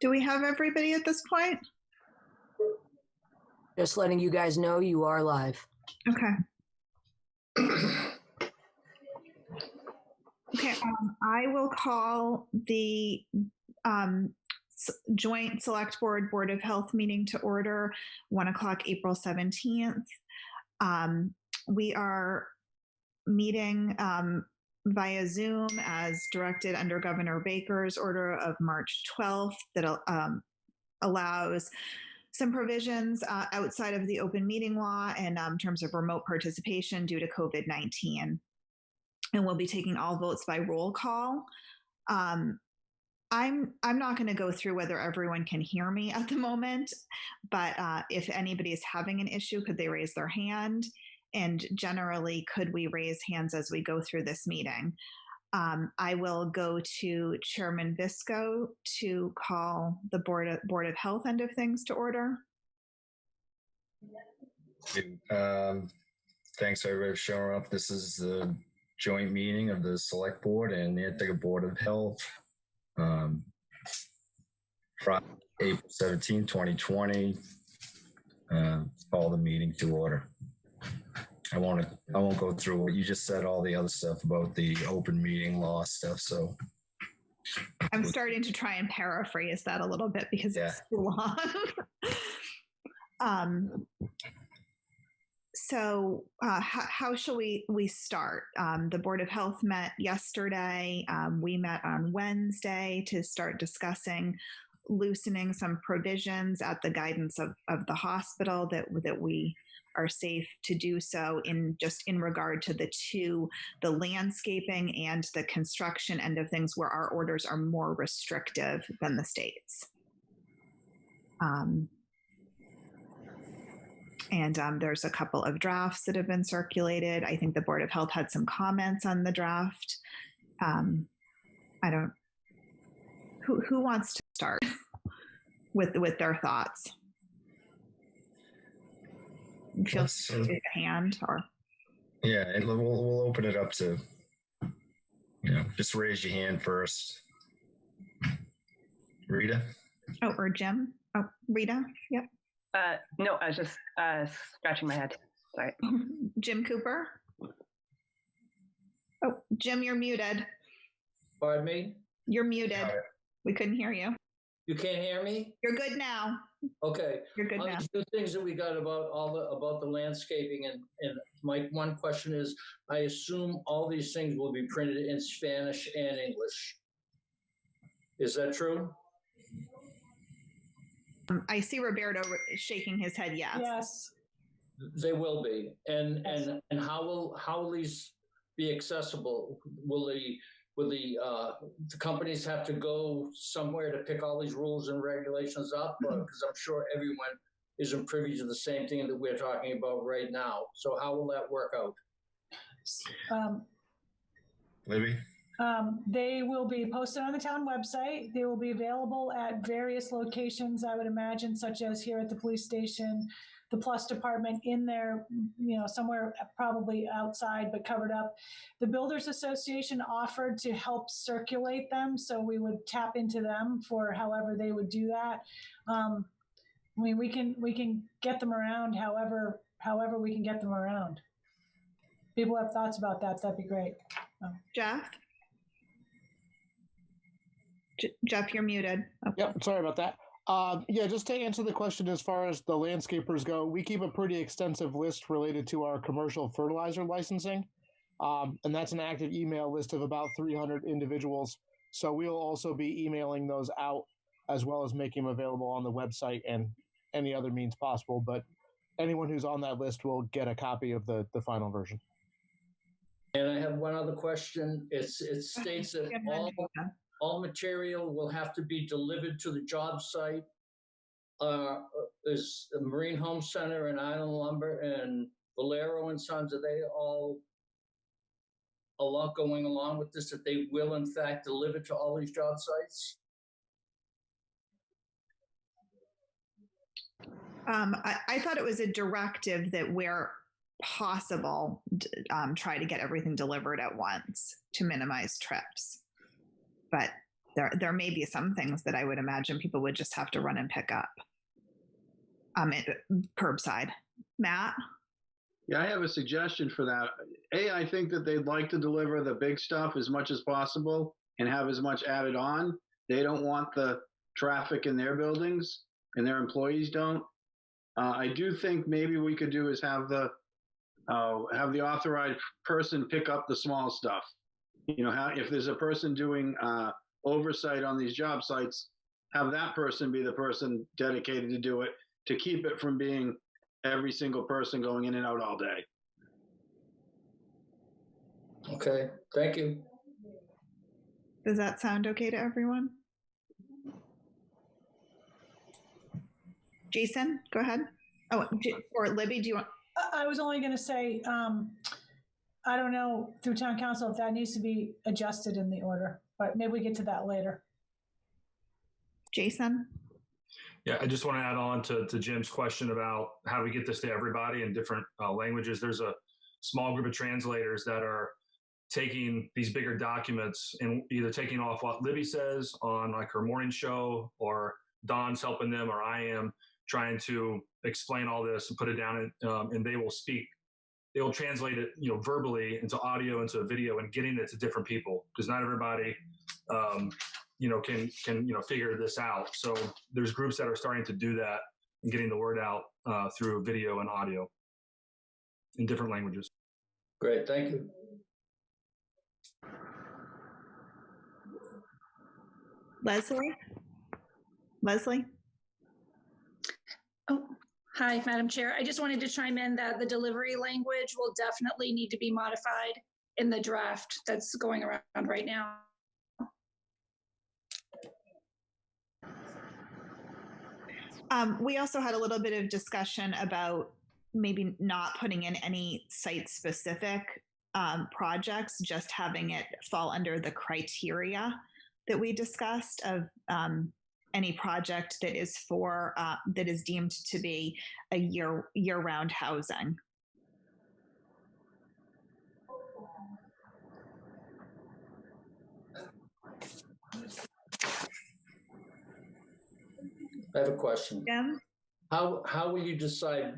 Do we have everybody at this point? Just letting you guys know you are live. Okay. Okay, I will call the joint select board of health meeting to order, 1 o'clock, April 17th. We are meeting via Zoom as directed under Governor Baker's order of March 12th that allows some provisions outside of the open meeting law in terms of remote participation due to COVID-19. And we'll be taking all votes by roll call. I'm not going to go through whether everyone can hear me at the moment, but if anybody is having an issue, could they raise their hand? And generally, could we raise hands as we go through this meeting? I will go to Chairman Visco to call the Board of Health end of things to order. Thanks everybody for showing up. This is the joint meeting of the Select Board and Nantucket Board of Health. Friday, April 17, 2020. Call the meeting to order. I won't go through what you just said, all the other stuff about the open meeting law stuff. So I'm starting to try and paraphrase that a little bit because it's too long. So how shall we start? The Board of Health met yesterday. We met on Wednesday to start discussing loosening some provisions at the guidance of the hospital that we are safe to do so in regard to the landscaping and the construction end of things where our orders are more restrictive than the state's. And there's a couple of drafts that have been circulated. I think the Board of Health had some comments on the draft. Who wants to start with their thoughts? Feel free to raise a hand or. Yeah, and we'll open it up to, just raise your hand first. Rita? Oh, or Jim? Oh, Rita? Yep. No, I was just scratching my head. Sorry. Jim Cooper? Oh, Jim, you're muted. Pardon me? You're muted. We couldn't hear you. You can't hear me? You're good now. Okay. You're good now. The things that we got about about the landscaping and my one question is, I assume all these things will be printed in Spanish and English. Is that true? I see Roberto shaking his head. Yes. Yes. They will be. And how will these be accessible? Will the companies have to go somewhere to pick all these rules and regulations up? Because I'm sure everyone isn't privy to the same thing that we're talking about right now. So how will that work out? Libby? They will be posted on the town website. They will be available at various locations, I would imagine, such as here at the police station, the Plus department, in there, somewhere probably outside but covered up. The Builders Association offered to help circulate them, so we would tap into them for however they would do that. We can get them around however we can get them around. People have thoughts about that, that'd be great. Jeff? Jeff, you're muted. Okay. Yep, sorry about that. Just to answer the question as far as the landscapers go, we keep a pretty extensive list related to our commercial fertilizer licensing, and that's an active email list of about 300 individuals. So we'll also be emailing those out as well as making them available on the website and any other means possible. But anyone who's on that list will get a copy of the final version. And I have one other question. It states that all material will have to be delivered to the job site. Is the Marine Home Center and Island Lumber and Valero and Sons, are they all a lot going along with this, that they will in fact deliver to all these job sites? I thought it was a directive that where possible, try to get everything delivered at once to minimize trips. But there may be some things that I would imagine people would just have to run and pick up. Curbside. Matt? Yeah, I have a suggestion for that. I think that they'd like to deliver the big stuff as much as possible and have as much added on. They don't want the traffic in their buildings, and their employees don't. I do think maybe we could do is have the authorized person pick up the small stuff. If there's a person doing oversight on these job sites, have that person be the person dedicated to do it, to keep it from being every single person going in and out all day. Okay, thank you. Does that sound okay to everyone? Jason, go ahead. Oh, or Libby, do you want? I was only going to say, I don't know through town council if that needs to be adjusted in the order, but maybe we get to that later. Jason? Yeah, I just want to add on to Jim's question about how do we get this to everybody in different languages. There's a small group of translators that are taking these bigger documents and either taking off what Libby says on like her morning show, or Don's helping them, or I am trying to explain all this and put it down, and they will translate it, verbally into audio, into video, and getting it to different people, because not everybody can figure this out. So there's groups that are starting to do that and getting the word out through video and audio in different languages. Great, thank you. Leslie? Oh, hi, Madam Chair. I just wanted to chime in that the delivery language will definitely need to be modified in the draft that's going around right now. We also had a little bit of discussion about maybe not putting in any site-specific projects, just having it fall under the criteria that we discussed of any project that is that is deemed to be a year-round housing. I have a question. Jim? How will you decide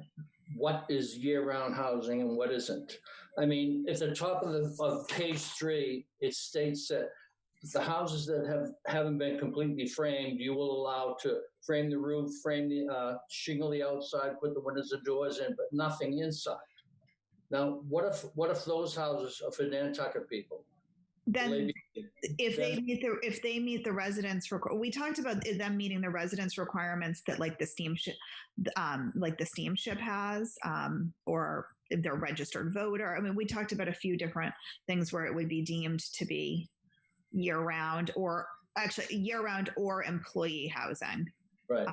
what is year-round housing and what isn't? I mean, at the top of page 3, it states that the houses that haven't been completely framed, you will allow to frame the roof, frame the shingle the outside, put the windows and doors in, but nothing inside. Now, what if those houses are for Nantucket people? Then if they meet the residence we talked about them meeting the residence requirements that like the steamship has, or if they're a registered voter. I mean, we talked about a few different things where it would be deemed to be year-round, or actually year-round or employee housing. Right.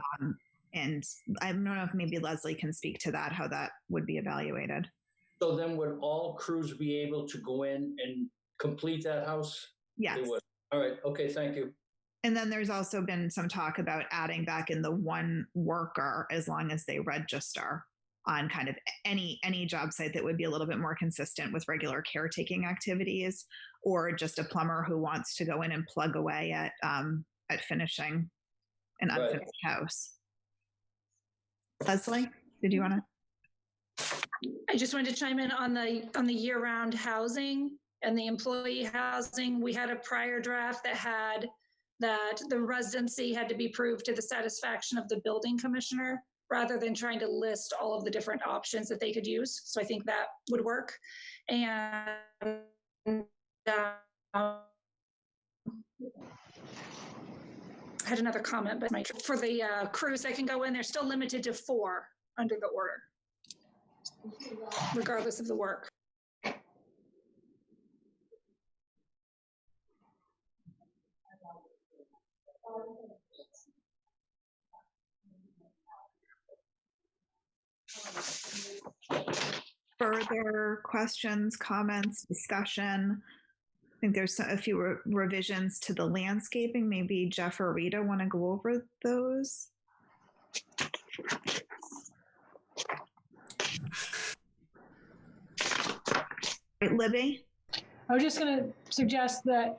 And I don't know if maybe Leslie can speak to that, how that would be evaluated. So then would all crews be able to go in and complete that house? Yes. They would. All right. Okay. Thank you. And then there's also been some talk about adding back in the one worker, as long as they register on kind of any job site that would be a little bit more consistent with regular caretaking activities, or just a plumber who wants to go in and plug away at finishing an unfinished house. Leslie, did you want to? I just wanted to chime in on the year-round housing and the employee housing. We had a prior draft that had that the residency had to be proved to the satisfaction of the building commissioner, rather than trying to list all of the different options that they could use. So I think that would work. And I had another comment, but for the crews that can go in, they're still limited to 4 under the order, regardless of the work. Further questions, comments, discussion? I think there's a few revisions to the landscaping. Maybe Jeff or Rita want to go over those. Libby? I was just going to suggest that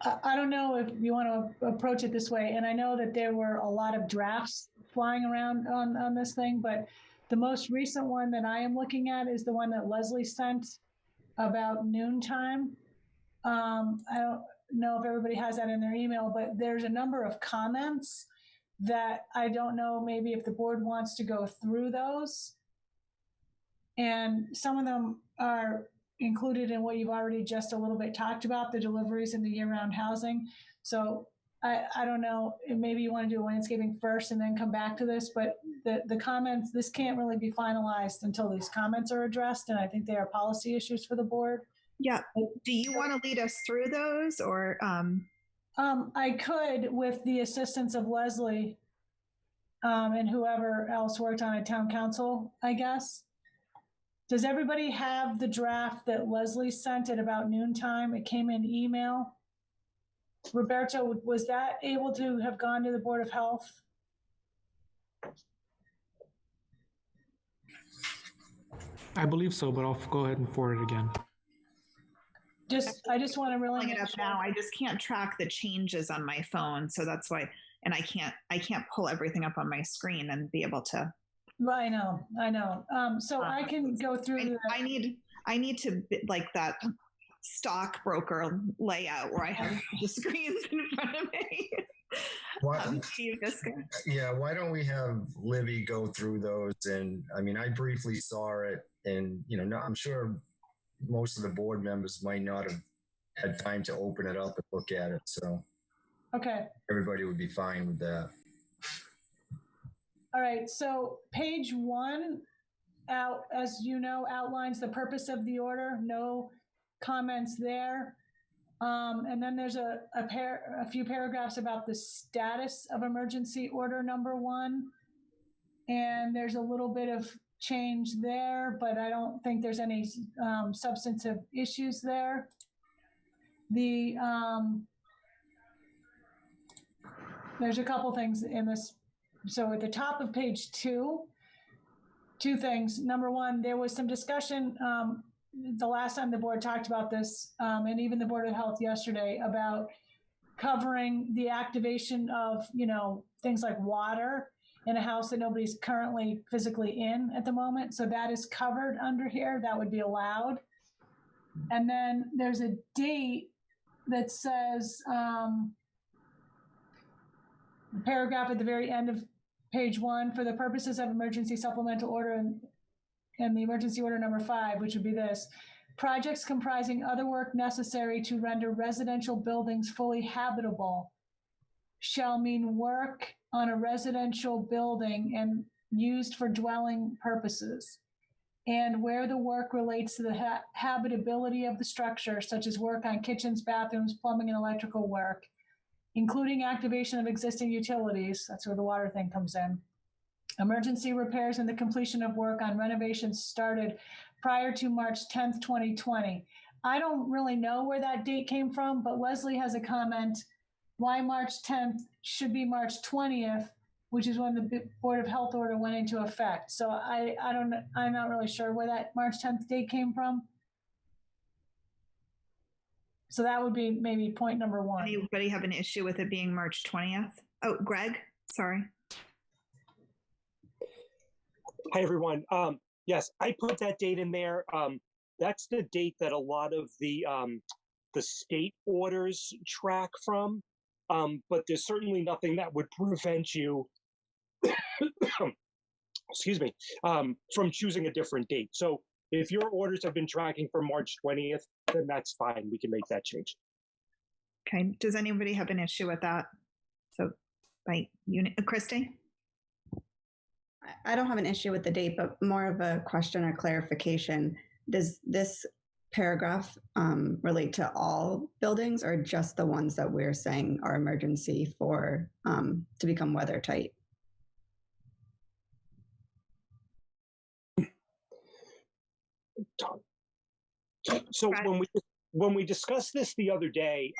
I don't know if you want to approach it this way, and I know that there were a lot of drafts flying around on this thing, but the most recent one that I am looking at is the one that Leslie sent about noontime. I don't know if everybody has that in their email, but there's a number of comments that I don't know maybe if the board wants to go through those. And some of them are included in what you've already just a little bit talked about, the deliveries and the year-round housing. So I don't know, maybe you want to do landscaping first and then come back to this, but the comments, this can't really be finalized until these comments are addressed, and I think they are policy issues for the board. Yeah. Do you want to lead us through those, or? I could, with the assistance of Leslie and whoever else worked on it, town council, I guess. Does everybody have the draft that Leslie sent at about noontime? It came in email. Roberto, was that able to have gone to the Board of Health? I believe so, but I'll go ahead and forward it again. I just want to really Pulling it up now. I just can't track the changes on my phone, so that's why. And I can't pull everything up on my screen and be able to. I know. So I can go through. I need to like that stockbroker layout where I have the screens in front of me. Why don't we have Livy go through those? And I mean, I briefly saw it, and I'm sure most of the board members might not have had time to open it up and look at it. So okay, everybody would be fine with that. All right, so page 1, as you know, outlines the purpose of the order. No comments there. And then there's a few paragraphs about the status of emergency order number 1. And there's a little bit of change there, but I don't think there's any substantive issues there. There's a couple things in this. So at the top of page 2, 2 things. Number 1, there was some discussion the last time the board talked about this, and even the Board of Health yesterday, about covering the activation of, things like water in a house that nobody's currently physically in at the moment. So that is covered under here. That would be allowed. And then there's a date that says, the paragraph at the very end of page 1, for the purposes of emergency supplemental order and the emergency order number 5, which would be this: projects comprising other work necessary to render residential buildings fully habitable shall mean work on a residential building and used for dwelling purposes. And where the work relates to the habitability of the structure, such as work on kitchens, bathrooms, plumbing, and electrical work, including activation of existing utilities, that's where the water thing comes in, emergency repairs, and the completion of work on renovations started prior to March 10th, 2020. I don't really know where that date came from, but Leslie has a comment why March 10th should be March 20th, which is when the Board of Health order went into effect. So I'm not really sure where that March 10th date came from. So that would be maybe point number 1. Anybody have an issue with it being March 20th? Oh, Greg, sorry. Hi, everyone. Yes, I put that date in there. That's the date that a lot of the state orders track from. But there's certainly nothing that would prevent you, excuse me, from choosing a different date. So if your orders have been tracking for March 20th, then that's fine. We can make that change. Okay. Does anybody have an issue with that? So by unit, Christy? I don't have an issue with the date, but more of a question or clarification. Does this paragraph relate to all buildings, or just the ones that we're saying are emergency for to become weather tight? So when we discussed this the other day,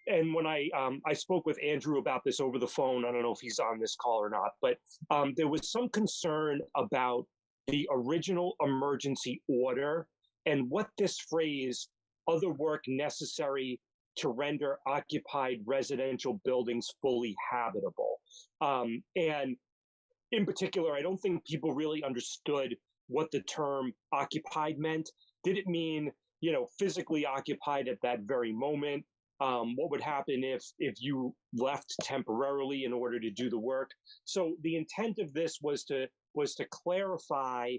and when I spoke with Andrew about this over the phone, I don't know if he's on this call or not, but there was some concern about the original emergency order and what this phrase, other work necessary to render occupied residential buildings fully habitable. And in particular, I don't think people really understood what the term occupied meant. Did it mean, physically occupied at that very moment? What would happen if you left temporarily in order to do the work? So the intent of this was to clarify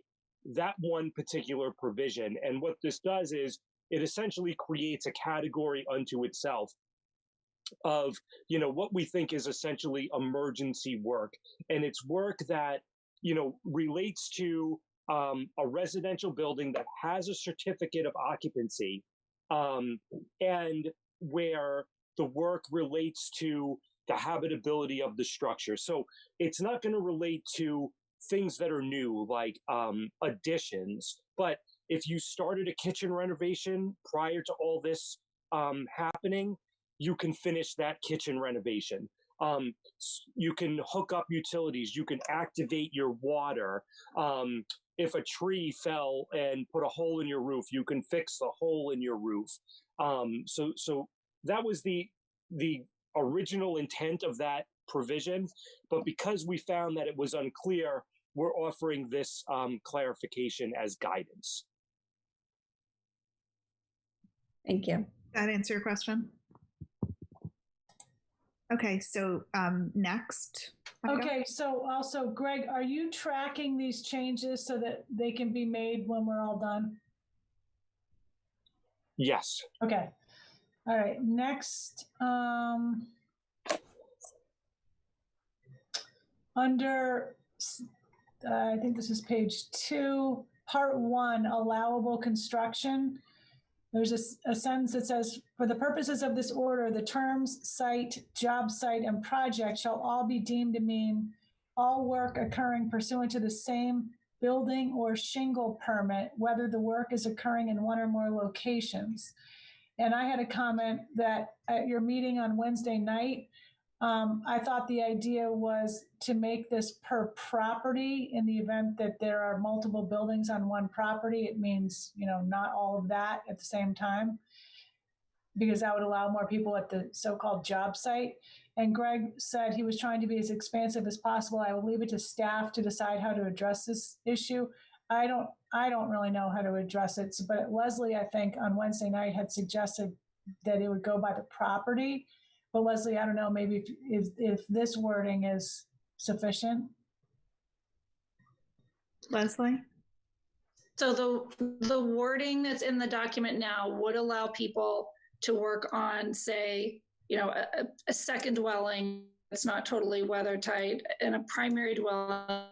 that one particular provision. And what this does is it essentially creates a category unto itself of, what we think is essentially emergency work. And it's work that, relates to a residential building that has a certificate of occupancy, and where the work relates to the habitability of the structure. So it's not going to relate to things that are new, like additions. But if you started a kitchen renovation prior to all this happening, you can finish that kitchen renovation. You can hook up utilities. You can activate your water. If a tree fell and put a hole in your roof, you can fix the hole in your roof. So that was the original intent of that provision. But because we found that it was unclear, we're offering this clarification as guidance. Thank you. That answer your question? Okay, so next. Okay, so also, Greg, are you tracking these changes so that they can be made when we're all done? Yes. Okay. All right, next. Under, I think this is page 2, part 1, allowable construction. There's a sentence that says, for the purposes of this order, the terms site, job site, and project shall all be deemed to mean all work occurring pursuant to the same building or shingle permit, whether the work is occurring in one or more locations. And I had a comment that at your meeting on Wednesday night, I thought the idea was to make this per property. In the event that there are multiple buildings on one property, it means, not all of that at the same time, because that would allow more people at the so-called job site. And Greg said he was trying to be as expansive as possible. I will leave it to staff to decide how to address this issue. I don't really know how to address it, but Leslie, I think on Wednesday night had suggested that it would go by the property. But Leslie, I don't know, maybe if this wording is sufficient. Leslie? So the wording that's in the document now would allow people to work on, say, a second dwelling that's not totally weather tight and a primary dwelling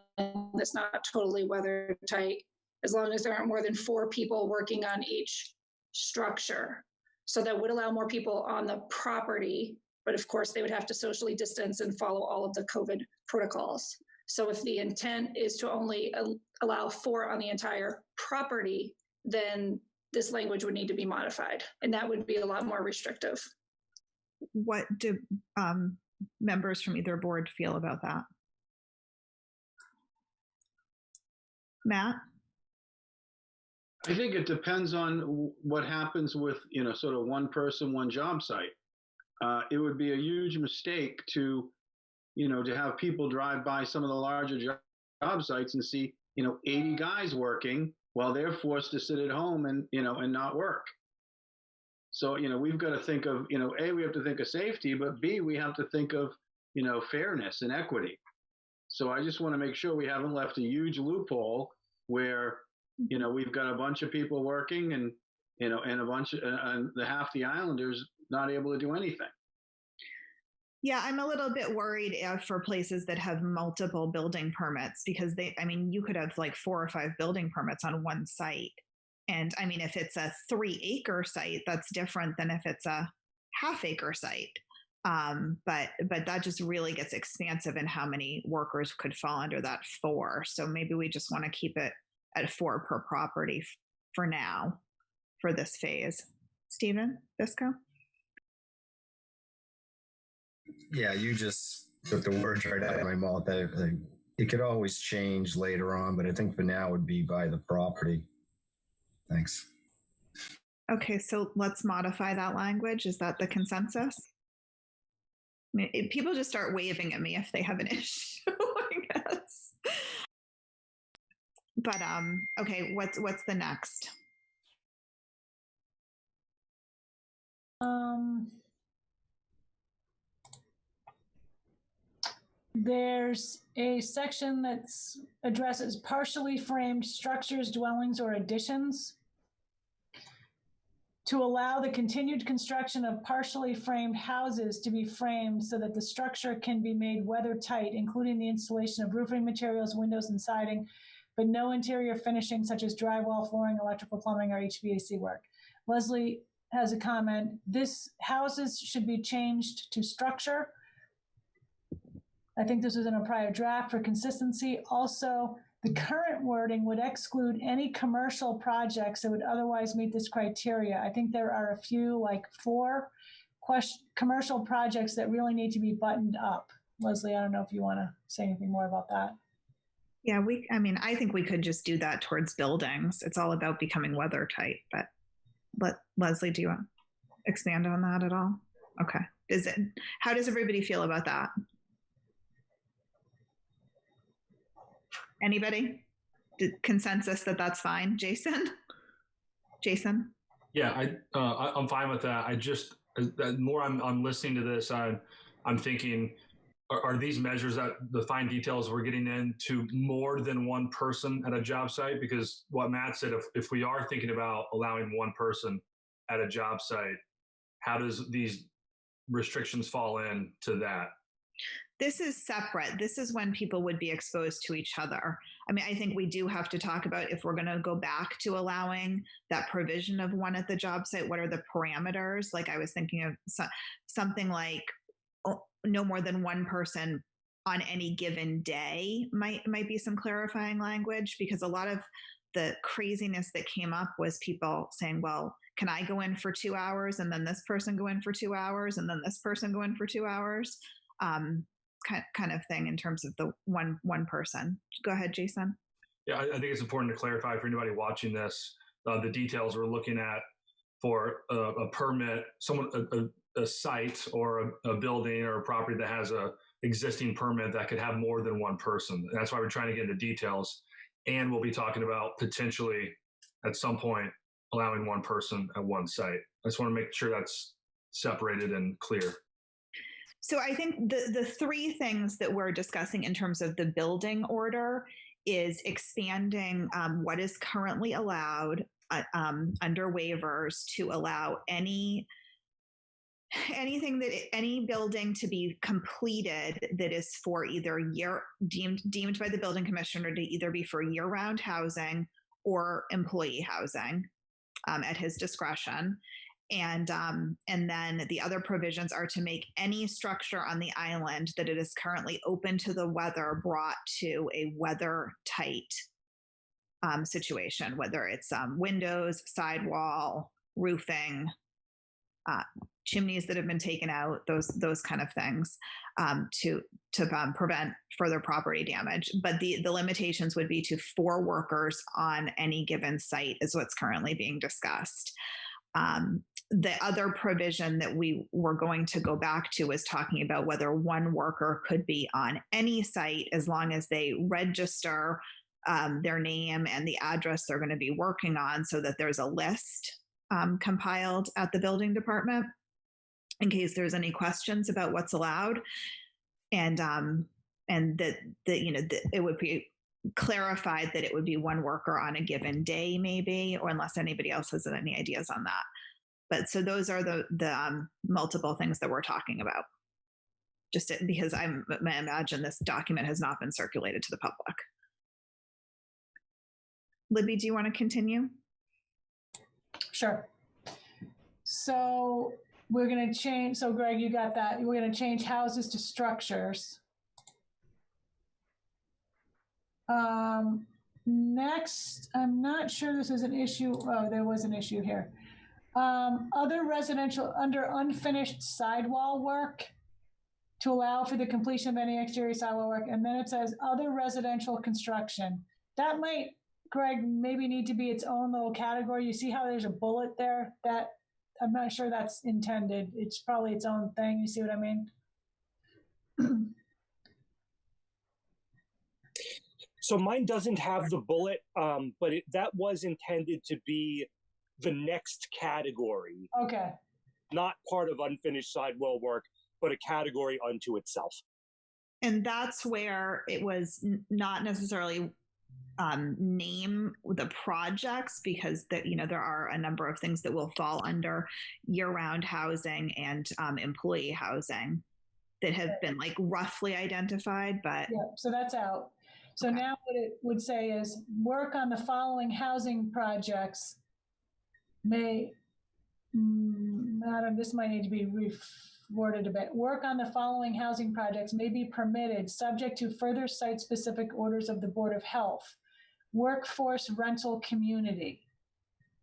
that's not totally weather tight, as long as there aren't more than 4 people working on each structure. So that would allow more people on the property. But of course, they would have to socially distance and follow all of the COVID protocols. So if the intent is to only allow 4 on the entire property, then this language would need to be modified. And that would be a lot more restrictive. What do members from either board feel about that? Matt? I think it depends on what happens with, sort of one person, one job site. It would be a huge mistake to have people drive by some of the larger job sites and see, 80 guys working while they're forced to sit at home and not work. So, we've got to think of, A, we have to think of safety, but B, we have to think of, fairness and equity. So I just want to make sure we haven't left a huge loophole where, we've got a bunch of people working and the half the islanders not able to do anything. Yeah, I'm a little bit worried for places that have multiple building permits, because you could have like 4 or 5 building permits on one site. And if it's a 3-acre site, that's different than if it's a half-acre site. But that just really gets expansive in how many workers could fall under that 4. So maybe we just want to keep it at 4 per property for now, for this phase. Stephen Bisco? Yeah, you just took the words right out of my mouth. It could always change later on, but I think for now would be by the property. Thanks. Okay, so let's modify that language. Is that the consensus? I mean, people just start waving at me if they have an issue, I guess. But okay, what's the next? There's a section that addresses partially framed structures, dwellings, or additions. To allow the continued construction of partially framed houses to be framed so that the structure can be made weather tight, including the installation of roofing materials, windows, and siding, but no interior finishing such as drywall, flooring, electrical, plumbing, or HVAC work. Leslie has a comment. This houses should be changed to structure. I think this was in a prior draft for consistency. Also, the current wording would exclude any commercial projects that would otherwise meet this criteria. I think there are a few, like 4 commercial projects that really need to be buttoned up. Leslie, I don't know if you want to say anything more about that. Yeah, I think we could just do that towards buildings. It's all about becoming weather tight. But Leslie, do you want to expand on that at all? Okay. How does everybody feel about that? Anybody? Consensus that's fine. Jason? Yeah, I'm fine with that. The more I'm listening to this, I'm thinking, are these measures that the fine details we're getting into more than one person at a job site? Because what Matt said, if we are thinking about allowing one person at a job site, how does these restrictions fall into that? This is separate. This is when people would be exposed to each other. I mean, I think we do have to talk about, if we're going to go back to allowing that provision of one at the job site, what are the parameters? Like I was thinking of something like no more than one person on any given day might be some clarifying language, because a lot of the craziness that came up was people saying, well, can I go in for 2 hours and then this person go in for 2 hours and then this person go in for 2 hours? Kind of thing in terms of the one person. Go ahead, Jason. Yeah, I think it's important to clarify for anybody watching this, the details we're looking at for a permit, a site or a building or a property that has a existing permit that could have more than one person. That's why we're trying to get into details. And we'll be talking about potentially at some point allowing one person at one site. I just want to make sure that's separated and clear. So I think the 3 things that we're discussing in terms of the building order is expanding what is currently allowed under waivers to allow any building to be completed that is for either deemed by the building commissioner to either be for year-round housing or employee housing at his discretion. And then the other provisions are to make any structure on the island that it is currently open to the weather brought to a weather tight situation, whether it's windows, sidewall, roofing, chimneys that have been taken out, those kind of things, to prevent further property damage. But the limitations would be to 4 workers on any given site is what's currently being discussed. The other provision that we were going to go back to is talking about whether one worker could be on any site as long as they register their name and the address they're going to be working on, so that there's a list compiled at the building department in case there's any questions about what's allowed, and that it would be clarified that it would be one worker on a given day, maybe, or unless anybody else has any ideas on that. But so those are the multiple things that we're talking about. Just because I imagine this document has not been circulated to the public. Libby, do you want to continue? Sure. So we're going to change. So Greg, you got that. We're going to change houses to structures. Next, I'm not sure this is an issue. Oh, there was an issue here. Other residential under unfinished sidewall work to allow for the completion of any exterior sidewall work. And then it says other residential construction. That might Greg, maybe need to be its own little category. You see how there's a bullet there? That I'm not sure that's intended. It's probably its own thing. You see what I mean? So mine doesn't have the bullet, but that was intended to be the next category. Okay. Not part of unfinished sidewall work, but a category unto itself. And that's where it was not necessarily name the projects, because there are a number of things that will fall under year-round housing and employee housing that have been like roughly identified, but yeah, so that's out. So okay. Now what it would say is work on the following housing projects may, Madam, this might need to be worded a bit. Work on the following housing projects may be permitted subject to further site-specific orders of the Board of Health. Workforce rental community.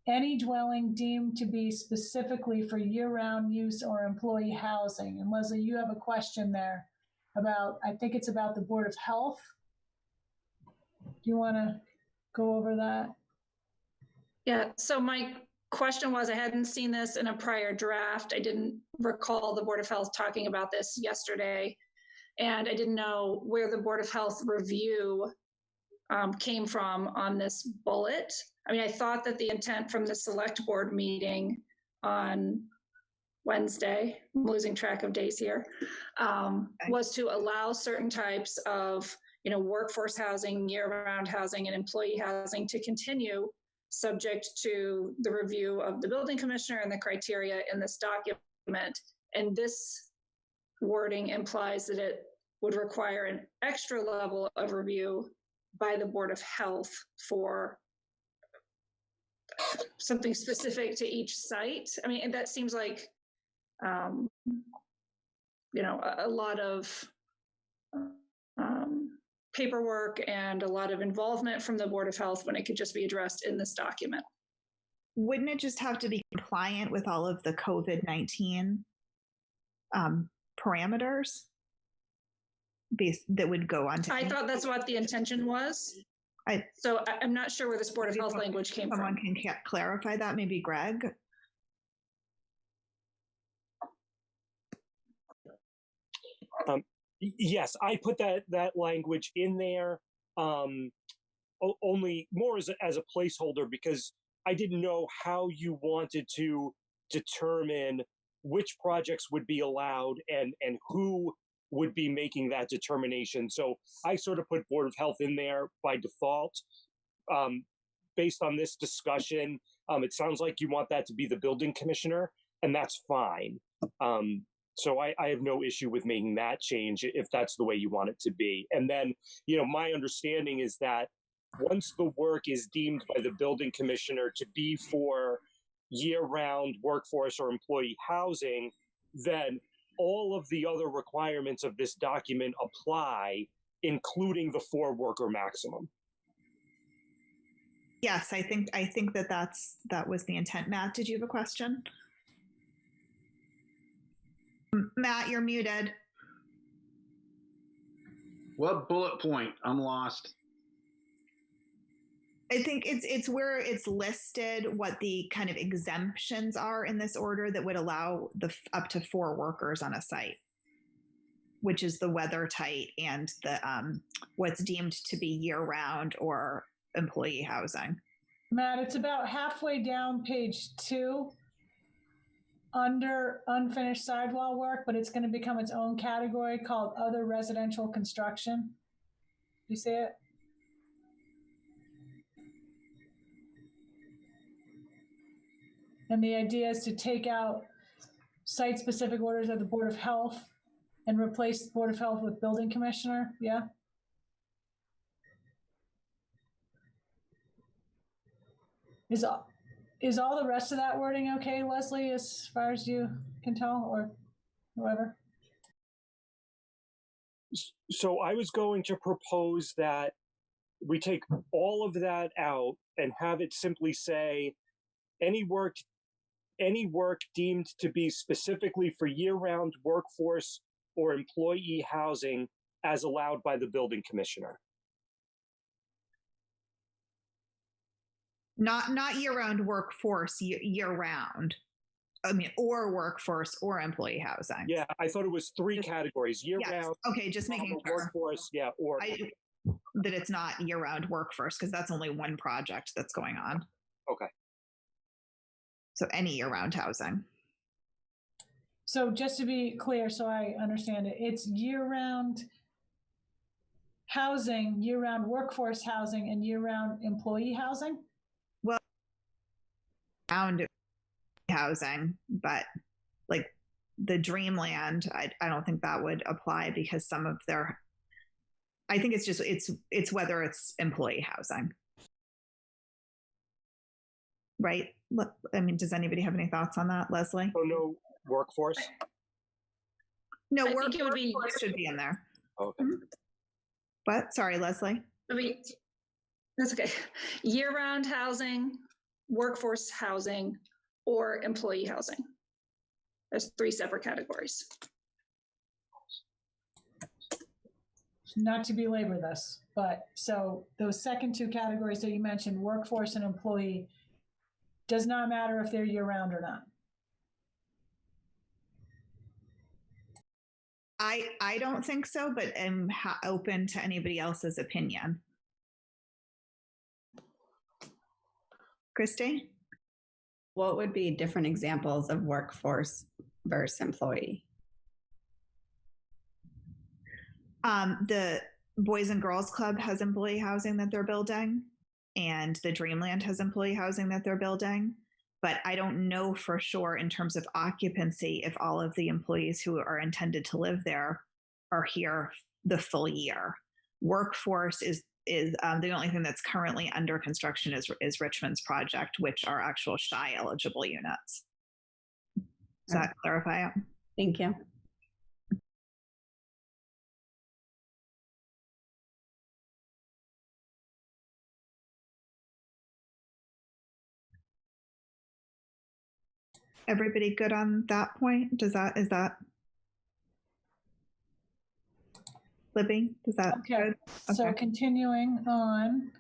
Any dwelling deemed to be specifically for year-round use or employee housing. And Leslie, you have a question there about, I think it's about the Board of Health. Do you want to go over that? Yeah, so my question was, I hadn't seen this in a prior draft. I didn't recall the Board of Health talking about this yesterday. And I didn't know where the Board of Health review came from on this bullet. I mean, I thought that the intent from the select board meeting on Wednesday, I'm losing track of days here, was to allow certain types of, workforce housing, year-round housing, and employee housing to continue subject to the review of the building commissioner and the criteria in this document. And this wording implies that it would require an extra level of review by the Board of Health for something specific to each site. I mean, and that seems like, a lot of paperwork and a lot of involvement from the Board of Health when it could just be addressed in this document. Wouldn't it just have to be compliant with all of the COVID-19 parameters that would go on to? I thought that's what the intention was. So I'm not sure where this Board of Health language came from. Someone can clarify that, maybe Gregg? Yes, I put that language in there only more as a placeholder, because I didn't know how you wanted to determine which projects would be allowed and who would be making that determination. So I sort of put Board of Health in there by default. Based on this discussion, it sounds like you want that to be the building commissioner, and that's fine. So I have no issue with making that change if that's the way you want it to be. And then, my understanding is that once the work is deemed by the building commissioner to be for year-round workforce or employee housing, then all of the other requirements of this document apply, including the 4-worker maximum. Yes, I think that was the intent. Matt, did you have a question? Matt, you're muted. What bullet point? I'm lost. I think it's where it's listed what the kind of exemptions are in this order that would allow up to 4 workers on a site, which is the weather tight and the what's deemed to be year-round or employee housing. Matt, it's about halfway down page 2 under unfinished sidewall work, but it's going to become its own category called other residential construction. You see it? And the idea is to take out site-specific orders of the Board of Health and replace the Board of Health with building commissioner. Yeah. Is all the rest of that wording okay, Leslie, as far as you can tell, or whoever? So I was going to propose that we take all of that out and have it simply say any work deemed to be specifically for year-round workforce or employee housing as allowed by the building commissioner. Not year-round workforce, year-round. I mean, or workforce or employee housing. Yeah, I thought it was three categories: year Yes. round. Okay, just making sure. Workforce, yeah, or that it's not year-round workforce, because that's only one project that's going on. Okay. So any year-round housing. So just to be clear, so I understand it, it's year-round housing, year-round workforce housing, and year-round employee housing? Well, round housing, but like the Dreamland, I don't think that would apply, because some of their, I think it's just, it's whether it's employee housing. Right? I mean, does anybody have any thoughts on that, Leslie? Oh, no workforce? No, I think it would be, workforce should be in there. Okay. What? Sorry, Leslie. I mean, that's okay. Year-round housing, workforce housing, or employee housing. There's three separate categories. Not to belabor this, but so those second two categories that you mentioned, workforce and employee, does not matter if they're year-round or not. I don't think so, but am open to anybody else's opinion. Christy? What would be different examples of workforce versus employee? The Boys and Girls Club has employee housing that they're building, and the Dreamland has employee housing that they're building. But I don't know for sure in terms of occupancy if all of the employees who are intended to live there are here the full year. Workforce is the only thing that's currently under construction is Richmond's project, which are actual shy eligible units. Does that clarify it? Thank you. Everybody good on that point? Is that Libby? Is that okay? Good? So continuing on.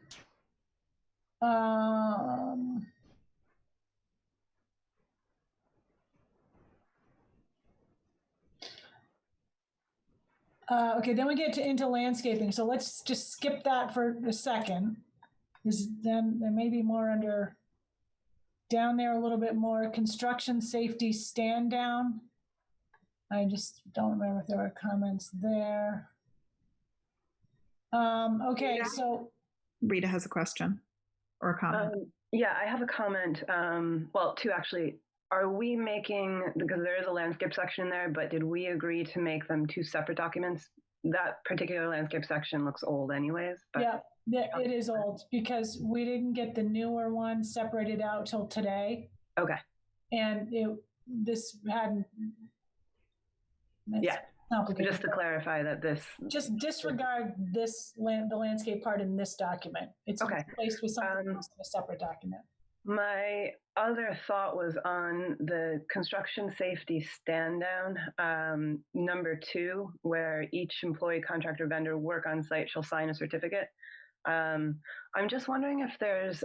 Okay, then we get into landscaping. So let's just skip that for a second. Then there may be more under down there a little bit more. Construction safety stand down. I just don't remember if there were comments there. Okay, so Rita has a question or a comment. Yeah, I have a comment. Well, two actually. Are we making, because there is a landscape section in there, but did we agree to make them two separate documents? That particular landscape section looks old anyways. But yeah, it is old because we didn't get the newer one separated out till today. Okay. And this hadn't. Yeah. Just to clarify that this. Just disregard the landscape part in this document. It's replaced with something else in a separate document. My other thought was on the construction safety stand down, number 2, where each employee, contractor, vendor work on site shall sign a certificate. I'm just wondering if there's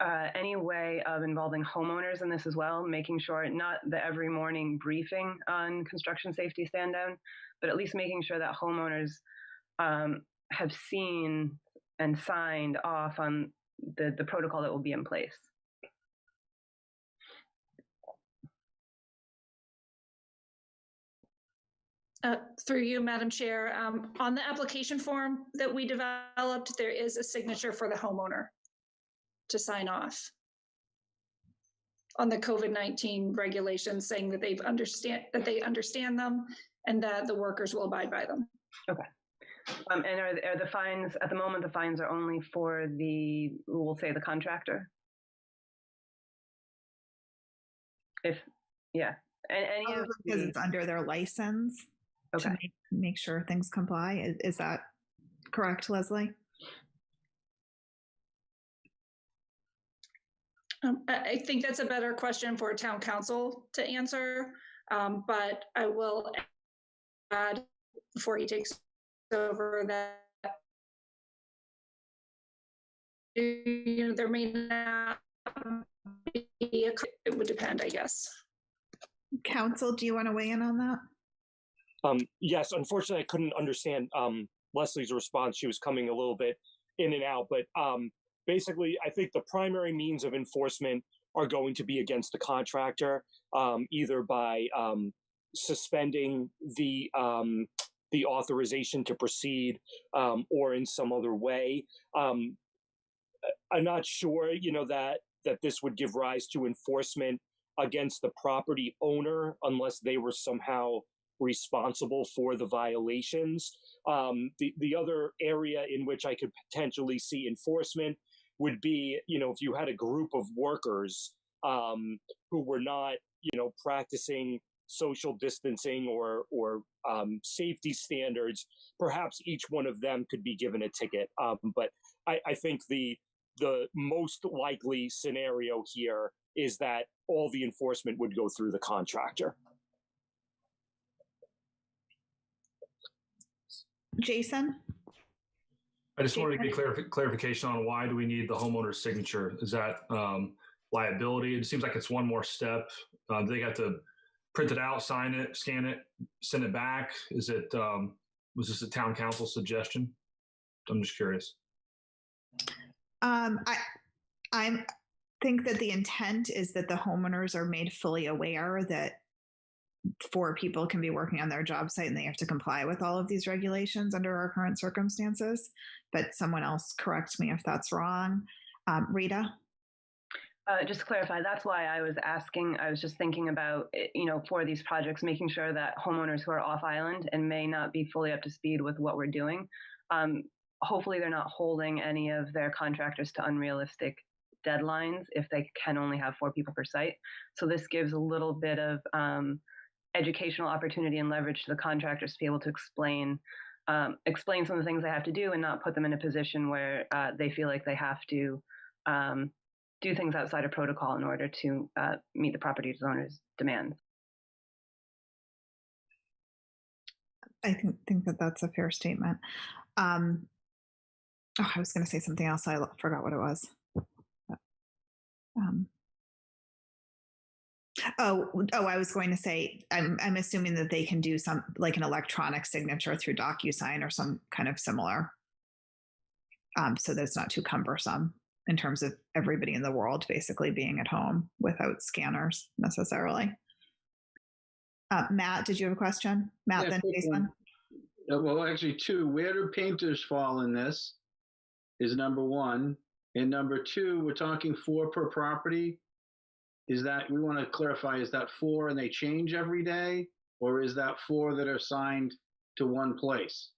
any way of involving homeowners in this as well, making sure not the every morning briefing on construction safety stand down, but at least making sure that homeowners have seen and signed off on the protocol that will be in place. Through you, Madam Chair, on the application form that we developed, there is a signature for the homeowner to sign off on the COVID-19 regulations, saying that they understand them and that the workers will abide by them. Okay. And are the fines, at the moment, the fines are only for we'll say the contractor? And any because it's under their license to make sure things comply. Is that correct, Leslie? I think that's a better question for town council to answer, but I will add before he takes over that there may not be it would depend, I guess. Council, do you want to weigh in on that? Yes, unfortunately, I couldn't understand Leslie's response. She was coming a little bit in and out, but basically, I think the primary means of enforcement are going to be against the contractor, either by suspending the authorization to proceed or in some other way. I'm not sure, that this would give rise to enforcement against the property owner unless they were somehow responsible for the violations. The other area in which I could potentially see enforcement would be, if you had a group of workers who were not, practicing social distancing or safety standards, perhaps each one of them could be given a ticket. But I think the most likely scenario here is that all the enforcement would go through the contractor. Jason? I just wanted to get clarification on why do we need the homeowner's signature? Is that liability? It seems like it's one more step. They got to print it out, sign it, scan it, send it back. Is it, was this a town council suggestion? I'm just curious. I think that the intent is that the homeowners are made fully aware that 4 people can be working on their job site and they have to comply with all of these regulations under our current circumstances. But someone else correct me if that's wrong. Rita? Just to clarify, that's why I was asking. I was just thinking about, for these projects, making sure that homeowners who are off island and may not be fully up to speed with what we're doing, hopefully they're not holding any of their contractors to unrealistic deadlines if they can only have 4 people per site. So this gives a little bit of educational opportunity and leverage to the contractors to be able to explain some of the things they have to do and not put them in a position where they feel like they have to do things outside of protocol in order to meet the property owner's demands. I think that that's a fair statement. I was going to say something else. I forgot what it was. I was going to say, I'm assuming that they can do some like an electronic signature through DocuSign or some kind of similar, so that it's not too cumbersome in terms of everybody in the world basically being at home without scanners necessarily. Matt, did you have a question? Matt, then Jason. Well, actually 2. Where do painters fall in this? Is number 1. And number 2, we're talking 4 per property. Is that, we want to clarify, is that 4 and they change every day? Or is that 4 that are assigned to one place?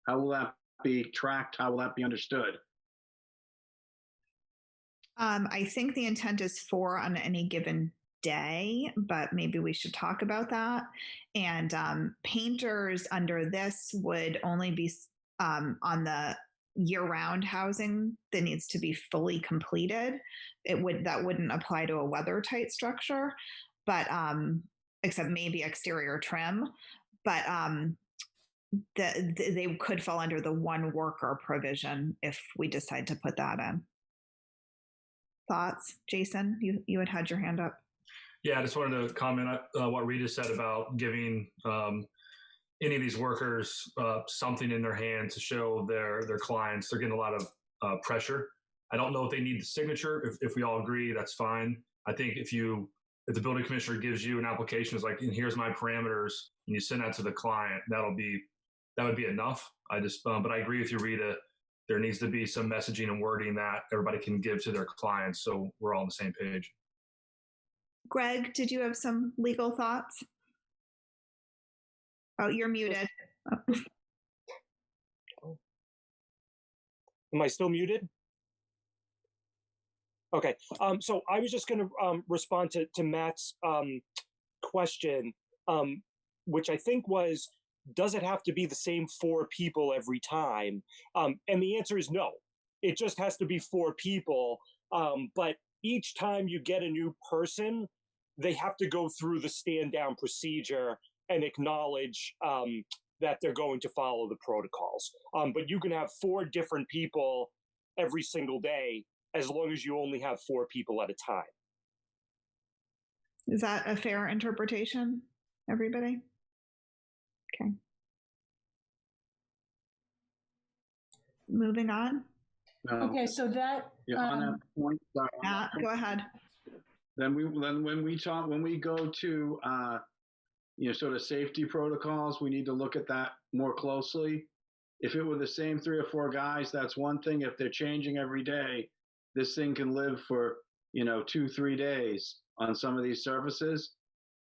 How will that be tracked? How will that be understood? I think the intent is 4 on any given day, but maybe we should talk about that. And painters under this would only be on the year-round housing that needs to be fully completed. That wouldn't apply to a weather-tight structure, but except maybe exterior trim. But they could fall under the 1 worker provision if we decide to put that in. Thoughts, Jason? You had your hand up. Yeah, I just wanted to comment on what Rita said about giving any of these workers something in their hand to show their clients. They're getting a lot of pressure. I don't know if they need the signature. If we all agree, that's fine. I think if the building commissioner gives you an application, it's like, and here's my parameters, and you send that to the client, that would be enough. But I agree with you, Rita. There needs to be some messaging and wording that everybody can give to their clients, so we're all on the same page. Gregg, did you have some legal thoughts? Oh, you're muted. Am I still muted? Okay. So I was just going to respond to Matt's question, which I think was, does it have to be the same 4 people every time? And the answer is no. It just has to be 4 people. But each time you get a new person, they have to go through the stand-down procedure and acknowledge that they're going to follow the protocols. But you can have 4 different people every single day, as long as you only have 4 people at a time. Is that a fair interpretation, everybody? Okay. Moving on. Okay, so that. Yeah, on that point. Matt, go ahead. Then when we go to sort of safety protocols, we need to look at that more closely. If it were the same 3 or 4 guys, that's one thing. If they're changing every day, this thing can live for 2-3 days on some of these surfaces.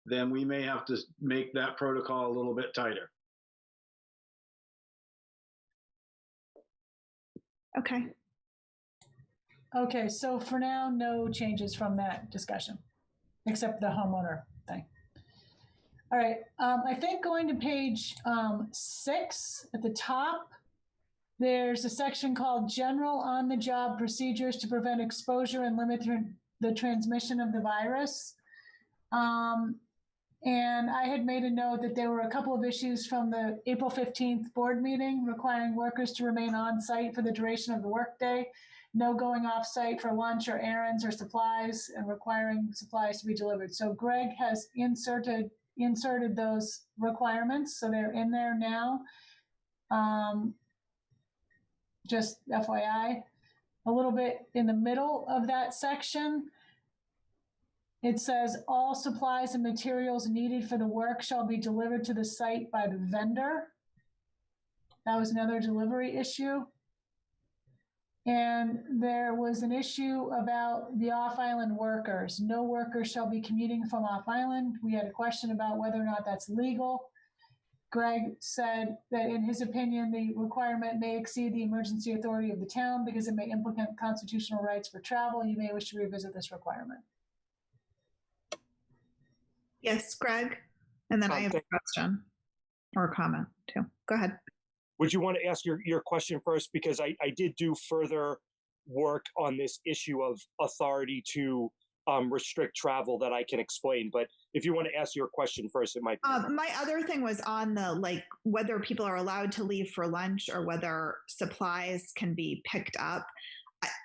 Then we may have to make that protocol a little bit tighter. Okay. Okay, so for now, no changes from that discussion, except the homeowner thing. All right, I think going to page 6 at the top, there's a section called General On-the-Job Procedures to Prevent Exposure and Limit the Transmission of the Virus. And I had made a note that there were a couple of issues from the April 15th board meeting requiring workers to remain on site for the duration of the workday, no going off site for lunch or errands or supplies, and requiring supplies to be delivered. So Gregg has inserted those requirements, so they're in there now. Just FYI, a little bit in the middle of that section, it says all supplies and materials needed for the work shall be delivered to the site by the vendor. That was another delivery issue. And there was an issue about the off-island workers. No worker shall be commuting from off-island. We had a question about whether or not that's legal. Gregg said that in his opinion, the requirement may exceed the emergency authority of the town because it may implicate constitutional rights for travel. You may wish to revisit this requirement. Yes, Gregg. And then I have a question or a comment too. Go ahead. Would you want to ask your question first? Because I did do further work on this issue of authority to restrict travel that I can explain. But if you want to ask your question first, it might be. My other thing was on the, whether people are allowed to leave for lunch or whether supplies can be picked up.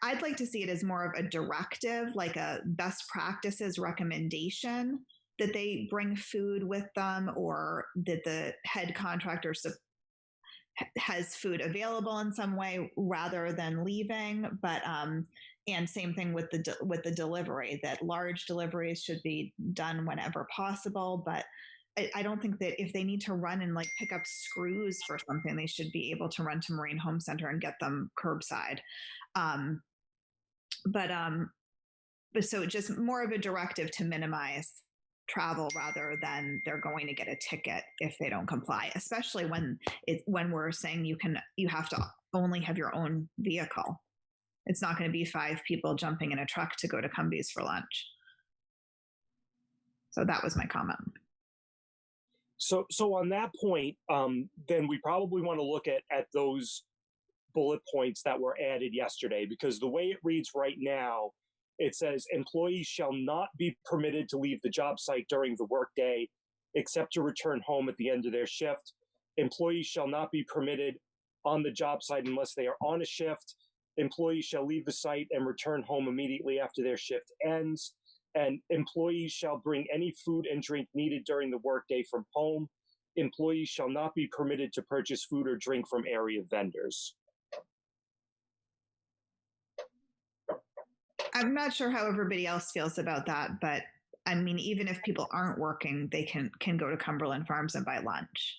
I'd like to see it as more of a directive, like a best practices recommendation, that they bring food with them or that the head contractor has food available in some way rather than leaving. But and same thing with the delivery, that large deliveries should be done whenever possible. But I don't think that if they need to run and pick up screws for something, they should be able to run to Marine Home Center and get them curbside. But so just more of a directive to minimize travel rather than they're going to get a ticket if they don't comply, especially when we're saying you have to only have your own vehicle. It's not going to be 5 people jumping in a truck to go to Cumbies for lunch. So that was my comment. So on that point, then we probably want to look at those bullet points that were added yesterday, because the way it reads right now, it says employees shall not be permitted to leave the job site during the workday, except to return home at the end of their shift. Employees shall not be permitted on the job site unless they are on a shift. Employees shall leave the site and return home immediately after their shift ends. And employees shall bring any food and drink needed during the workday from home. Employees shall not be permitted to purchase food or drink from area vendors. I'm not sure how everybody else feels about that, but I mean, even if people aren't working, they can go to Cumberland Farms and buy lunch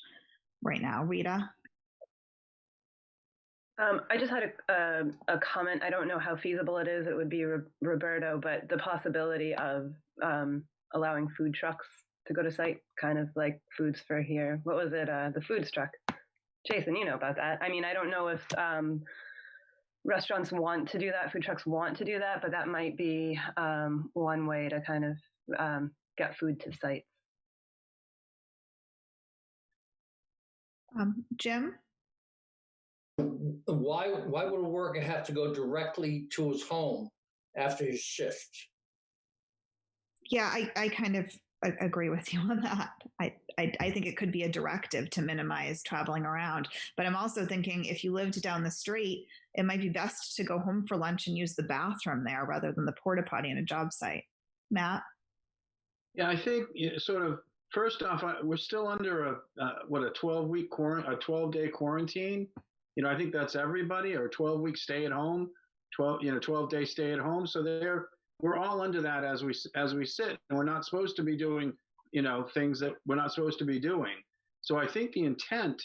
right now. Rita? I just had a comment. I don't know how feasible it is. It would be Roberto, but the possibility of allowing food trucks to go to site, kind of like Foods for Here. What was it? The Foods truck. Jason, you know about that. I mean, I don't know if restaurants want to do that, food trucks want to do that, but that might be one way to kind of get food to sites. Jim? Why would a worker have to go directly to his home after his shift? Yeah, I kind of agree with you on that. I think it could be a directive to minimize traveling around. But I'm also thinking if you lived down the street, it might be best to go home for lunch and use the bathroom there rather than the porta potty in a job site. Matt? Yeah, I think sort of first off, we're still under a 12-day quarantine. I think that's everybody, or 12-week stay at home, 12-day stay at home. So we're all under that as we sit, and we're not supposed to be doing things that we're not supposed to be doing. So I think the intent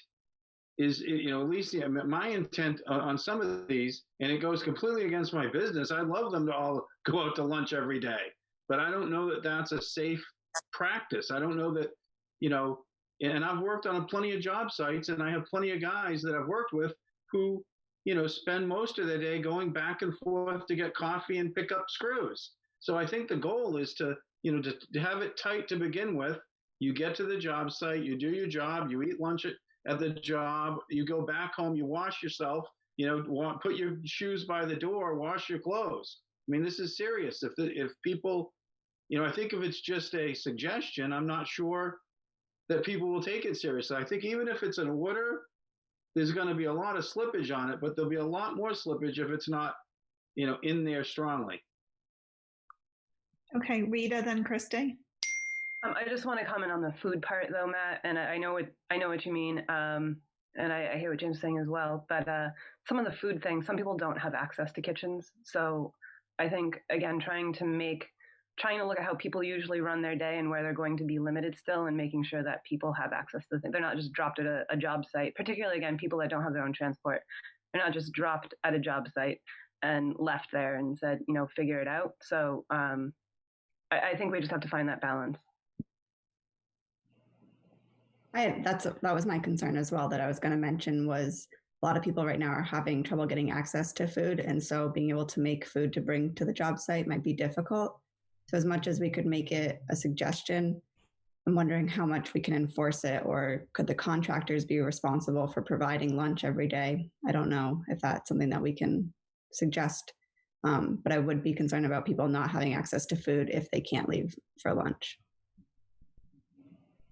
is, at least my intent on some of these, and it goes completely against my business. I love them to all go out to lunch every day, but I don't know that that's a safe practice. I don't know that, and I've worked on plenty of job sites, and I have plenty of guys that I've worked with who, spend most of their day going back and forth to get coffee and pick up screws. So I think the goal is to have it tight to begin with. You get to the job site, you do your job, you eat lunch at the job, you go back home, you wash yourself, put your shoes by the door, wash your clothes. I mean, this is serious. If people, I think if it's just a suggestion, I'm not sure that people will take it seriously. I think even if it's an order, there's going to be a lot of slippage on it, but there'll be a lot more slippage if it's not, in there strongly. Okay, Rita, then Christy. I just want to comment on the food part, though, Matt, and I know what you mean, and I hear what James is saying as well. But some of the food things, some people don't have access to kitchens, so I think again, trying to look at how people usually run their day and where they're going to be limited still, and making sure that people have access to things. They're not just dropped at a job site, particularly again, people that don't have their own transport. They're not just dropped at a job site and left there and said, figure it out. So I think we just have to find that balance. That was my concern as well, that I was going to mention, was a lot of people right now are having trouble getting access to food. And so being able to make food to bring to the job site might be difficult. So as much as we could make it a suggestion, I'm wondering how much we can enforce it, or could the contractors be responsible for providing lunch every day? I don't know if that's something that we can suggest, but I would be concerned about people not having access to food if they can't leave for lunch.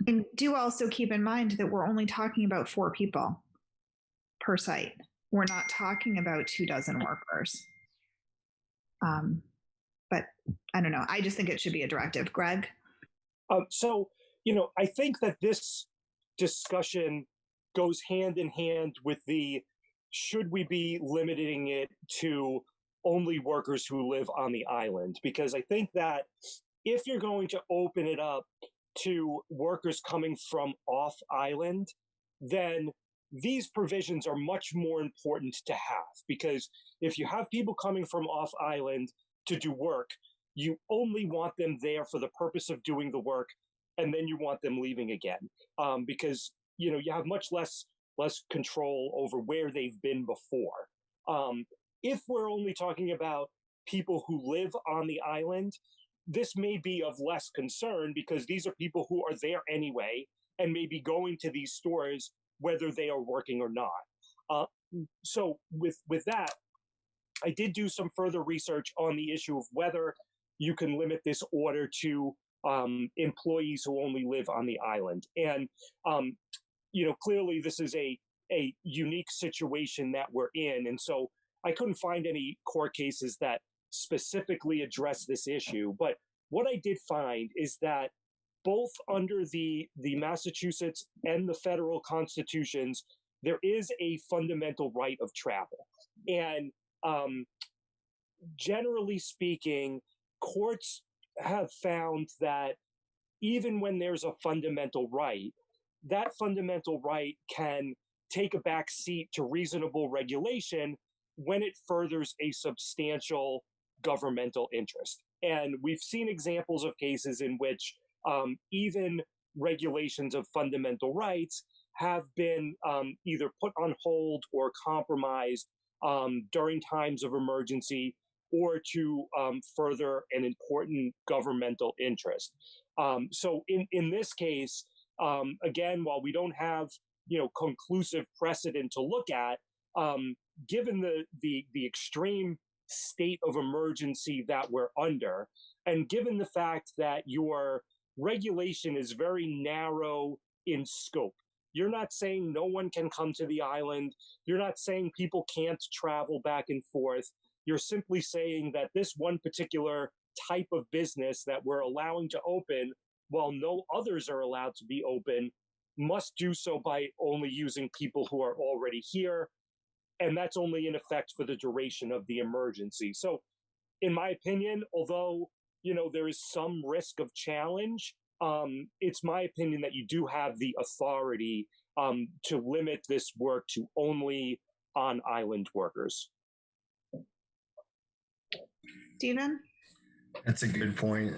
And do also keep in mind that we're only talking about 4 people per site. We're not talking about 24 workers. But I don't know. I just think it should be a directive. Gregg? So, I think that this discussion goes hand in hand with should we be limiting it to only workers who live on the island? Because I think that if you're going to open it up to workers coming from off island, then these provisions are much more important to have. Because if you have people coming from off island to do work, you only want them there for the purpose of doing the work, and then you want them leaving again, because you have much less control over where they've been before. If we're only talking about people who live on the island, this may be of less concern, because these are people who are there anyway and may be going to these stores whether they are working or not. So with that, I did do some further research on the issue of whether you can limit this order to employees who only live on the island. And, clearly this is a unique situation that we're in. And so I couldn't find any court cases that specifically address this issue. But what I did find is that both under the Massachusetts and the federal constitutions, there is a fundamental right of travel. And generally speaking, courts have found that even when there's a fundamental right, that fundamental right can take a back seat to reasonable regulation when it furthers a substantial governmental interest. And we've seen examples of cases in which even regulations of fundamental rights have been either put on hold or compromised during times of emergency, or to further an important governmental interest. So in this case, again, while we don't have conclusive precedent to look at, given the extreme state of emergency that we're under, and given the fact that you're regulation is very narrow in scope. You're not saying no one can come to the island. You're not saying people can't travel back and forth. You're simply saying that this one particular type of business that we're allowing to open, while no others are allowed to be open, must do so by only using people who are already here. And that's only in effect for the duration of the emergency. So in my opinion, although, there is some risk of challenge, it's my opinion that you do have the authority to limit this work to only on-island workers. Stephen? That's a good point.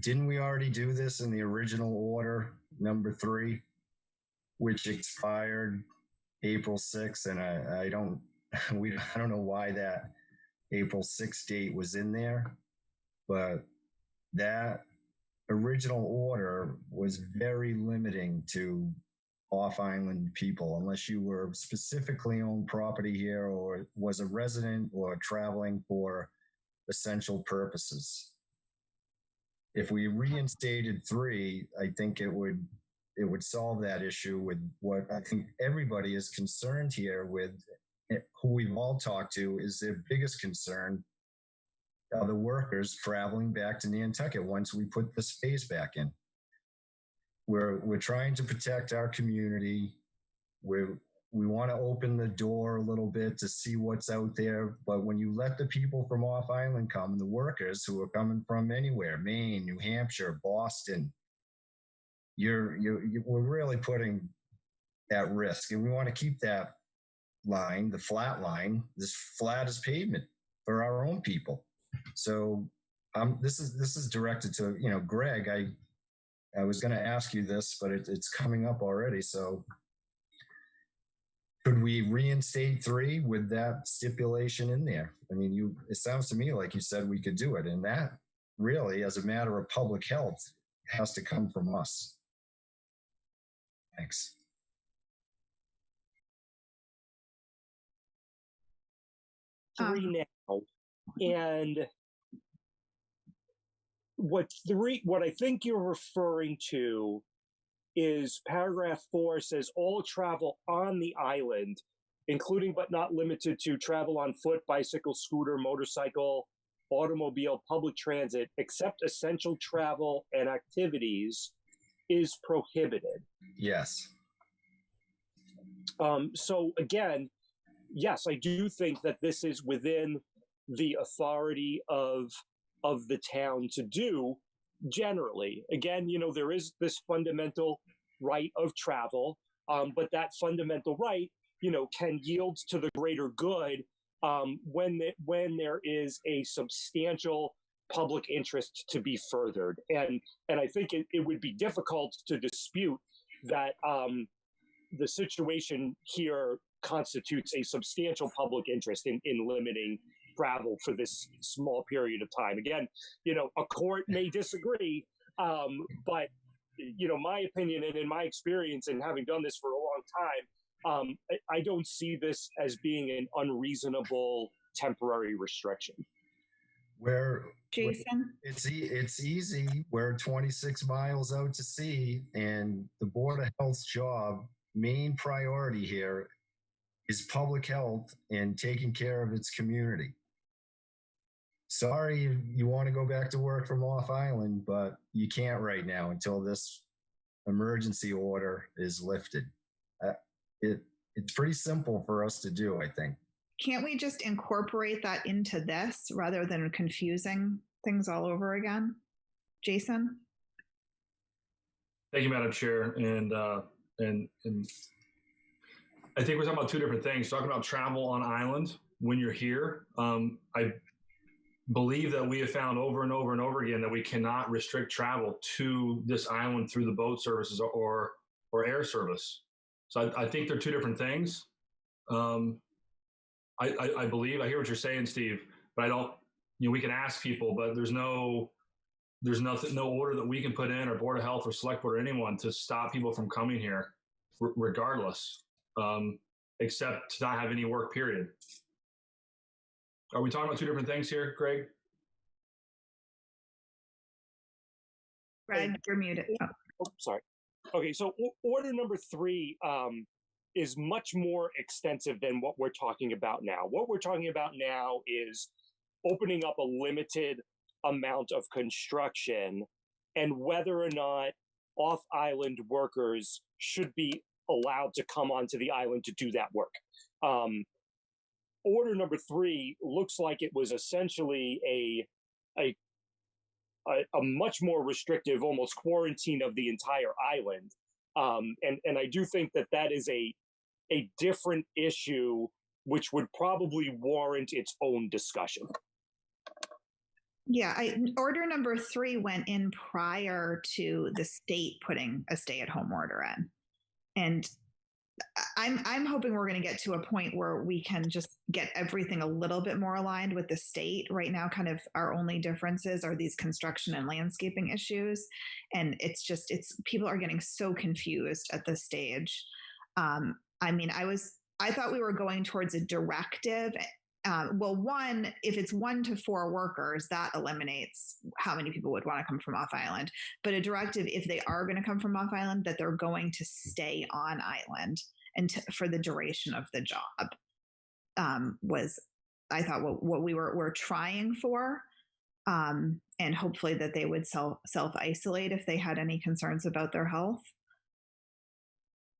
Didn't we already do this in the original order, number 3, which expired April 6th? And I don't know why that April 6th date was in there, but that original order was very limiting to off-island people, unless you were specifically owned property here or was a resident or traveling for essential purposes. If we reinstated 3, I think it would solve that issue with what I think everybody is concerned here with, who we've all talked to, is their biggest concern are the workers traveling back to Nantucket once we put the space back in. We're trying to protect our community. We want to open the door a little bit to see what's out there. But when you let the people from off island come, the workers who are coming from anywhere, Maine, New Hampshire, Boston, we're really putting at risk. And we want to keep that line, the flat line, as flat as pavement for our own people. So this is directed to, Gregg. I was going to ask you this, but it's coming up already. So could we reinstate 3 with that stipulation in there? I mean, it sounds to me like you said we could do it. And that really, as a matter of public health, has to come from us. Thanks. Three now. And what I think you're referring to is paragraph 4 says all travel on the island, including but not limited to travel on foot, bicycle, scooter, motorcycle, automobile, public transit, except essential travel and activities, is prohibited. Yes. So again, yes, I do think that this is within the authority of the town to do generally. Again, there is this fundamental right of travel, but that fundamental right, can yield to the greater good when there is a substantial public interest to be furthered. And I think it would be difficult to dispute that the situation here constitutes a substantial public interest in limiting travel for this small period of time. Again, a court may disagree, but my opinion and in my experience and having done this for a long time, I don't see this as being an unreasonable temporary restriction. Jason? It's easy. We're 26 miles out to sea, and the Board of Health's main priority here is public health and taking care of its community. Sorry, you want to go back to work from off island, but you can't right now until this emergency order is lifted. It's pretty simple for us to do, I think. Can't we just incorporate that into this rather than confusing things all over again? Jason? Thank you, Madam Chair. And I think we're talking about 2 different things. Talking about travel on island when you're here. I believe that we have found over and over and over again that we cannot restrict travel to this island through the boat services or air service. So I think they're 2 different things. I believe, I hear what you're saying, Steve, but I don't, we can ask people, but there's no order that we can put in, or Board of Health or Select Board or anyone to stop people from coming here regardless, except to not have any work, period. Are we talking about 2 different things here, Gregg? Greg, you're muted. Oh, sorry. Okay, so order number 3 is much more extensive than what we're talking about now. What we're talking about now is opening up a limited amount of construction and whether or not off-island workers should be allowed to come onto the island to do that work. Order number 3 looks like it was essentially a much more restrictive, almost quarantine of the entire island. And I do think that that is a different issue, which would probably warrant its own discussion. Yeah, order number 3 went in prior to the state putting a stay-at-home order in, and I'm hoping we're going to get to a point where we can just get everything a little bit more aligned with the state. Right now, kind of our only differences are these construction and landscaping issues, and it's people are getting so confused at this stage. I mean, I thought we were going towards a directive. Well, one, if it's 1 to 4 workers, that eliminates how many people would want to come from off island. But a directive, if they are going to come from off island, that they're going to stay on island and for the duration of the job, was, I thought, what we were trying for. And hopefully that they would self-isolate if they had any concerns about their health.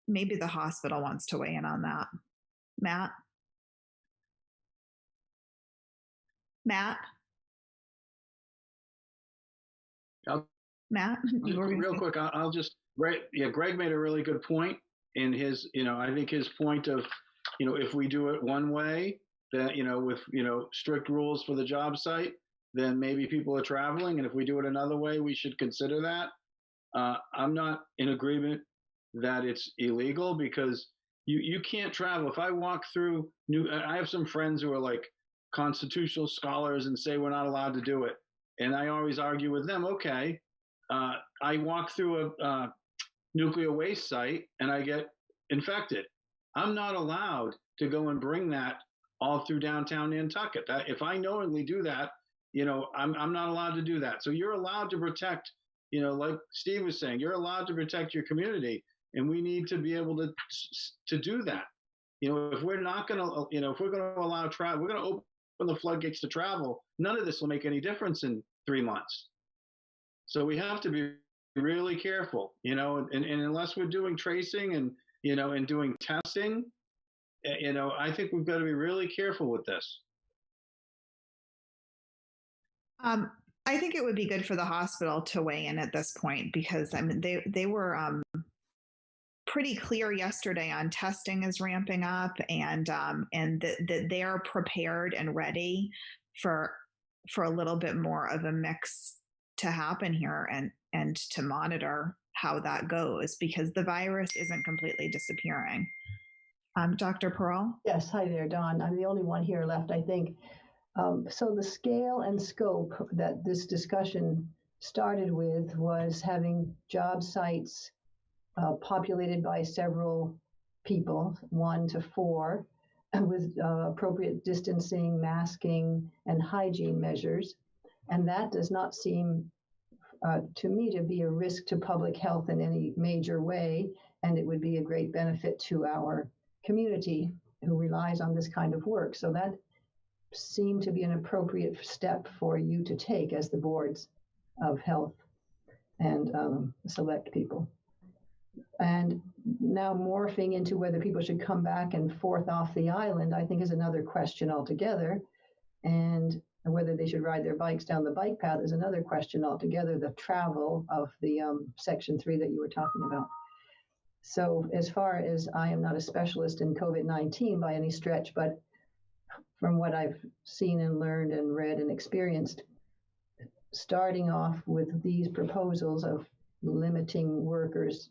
Maybe the hospital wants to weigh in on that. Matt? Matt? Real quick, I'll just, Greg made a really good point in his, I think his point of, if we do it one way, that, with, strict rules for the job site, then maybe people are traveling. And if we do it another way, we should consider that. I'm not in agreement that it's illegal because you can't travel. If I walk through I have some friends who are like constitutional scholars and say we're not allowed to do it. And I always argue with them, okay, I walk through a nuclear waste site and I get infected. I'm not allowed to go and bring that all through downtown Nantucket. If I knowingly do that, I'm not allowed to do that. So you're allowed to protect, like Steve was saying, you're allowed to protect your community, and we need to be able to do that. If we're not going to, if we're going to allow travel, we're going to open the floodgates to travel. None of this will make any difference in 3 months. So we have to be really careful, and unless we're doing tracing and, and doing testing, I think we've got to be really careful with this. I think it would be good for the hospital to weigh in at this point because I mean they were pretty clear yesterday on testing is ramping up and that they are prepared and ready for a little bit more of a mix to happen here and to monitor how that goes because the virus isn't completely disappearing. Dr. Pearl? Yes, hi there, Dawn. I'm the only one here left, I think. So the scale and scope that this discussion started with was having job sites populated by several people, 1 to 4, with appropriate distancing, masking, and hygiene measures. And that does not seem to me to be a risk to public health in any major way. And it would be a great benefit to our community who relies on this kind of work. So that seemed to be an appropriate step for you to take as the boards of health and select people. And now morphing into whether people should come back and forth off the island, I think is another question altogether. And whether they should ride their bikes down the bike path is another question altogether, the travel of the Section 3 that you were talking about. So as far as I am not a specialist in COVID-19 by any stretch, but from what I've seen and learned and read and experienced, starting off with these proposals of limiting workers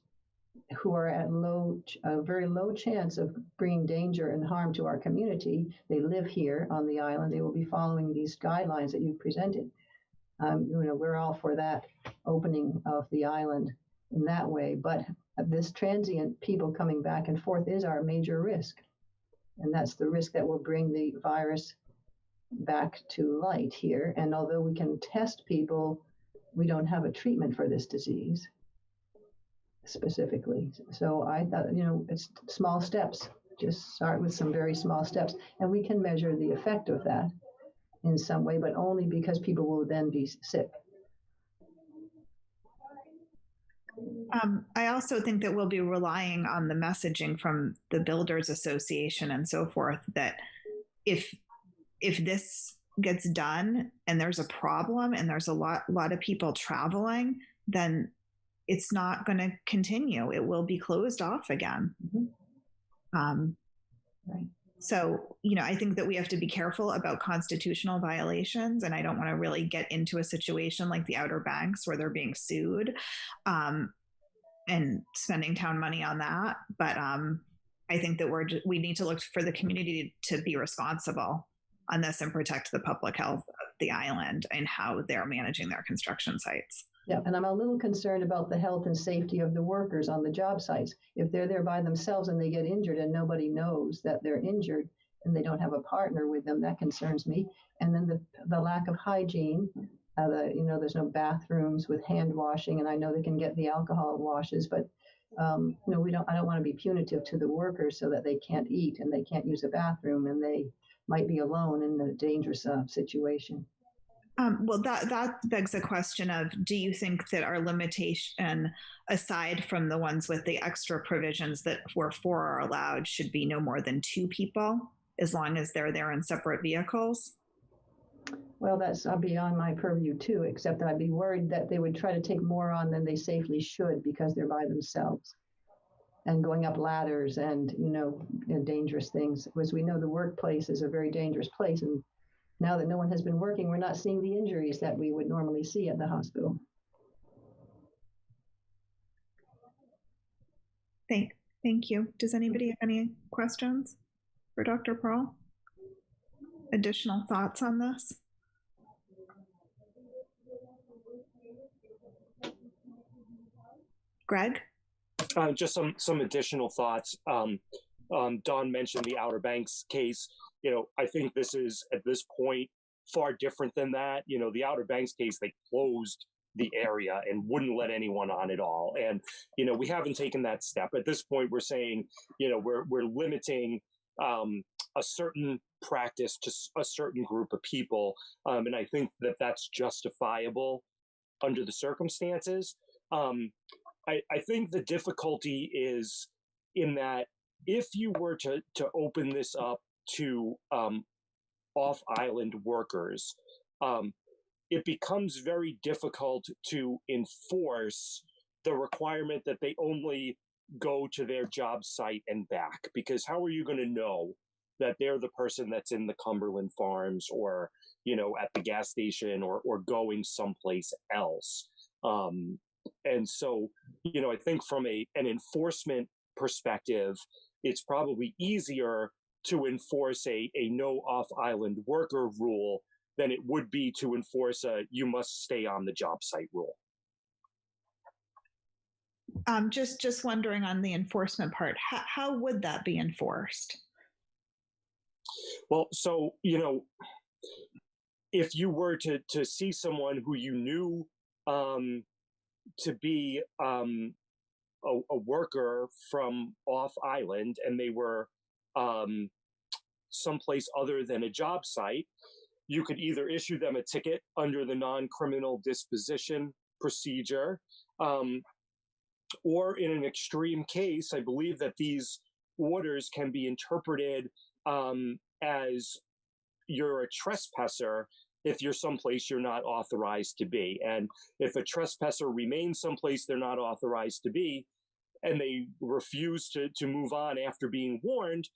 who are at a very low chance of bringing danger and harm to our community. They live here on the island. They will be following these guidelines that you've presented. We're all for that opening of the island in that way. But this transient people coming back and forth is our major risk. And that's the risk that will bring the virus back to light here. And although we can test people we don't have a treatment for this disease specifically. So I thought, it's small steps. Just start with some very small steps, and we can measure the effect of that in some way, but only because people will then be sick. I also think that we'll be relying on the messaging from the Builders Association and so forth, that if this gets done and there's a problem and there's a lot of people traveling, then it's not going to continue. It will be closed off again. Right. So, I think that we have to be careful about constitutional violations, and I don't want to really get into a situation like the Outer Banks where they're being sued and spending town money on that. But I think that we need to look for the community to be responsible on this and protect the public health of the island and how they're managing their construction sites. Yeah, and I'm a little concerned about the health and safety of the workers on the job sites. If they're there by themselves and they get injured and nobody knows that they're injured and they don't have a partner with them, that concerns me. And then the lack of hygiene, there's no bathrooms with hand washing, and I know they can get the alcohol washes, but I don't want to be punitive to the workers so that they can't eat and they can't use a bathroom and they might be alone in a dangerous situation. Well, that begs the question of, do you think that our limitation, aside from the ones with the extra provisions that were 4 are allowed, should be no more than 2 people, as long as they're there in separate vehicles? Well, that's beyond my purview too, except that I'd be worried that they would try to take more on than they safely should because they're by themselves and going up ladders and, dangerous things. As we know, the workplace is a very dangerous place. And now that no one has been working, we're not seeing the injuries that we would normally see at the hospital. Thank you. Does anybody have any questions for Dr. Pearl? Additional thoughts on this? Gregg? Just some additional thoughts. Don mentioned the Outer Banks case. I think this is, at this point, far different than that. The Outer Banks case, they closed the area and wouldn't let anyone on at all. And, we haven't taken that step. At this point, we're saying, we're limiting a certain practice to a certain group of people. And I think that that's justifiable under the circumstances. I think the difficulty is in that if you were to open this up to off-island workers, it becomes very difficult to enforce the requirement that they only go to their job site and back, because how are you going to know that they're the person that's in the Cumberland Farms or, at the gas station or going someplace else? And so, I think from an enforcement perspective, it's probably easier to enforce a no off-island worker rule than it would be to enforce a you must stay on the job site rule. Just wondering on the enforcement part, how would that be enforced? Well, so, if you were to see someone who you knew to be a worker from off island and they were someplace other than a job site, you could either issue them a ticket under the non-criminal disposition procedure, or in an extreme case, I believe that these orders can be interpreted as you're a trespasser if you're someplace you're not authorized to be. And if a trespasser remains someplace they're not authorized to be, and they refuse to move on after being warned,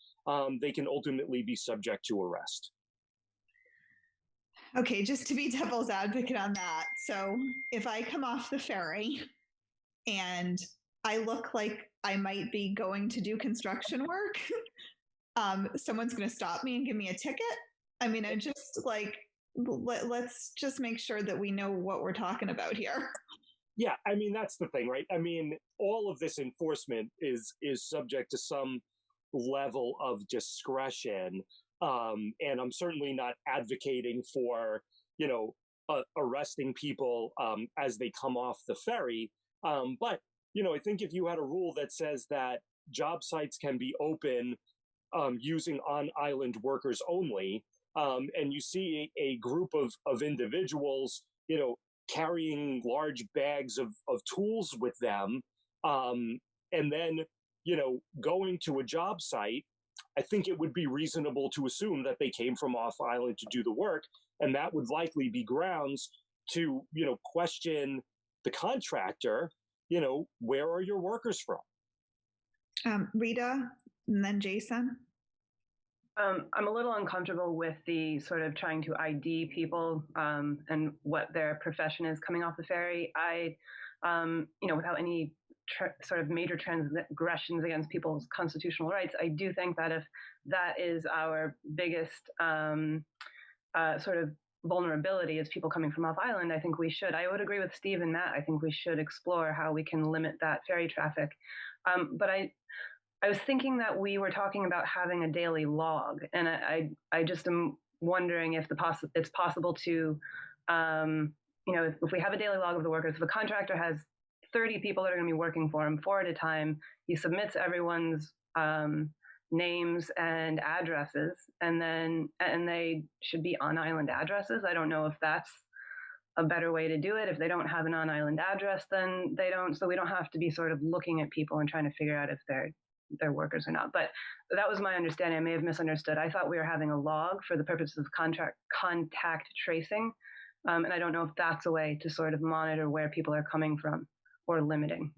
they can ultimately be subject to arrest. Okay, just to be devil's advocate on that. So if I come off the ferry and I look like I might be going to do construction work, someone's going to stop me and give me a ticket. I mean, I just let's just make sure that we know what we're talking about here. Yeah, I mean, that's the thing, right? I mean, all of this enforcement is subject to some level of discretion. And I'm certainly not advocating for, arresting people as they come off the ferry. But, I think if you had a rule that says that job sites can be open using on-island workers only, and you see a group of individuals, carrying large bags of tools with them, and then, going to a job site, I think it would be reasonable to assume that they came from off island to do the work. And that would likely be grounds to, question the contractor, where are your workers from? Rita, and then Jason. I'm a little uncomfortable with the sort of trying to ID people and what their profession is coming off the ferry. Without any sort of major transgressions against people's constitutional rights, I do think that if that is our biggest sort of vulnerability is people coming from off island, I think we should. I would agree with Steve and Matt. I think we should explore how we can limit that ferry traffic. But I was thinking that we were talking about having a daily log, and I just am wondering if it's possible to, if we have a daily log of the workers, if a contractor has 30 people that are going to be working for him 4 at a time, he submits everyone's names and addresses, and they should be on-island addresses. I don't know if that's a better way to do it. If they don't have an on-island address, then they don't. So we don't have to be sort of looking at people and trying to figure out if they're workers or not. But that was my understanding. I may have misunderstood. I thought we were having a log for the purposes of contact tracing, and I don't know if that's a way to sort of monitor where people are coming from or limiting.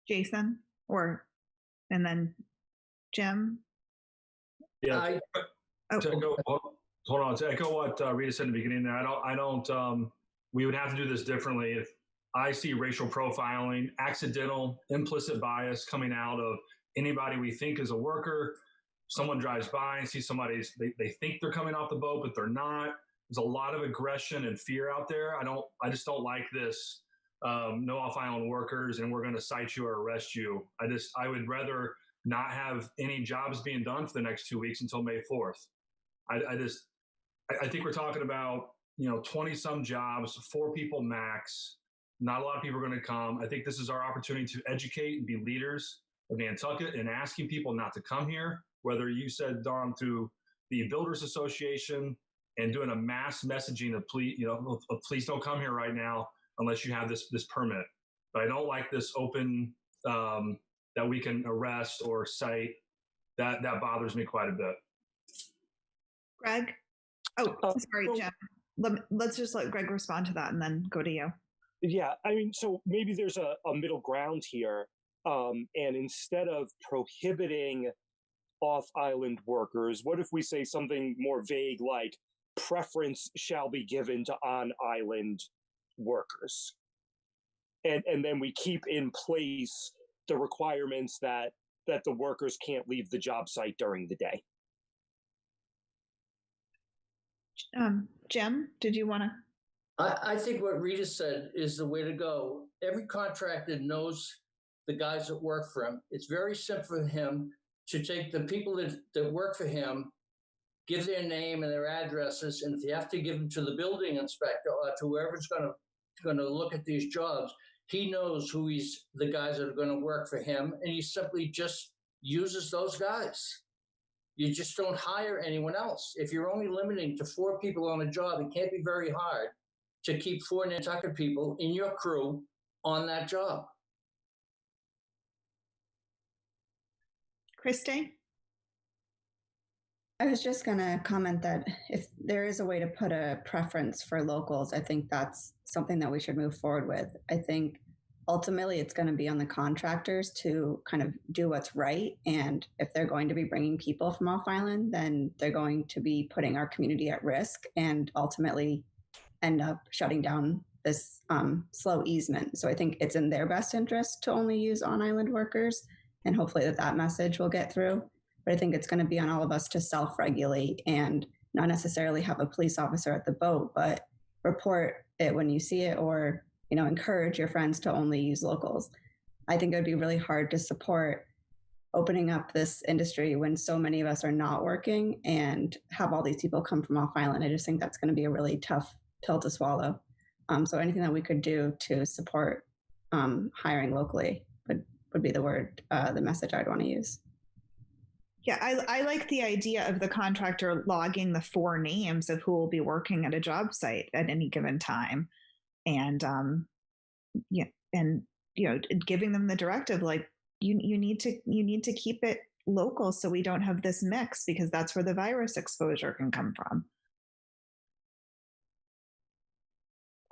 Jason, and then Jim. Yeah. Hold on. To echo what Rita said in the beginning there, I don't. We would have to do this differently if I see racial profiling, accidental, implicit bias coming out of anybody we think is a worker. Someone drives by and sees somebody, they think they're coming off the boat, but they're not. There's a lot of aggression and fear out there. I just don't like this. No off-island workers, and we're going to cite you or arrest you. I would rather not have any jobs being done for the next 2 weeks until May 4th. I think we're talking about 20 some jobs, 4 people max. Not a lot of people are going to come. I think this is our opportunity to educate and be leaders of Nantucket and asking people not to come here. Whether you said, Dom, through the Builders Association and doing a mass messaging of please don't come here right now unless you have this permit. But I don't like this open that we can arrest or cite. That bothers me quite a bit. Gregg? Sorry, Jim. Let's just let Gregg respond to that and then go to you. Yeah, so maybe there's a middle ground here. And instead of prohibiting off-island workers, what if we say something more vague like preference shall be given to on-island workers? And then we keep in place the requirements that the workers can't leave the job site during the day. Jim, did you want to? I think what Rita said is the way to go. Every contractor knows the guys that work for him. It's very simple for him to take the people that work for him, give their name and their addresses, and if you have to give them to the building inspector or to whoever's going to look at these jobs, he knows who the guys that are going to work for him, and he simply just uses those guys. You just don't hire anyone else. If you're only limiting to 4 people on a job, it can't be very hard to keep 4 Nantucket people in your crew on that job. Christy? I was just going to comment that if there is a way to put a preference for locals, I think that's something that we should move forward with. I think ultimately it's going to be on the contractors to kind of do what's right. And if they're going to be bringing people from off island, then they're going to be putting our community at risk and ultimately end up shutting down this slow easement. So I think it's in their best interest to only use on-island workers, and hopefully that message will get through. But I think it's going to be on all of us to self-regulate and not necessarily have a police officer at the boat, but report it when you see it, or encourage your friends to only use locals. I think it would be really hard to support opening up this industry when so many of us are not working and have all these people come from off island. I just think that's going to be a really tough pill to swallow. So anything that we could do to support hiring locally would be the message I'd want to use. Yeah, I like the idea of the contractor logging the 4 names of who will be working at a job site at any given time, and giving them the directive, like you need to keep it local so we don't have this mix, because that's where the virus exposure can come from.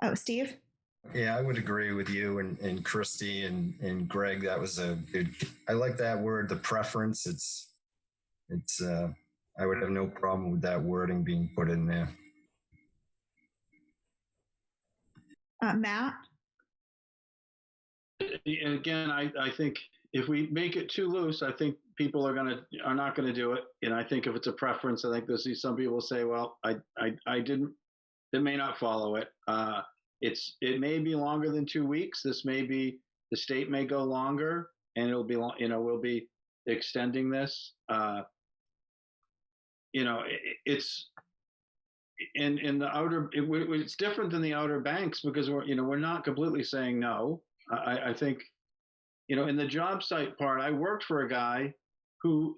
Oh, Steve? Yeah, I would agree with you and Christy and Greg. That was a good, I like that word, the preference. It's I would have no problem with that wording being put in there. Matt? And again, I think if we make it too loose, I think people are not gonna do it. And I think if it's a preference, I think there'll see some people say, well, they may not follow it. It may be longer than 2 weeks. The state may go longer, and it'll be, we'll be extending this. It's in the outer. It's different than the Outer Banks because we're not completely saying no. I think, in the job site part, I worked for a guy who,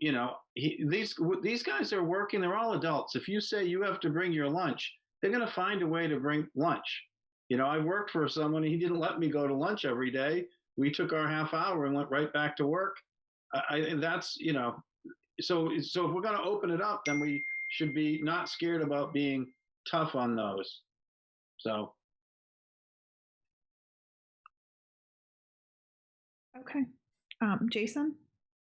these guys are working. They're all adults. If you say you have to bring your lunch, they're going to find a way to bring lunch. I worked for someone, he didn't let me go to lunch every day. We took our half hour and went right back to work. That's, so if we're going to open it up, then we should be not scared about being tough on those. So. Okay. Jason?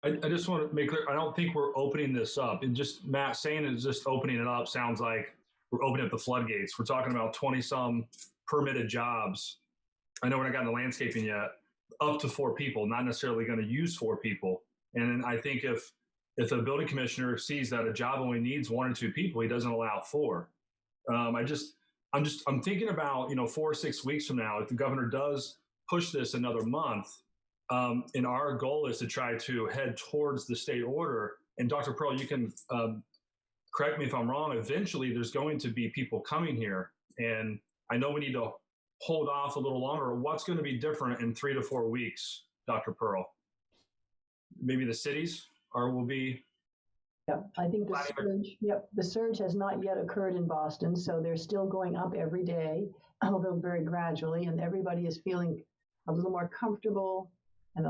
I just want to make clear, I don't think we're opening this up. And just Matt saying it's just opening it up sounds like we're opening up the floodgates. We're talking about 20-some permitted jobs. I know we're not gotten the landscaping yet, up to 4 people, not necessarily going to use 4 people. And I think if a building commissioner sees that a job only needs 1 or 2 people, he doesn't allow 4. I'm thinking about, 4 or 6 weeks from now, if the governor does push this another month, and our goal is to try to head towards the state order. And Dr. Pearl, you can correct me if I'm wrong. Eventually, there's going to be people coming here, and I know we need to hold off a little longer. What's going to be different in 3 to 4 weeks, Dr. Pearl? Maybe the cities will be. Yeah, I think the surge has not yet occurred in Boston, so they're still going up every day, although very gradually, and everybody is feeling a little more comfortable, and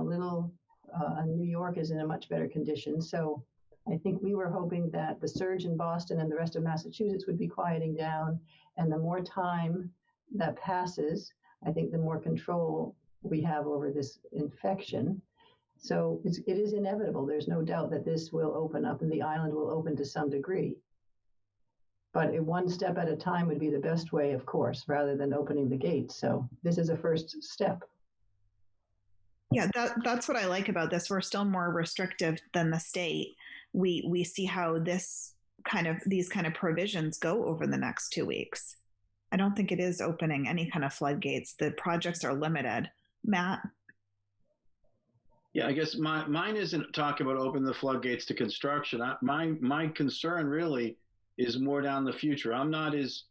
New York is in a much better condition. So I think we were hoping that the surge in Boston and the rest of Massachusetts would be quieting down, and the more time that passes, I think the more control we have over this infection. So it is inevitable. There's no doubt that this will open up and the island will open to some degree. But one step at a time would be the best way, of course, rather than opening the gates. So this is a first step. Yeah, that's what I like about this. We're still more restrictive than the state. We see how these kind of provisions go over the next 2 weeks. I don't think it is opening any kind of floodgates. The projects are limited. Matt? Yeah, I guess mine isn't talking about opening the floodgates to construction. My concern really is more down the future. I'm not as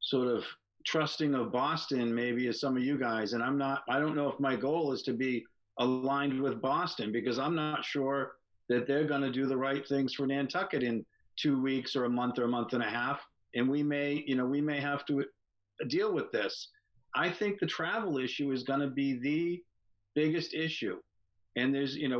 sort of trusting of Boston maybe as some of you guys, and I don't know if my goal is to be aligned with Boston, because I'm not sure that they're going to do the right things for Nantucket in 2 weeks or a month and a half, and we may have to deal with this. I think the travel issue is going to be the biggest issue, and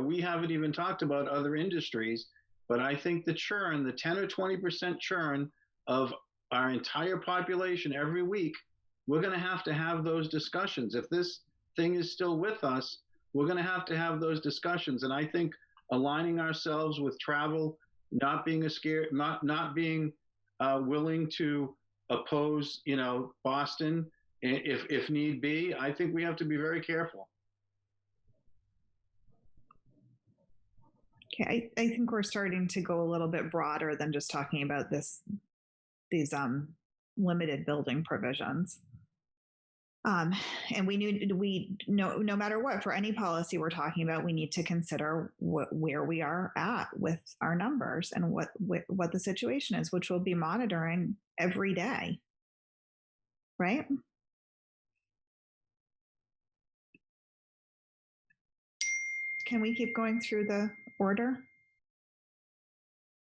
we haven't even talked about other industries, but I think the churn, the 10 or 20% churn of our entire population every week, we're going to have those discussions. If this thing is still with us, we're going to have those discussions. And I think aligning ourselves with travel, not being willing to oppose, Boston, if need be, I think we have to be very careful. Okay, I think we're starting to go a little bit broader than just talking about these limited building provisions. And no matter what, for any policy we're talking about, we need to consider where we are at with our numbers and what the situation is, which we'll be monitoring every day. Right? Can we keep going through the order?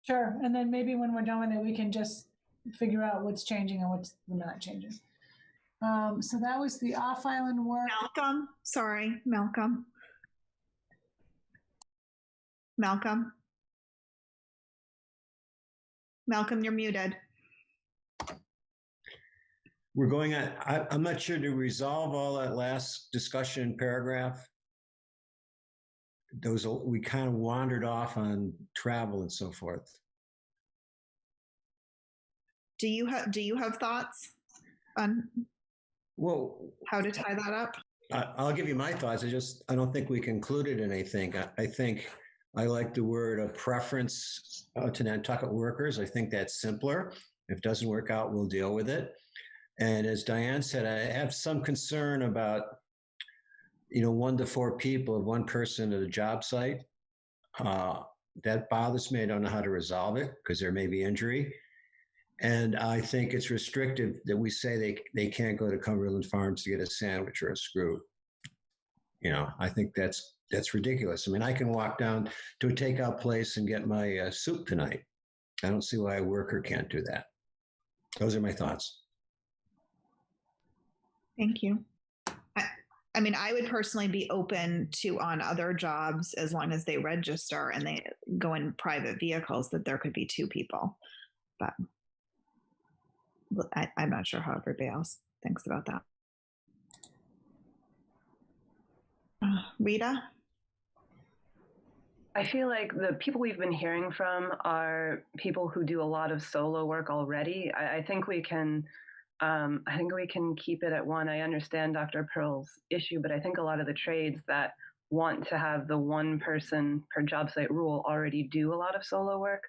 Sure. And then maybe when we're done with it, we can just figure out what's changing and what's not changing. So that was the off-island work. Malcolm, sorry, Malcolm. Malcolm, you're muted. We're going on, I'm not sure to resolve all that last discussion paragraph. We kind of wandered off on travel and so forth. Do you have thoughts on how to tie that up? I'll give you my thoughts. I don't think we concluded anything. I think I like the word of preference to Nantucket workers. I think that's simpler. If it doesn't work out, we'll deal with it. And as Diane said, I have some concern about, 1 to 4 people of one person at a job site. That bothers me. I don't know how to resolve it because there may be injury. And I think it's restrictive that we say they can't go to Cumberland Farms to get a sandwich or a screw. I think that's ridiculous. I mean, I can walk down to a takeout place and get my soup tonight. I don't see why a worker can't do that. Those are my thoughts. Thank you. I mean, I would personally be open to on other jobs, as long as they register and they go in private vehicles, that there could be 2 people. But I'm not sure how everybody else thinks about that. Rita? I feel like the people we've been hearing from are people who do a lot of solo work already. I think we can keep it at 1. I understand Dr. Pearl's issue, but I think a lot of the trades that want to have the 1 person per job site rule already do a lot of solo work.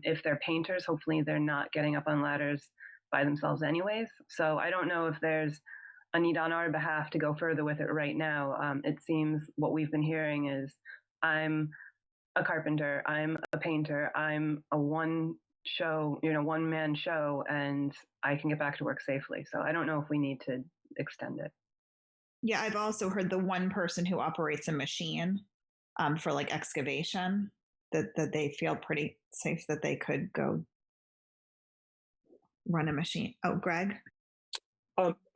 If they're painters, hopefully they're not getting up on ladders by themselves anyways. So I don't know if there's a need on our behalf to go further with it right now. It seems what we've been hearing is, I'm a carpenter, I'm a painter, I'm a one-man show, and I can get back to work safely. So I don't know if we need to extend it. Yeah, I've also heard the 1 person who operates a machine for like excavation, that they feel pretty safe that they could go run a machine. Oh, Gregg?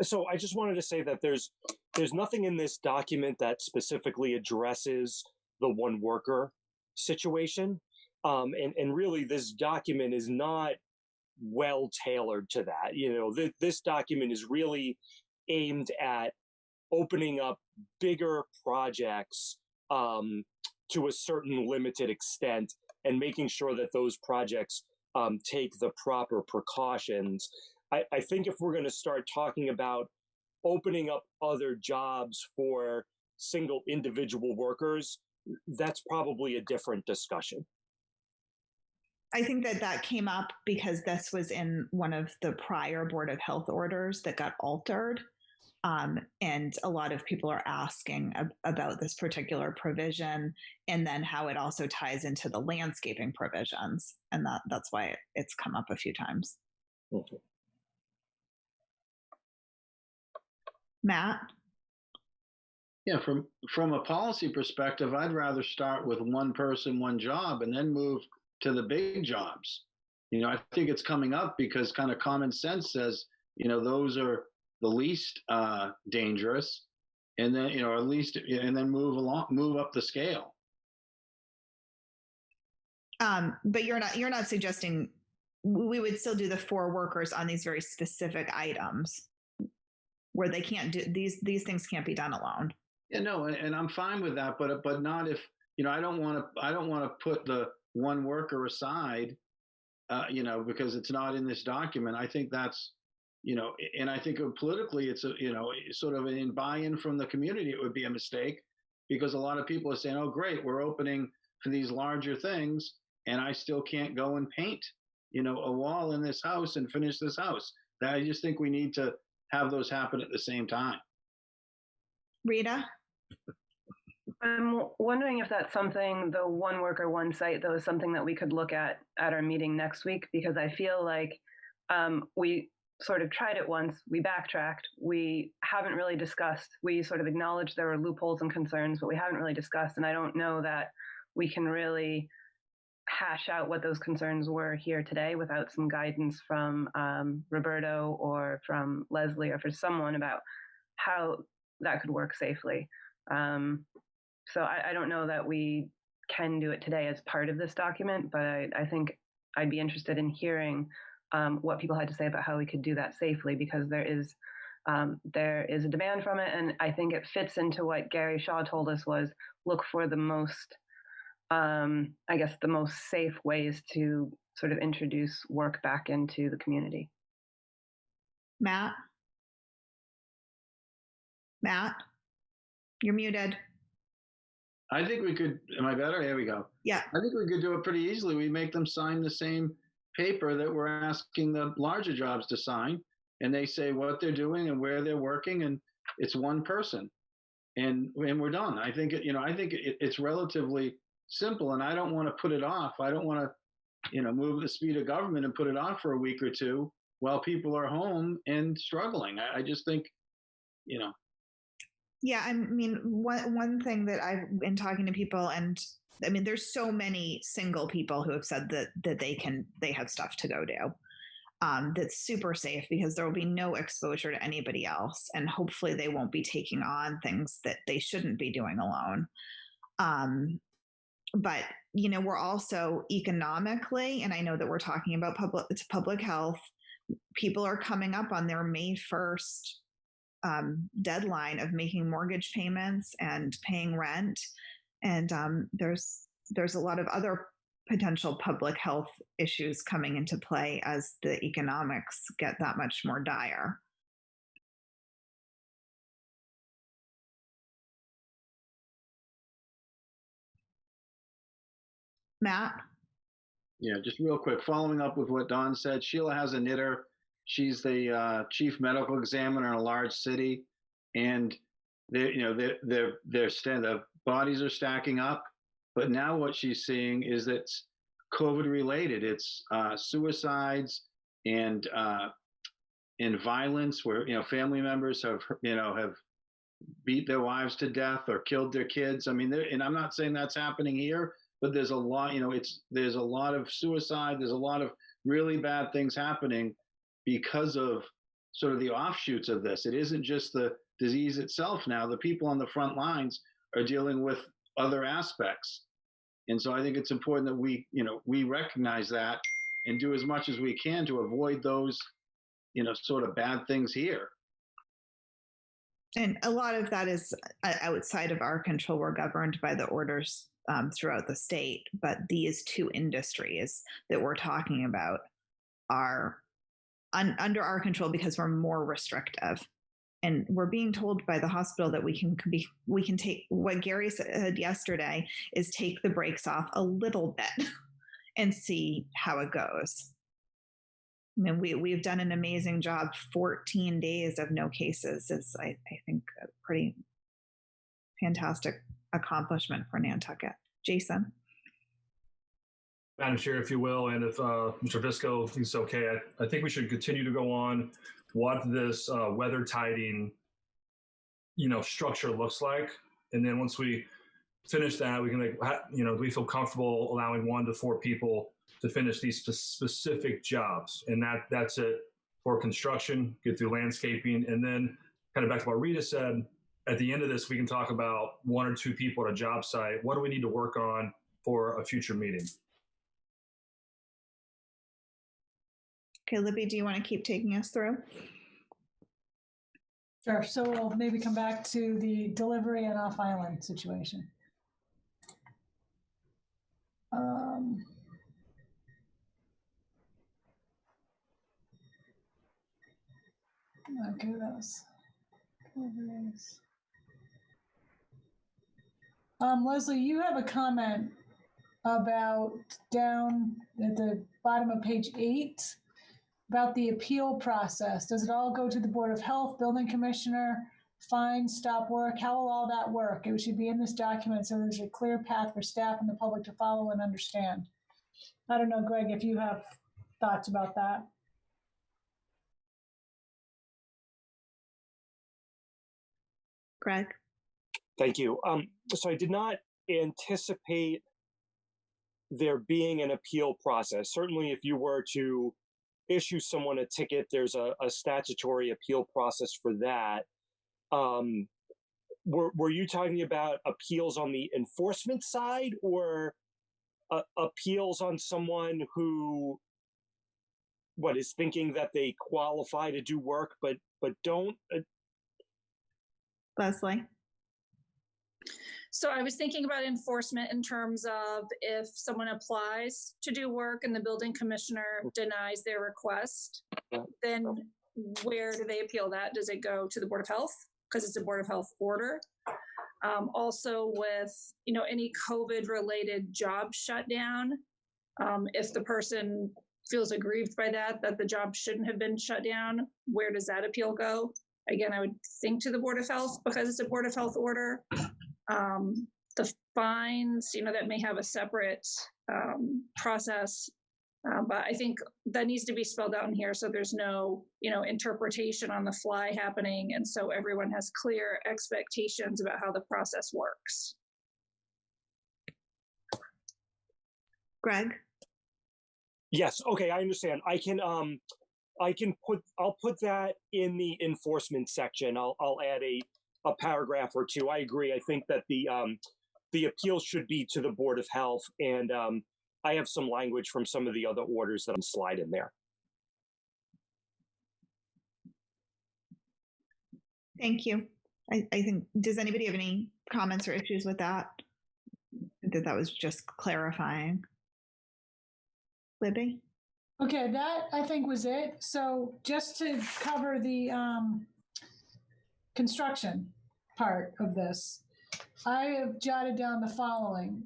So I just wanted to say that there's nothing in this document that specifically addresses the 1 worker situation. And really this document is not well tailored to that. This document is really aimed at opening up bigger projects to a certain limited extent and making sure that those projects take the proper precautions. I think if we're going to start talking about opening up other jobs for single individual workers, that's probably a different discussion. I think that came up because this was in one of the prior Board of Health orders that got altered. And a lot of people are asking about this particular provision and then how it also ties into the landscaping provisions. And that's why it's come up a few times. Okay. Matt? Yeah, from a policy perspective, I'd rather start with 1 person, 1 job, and then move to the big jobs. I think it's coming up because kind of common sense says, those are the least dangerous, and then at least, and then move up the scale. But you're not suggesting we would still do the 4 workers on these very specific items where they can't do these things can't be done alone. Yeah, no, and I'm fine with that, but not if I don't want to put the 1 worker aside, because it's not in this document. I think that's, and I think politically it's sort of in buy-in from the community, it would be a mistake because a lot of people are saying, oh, great, we're opening for these larger things, and I still can't go and paint, a wall in this house and finish this house. I just think we need to have those happen at the same time. Rita? I'm wondering if that's something, the one worker, one site, though, is something that we could look at our meeting next week, because I feel like we sort of tried it once, we backtracked, we haven't really discussed, we sort of acknowledged there were loopholes and concerns, but we haven't really discussed, and I don't know that we can really hash out what those concerns were here today without some guidance from Roberto or from Leslie or for someone about how that could work safely. So I don't know that we can do it today as part of this document, but I think I'd be interested in hearing what people had to say about how we could do that safely, because there is a demand from it, and I think it fits into what Gary Shaw told us was look for the most, I guess, the most safe ways to sort of introduce work back into the community. Matt, you're muted. I think we could, am I better? There we go. Yeah. I think we could do it pretty easily. We make them sign the same paper that we're asking the larger jobs to sign, and they say what they're doing and where they're working, and it's one person, and we're done. I think it's relatively simple, and I don't want to put it off. I don't want to, move the speed of government and put it off for a week or two while people are home and struggling. I just think, Yeah, I mean, one thing that I've been talking to people, and I mean, there's so many single people who have said that they have stuff to go do. That's super safe, because there will be no exposure to anybody else, and hopefully they won't be taking on things that they shouldn't be doing alone. But we're also economically, and I know that we're talking about public health. People are coming up on their May 1st deadline of making mortgage payments and paying rent, and there's a lot of other potential public health issues coming into play as the economics get that much more dire. Matt? Yeah, just real quick, following up with what Dawn said, Sheila has a knitter. She's the chief medical examiner in a large city, and the bodies are stacking up. But now what she's seeing is that it's COVID related. It's suicides and violence, where family members have beat their wives to death or killed their kids. I mean, and I'm not saying that's happening here, but there's a lot. There's a lot of suicide. There's a lot of really bad things happening because of sort of the offshoots of this. It isn't just the disease itself now. The people on the front lines are dealing with other aspects. And so I think it's important that we recognize that and do as much as we can to avoid those, sort of bad things here. And a lot of that is outside of our control. We're governed by the orders throughout the state, but these two industries that we're talking about are under our control because we're more restrictive, and we're being told by the hospital that we can take, what Gary said yesterday is take the brakes off a little bit and see how it goes. I mean, we've done an amazing job. 14 days of no cases is, I think, a pretty fantastic accomplishment for Nantucket. Jason? Madam Chair, if you will, and if Mr. Visco thinks it's okay, I think we should continue to go on what this weather tiding, structure looks like. And then once we finish that, we can do we feel comfortable allowing 1 to 4 people to finish these specific jobs? And that's it for construction, get through landscaping. And then kind of back to what Rita said, at the end of this, we can talk about 1 or 2 people at a job site. What do we need to work on for a future meeting? Okay, Libby, do you want to keep taking us through? Sure. So we'll maybe come back to the delivery and off-island situation. Okay, those. Leslie, you have a comment about down at the bottom of page 8, about the appeal process. Does it all go to the Board of Health, building commissioner, fine, stop work? How will all that work? It should be in this document so there's a clear path for staff and the public to follow and understand. I don't know, Greg, if you have thoughts about that. Greg? Thank you. So I did not anticipate there being an appeal process. Certainly, if you were to issue someone a ticket, there's a statutory appeal process for that. Were you talking about appeals on the enforcement side, or appeals on someone who is thinking that they qualify to do work but don't? Leslie? So I was thinking about enforcement in terms of if someone applies to do work and the building commissioner denies their request, then where do they appeal that? Does it go to the Board of Health? Because it's a Board of Health order. Also with, any COVID related job shutdown, if the person feels aggrieved by that the job shouldn't have been shut down, where does that appeal go? Again, I would think to the Board of Health because it's a Board of Health order. The fines, that may have a separate process, but I think that needs to be spelled out in here so there's no, interpretation on the fly happening, and so everyone has clear expectations about how the process works. Greg? Yes. Okay, I understand. I'll put that in the enforcement section. I'll add a paragraph or two. I agree. I think that the appeal should be to the Board of Health, and I have some language from some of the other orders that I'm slide in there. Thank you. I think, does anybody have any comments or issues with that? I think that was just clarifying. Libby? Okay, that I think was it. So just to cover the construction part of this, I have jotted down the following.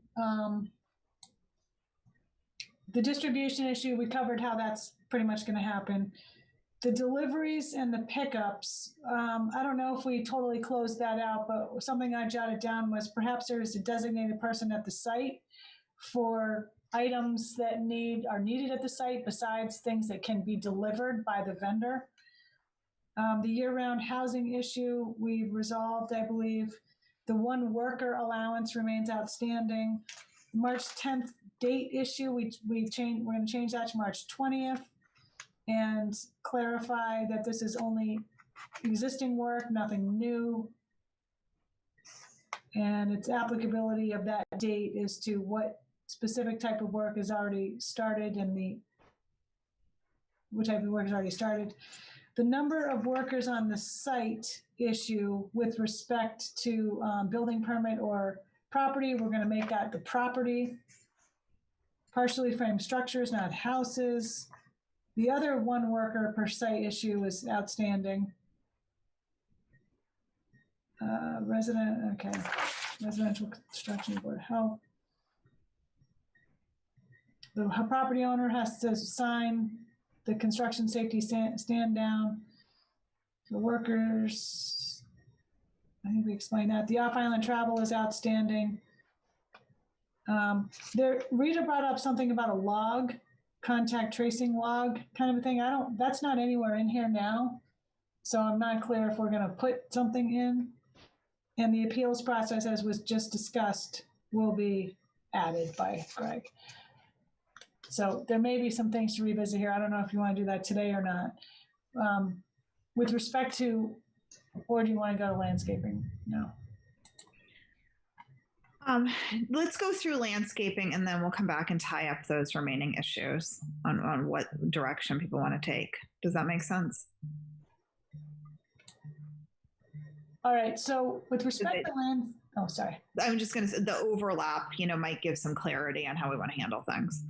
The distribution issue, we covered how that's pretty much going to happen. The deliveries and the pickups, I don't know if we totally closed that out, but something I jotted down was perhaps there is a designated person at the site for items that are needed at the site besides things that can be delivered by the vendor. The year-round housing issue, we've resolved, I believe. The one worker allowance remains outstanding. March 10th date issue, we're going to change that to March 20th and clarify that this is only existing work, nothing new. And its applicability of that date is to what specific type of work is already started and what type of work is already started. The number of workers on the site issue with respect to building permit or property, we're going to make that the property. Partially framed structures, not houses. The other one worker per site issue is outstanding. Residential construction, Board of Health. The property owner has to sign the construction safety stand down. The workers, I think we explained that. The off-island travel is outstanding. Rita brought up something about a log, contact tracing log kind of a thing. That's not anywhere in here now. So I'm not clear if we're going to put something in. And the appeals process, as was just discussed, will be added by Gregg. So there may be some things to revisit here. I don't know if you want to do that today or not. With respect to, or do you want to go to landscaping? No. Let's go through landscaping and then we'll come back and tie up those remaining issues on what direction people want to take. Does that make sense? All right. So with respect to land, oh, sorry. I'm just going to say the overlap, might give some clarity on how we want to handle things.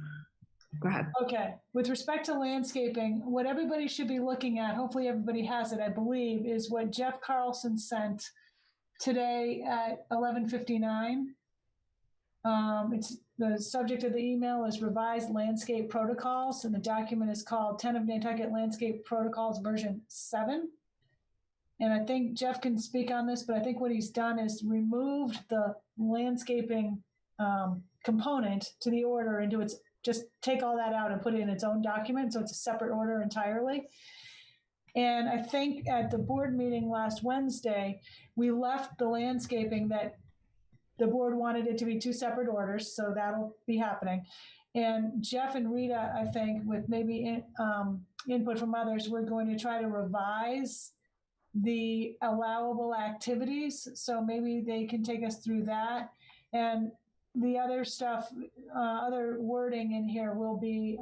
Go ahead. Okay. With respect to landscaping, what everybody should be looking at, hopefully everybody has it, I believe, is what Jeff Carlson sent today at 11:59. The subject of the email is revised landscape protocols, and the document is called 10 of Nantucket Landscape Protocols version 7. And I think Jeff can speak on this, but I think what he's done is removed the landscaping component to the order into its, just take all that out and put it in its own document. So it's a separate order entirely. And I think at the board meeting last Wednesday, we left the landscaping that the board wanted it to be 2 separate orders. So that'll be happening. And Jeff and Rita, I think, with maybe input from others, we're going to try to revise the allowable activities. So maybe they can take us through that. And the other stuff, other wording in here will be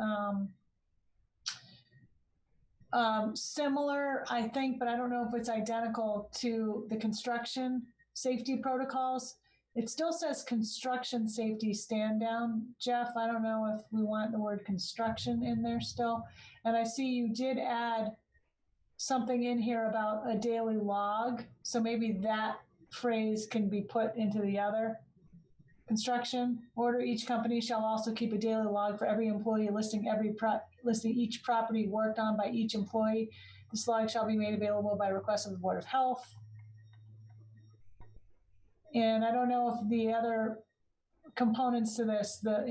similar, I think, but I don't know if it's identical to the construction safety protocols. It still says construction safety stand down. Jeff, I don't know if we want the word construction in there still. And I see you did add something in here about a daily log. So maybe that phrase can be put into the other construction order. Each company shall also keep a daily log for every employee listing each property worked on by each employee. This log shall be made available by request of the Board of Health. And I don't know if the other components to this, the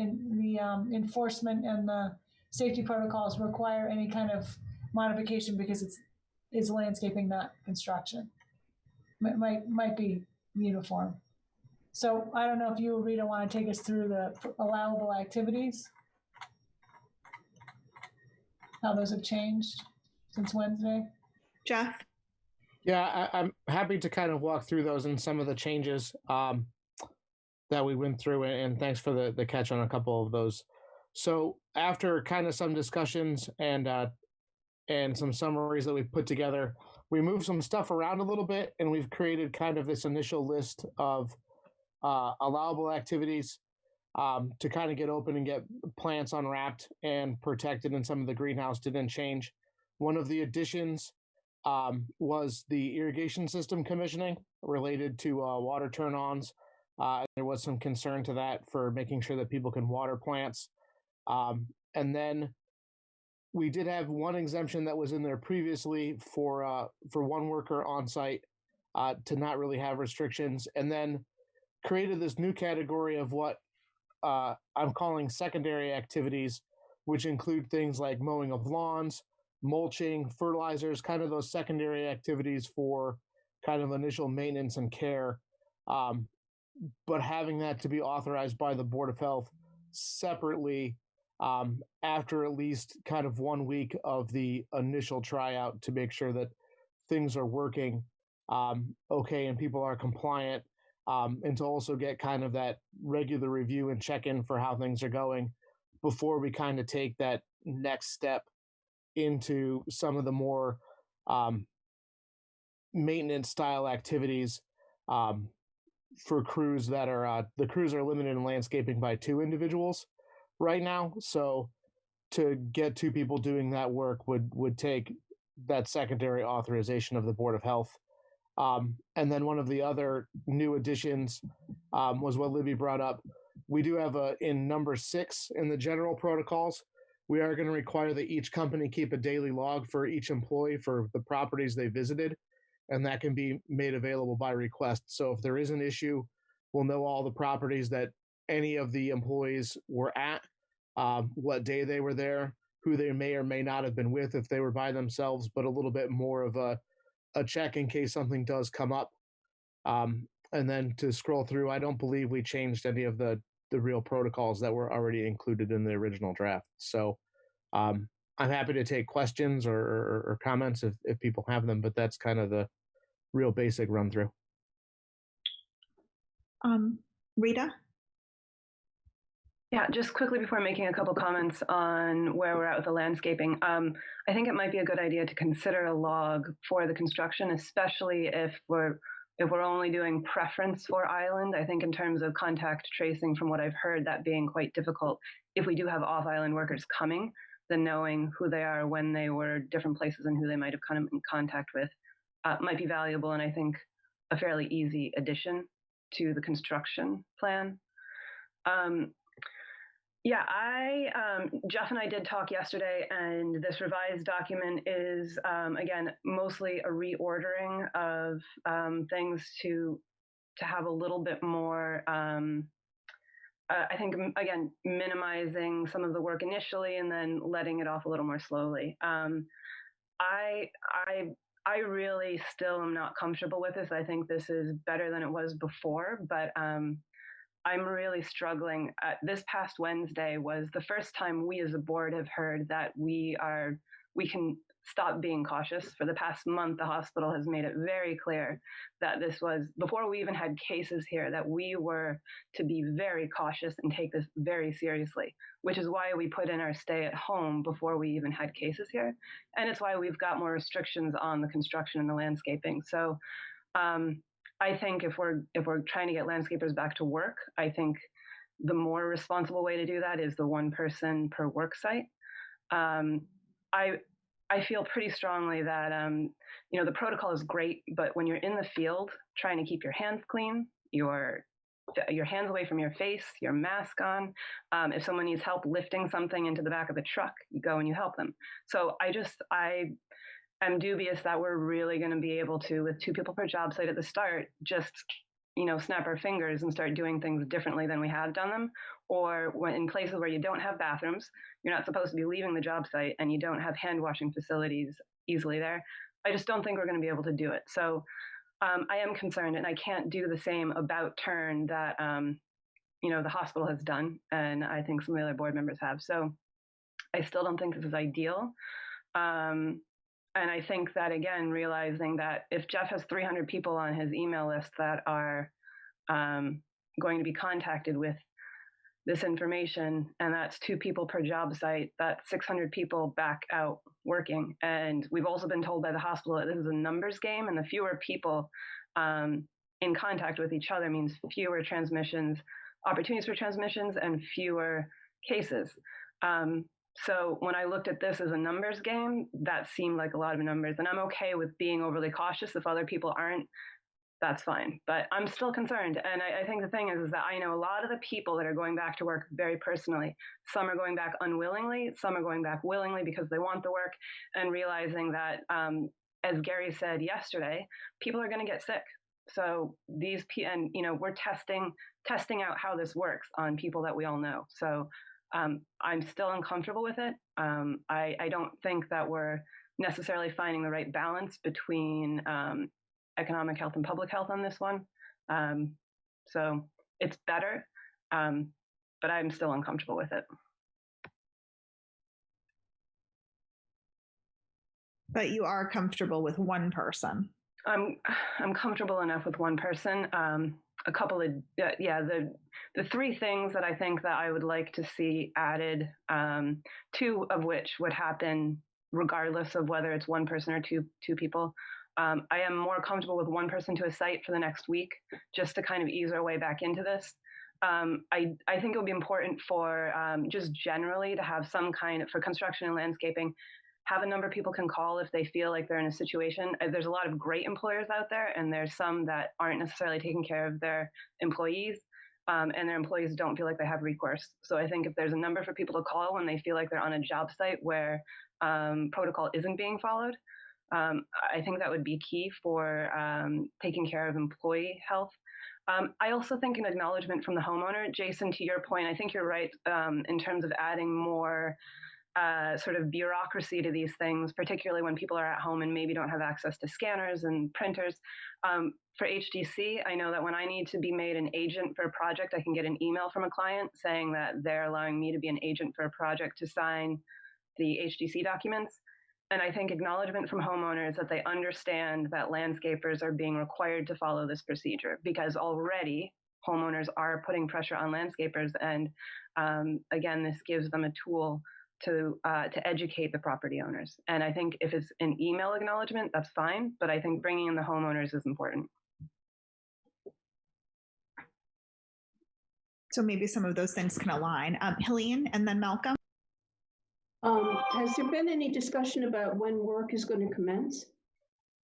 enforcement and the safety protocols require any kind of modification because it's landscaping, not construction. It might be uniform. So I don't know if you, Rita, want to take us through the allowable activities, how those have changed since Wednesday. Jeff? Yeah, I'm happy to kind of walk through those and some of the changes that we went through, and thanks for the catch on a couple of those. So after kind of some discussions and some summaries that we've put together, we moved some stuff around a little bit, and we've created kind of this initial list of allowable activities to kind of get open and get plants unwrapped and protected, and some of the greenhouse didn't change. One of the additions was the irrigation system commissioning related to water turn-ons. There was some concern to that for making sure that people can water plants. And then we did have one exemption that was in there previously for one worker on site to not really have restrictions, and then created this new category of what I'm calling secondary activities, which include things like mowing of lawns, mulching, fertilizers, kind of those secondary activities for kind of initial maintenance and care. But having that to be authorized by the Board of Health separately after at least kind of 1 week of the initial tryout to make sure that things are working okay and people are compliant, and to also get kind of that regular review and check-in for how things are going before we kind of take that next step into some of the more maintenance style activities for crews that are the crews are limited in landscaping by 2 individuals right now. So to get 2 people doing that work would take that secondary authorization of the Board of Health. And then one of the other new additions was what Libby brought up. We do have in number 6 in the general protocols, we are going to require that each company keep a daily log for each employee for the properties they visited, and that can be made available by request. So if there is an issue, we'll know all the properties that any of the employees were at, what day they were there, who they may or may not have been with if they were by themselves, but a little bit more of a check in case something does come up. And then to scroll through, I don't believe we changed any of the real protocols that were already included in the original draft. So I'm happy to take questions or comments if people have them, but that's kind of the real basic run through. Rita? Yeah, just quickly before making a couple comments on where we're at with the landscaping, I think it might be a good idea to consider a log for the construction, especially if we're only doing preference for island. I think in terms of contact tracing, from what I've heard, that being quite difficult. If we do have off-island workers coming, then knowing who they are, when they were different places, and who they might have come in contact with might be valuable, and I think a fairly easy addition to the construction plan. Yeah, Jeff and I did talk yesterday, and this revised document is, again, mostly a reordering of things to have a little bit more, I think, again, minimizing some of the work initially and then letting it off a little more slowly. I really still am not comfortable with this. I think this is better than it was before, but I'm really struggling. This past Wednesday was the first time we as a board have heard that we can stop being cautious. For the past month, the hospital has made it very clear that this was, before we even had cases here, that we were to be very cautious and take this very seriously, which is why we put in our stay at home before we even had cases here. And it's why we've got more restrictions on the construction and the landscaping. So I think if we're trying to get landscapers back to work, I think the more responsible way to do that is the one person per work site. I feel pretty strongly that the protocol is great, but when you're in the field trying to keep your hands clean, your hands away from your face, your mask on. If someone needs help lifting something into the back of the truck, you go and you help them. So I'm dubious that we're really going to be able to, with 2 people per job site at the start, just snap our fingers and start doing things differently than we have done them. Or when in places where you don't have bathrooms, you're not supposed to be leaving the job site, and you don't have hand washing facilities easily there. I just don't think we're going to be able to do it. So I am concerned, and I can't do the same about turn that the hospital has done, and I think some of the other board members have. So I still don't think this is ideal. And I think that, again, realizing that if Jeff has 300 people on his email list that are going to be contacted with this information, and that's 2 people per job site, that's 600 people back out working. And we've also been told by the hospital that this is a numbers game, and the fewer people in contact with each other means fewer transmissions, opportunities for transmissions, and fewer cases. So when I looked at this as a numbers game, that seemed like a lot of numbers. And I'm okay with being overly cautious. If other people aren't, that's fine. But I'm still concerned. And I think the thing is that I know a lot of the people that are going back to work very personally. Some are going back unwillingly. Some are going back willingly because they want the work, and realizing that, as Gary said yesterday, people are going to get sick. So we're testing out how this works on people that we all know. So I'm still uncomfortable with it. I don't think that we're necessarily finding the right balance between economic health and public health on this one. So it's better, but I'm still uncomfortable with it. But you are comfortable with one person? I'm comfortable enough with one person. A couple of, the 3 things that I think that I would like to see added, 2 of which would happen regardless of whether it's one person or two people. I am more comfortable with one person to a site for the next week, just to kind of ease our way back into this. I think it would be important for just generally to have some kind of, for construction and landscaping, have a number people can call if they feel like they're in a situation. There's a lot of great employers out there, and there's some that aren't necessarily taking care of their employees, and their employees don't feel like they have recourse. So I think if there's a number for people to call when they feel like they're on a job site where protocol isn't being followed, I think that would be key for taking care of employee health. I also think an acknowledgement from the homeowner. Jason, to your point, I think you're right in terms of adding more sort of bureaucracy to these things, particularly when people are at home and maybe don't have access to scanners and printers. For HDC, I know that when I need to be made an agent for a project, I can get an email from a client saying that they're allowing me to be an agent for a project to sign the HDC documents. And I think acknowledgement from homeowners that they understand that landscapers are being required to follow this procedure, because already homeowners are putting pressure on landscapers. And again, this gives them a tool to educate the property owners. And I think if it's an email acknowledgement, that's fine. But I think bringing in the homeowners is important. So maybe some of those things can align. Helene and then Malcolm. Has there been any discussion about when work is going to commence?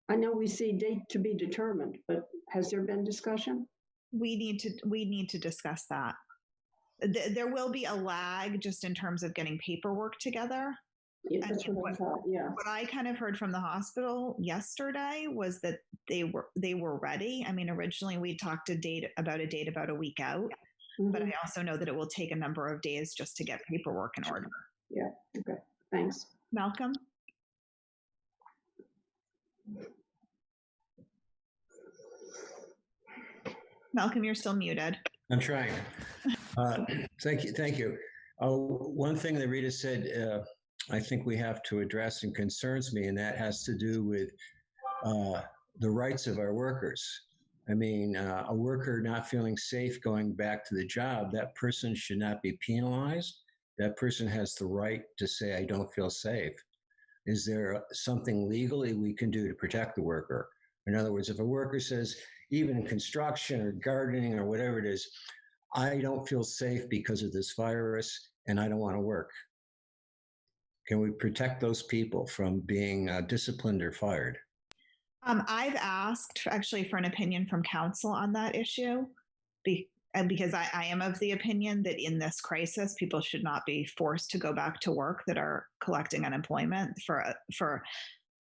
I know we see date to be determined, but has there been discussion? We need to discuss that. there will be a lag just in terms of getting paperwork together. Yeah, that's what I thought. Yeah. What I kind of heard from the hospital yesterday was that they were ready. I mean, originally we talked about a week out, but I also know that it will take a number of days just to get paperwork in order. Yeah. Okay. Thanks. Malcolm? Malcolm, you're still muted. I'm trying. Thank you. One thing that Rita said, I think we have to address and concerns me, and that has to do with the rights of our workers. I mean, a worker not feeling safe going back to the job, that person should not be penalized. That person has the right to say, I don't feel safe. Is there something legally we can do to protect the worker? In other words, if a worker says, even in construction or gardening or whatever it is, I don't feel safe because of this virus and I don't want to work. Can we protect those people from being disciplined or fired? I've asked actually for an opinion from council on that issue because I am of the opinion that in this crisis, people should not be forced to go back to work that are collecting unemployment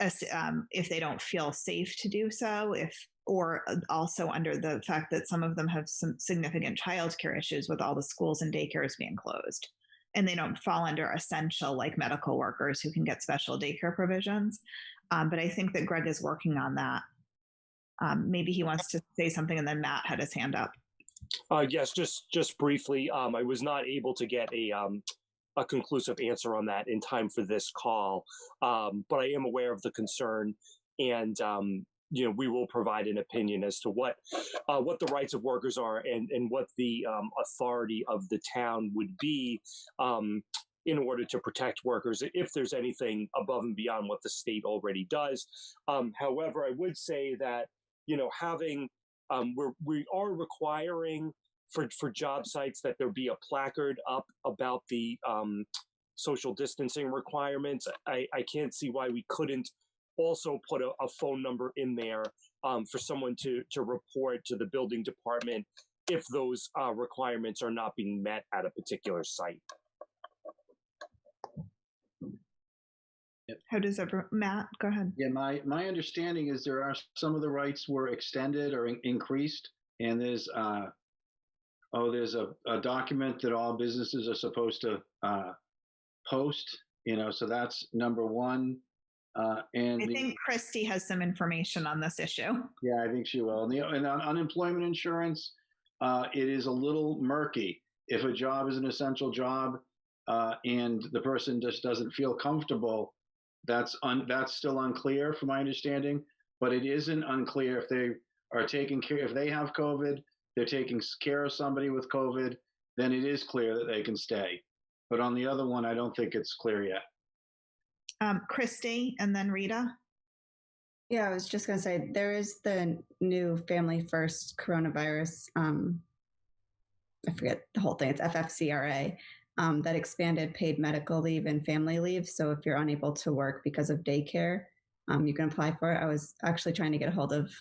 if they don't feel safe to do so, or also under the fact that some of them have some significant childcare issues with all the schools and daycares being closed. And they don't fall under essential like medical workers who can get special daycare provisions. But I think that Gregg is working on that. Maybe he wants to say something, and then Matt had his hand up. Yes, just briefly. I was not able to get a conclusive answer on that in time for this call, but I am aware of the concern, and we will provide an opinion as to what the rights of workers are and what the authority of the town would be in order to protect workers if there's anything above and beyond what the state already does. However, I would say that having we are requiring for job sites that there be a placard up about the social distancing requirements. I can't see why we couldn't also put a phone number in there for someone to report to the building department if those requirements are not being met at a particular site. How does Matt, go ahead. Yeah, my understanding is there are some of the rights were extended or increased, and there's a document that all businesses are supposed to post, so that's number one. And I think Christy has some information on this issue. Yeah, I think she will. And on unemployment insurance, it is a little murky. If a job is an essential job and the person just doesn't feel comfortable, that's still unclear from my understanding. But it isn't unclear if they are taking care, if they have COVID, they're taking care of somebody with COVID, then it is clear that they can stay. But on the other one, I don't think it's clear yet. Christy, and then Rita. Yeah, I was just going to say, there is the new Family First coronavirus, I forget the whole thing, it's FFCRA, that expanded paid medical leave and family leave. So if you're unable to work because of daycare, you can apply for it. I was actually trying to get a hold of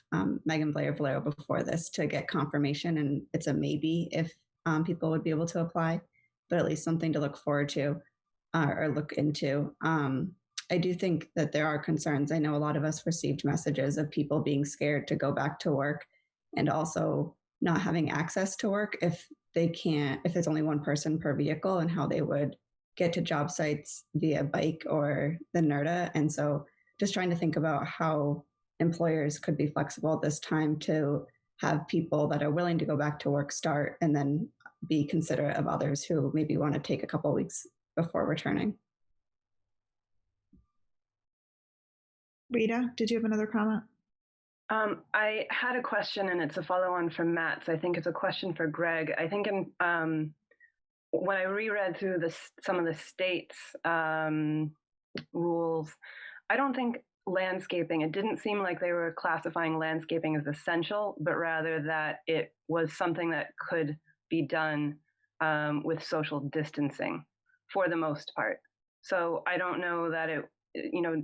Megan Blair-Valero before this to get confirmation, and it's a maybe if people would be able to apply, but at least something to look forward to or look into. I do think that there are concerns. I know a lot of us received messages of people being scared to go back to work and also not having access to work if there's only one person per vehicle, and how they would get to job sites via bike or the NERDA. And so just trying to think about how employers could be flexible at this time to have people that are willing to go back to work start, and then be considerate of others who maybe want to take a couple of weeks before returning. Rita, did you have another comment? I had a question, and it's a follow-on from Matt. So I think it's a question for Gregg. I think when I reread through some of the state's rules, I don't think landscaping, it didn't seem like they were classifying landscaping as essential, but rather that it was something that could be done with social distancing for the most part. So I don't know that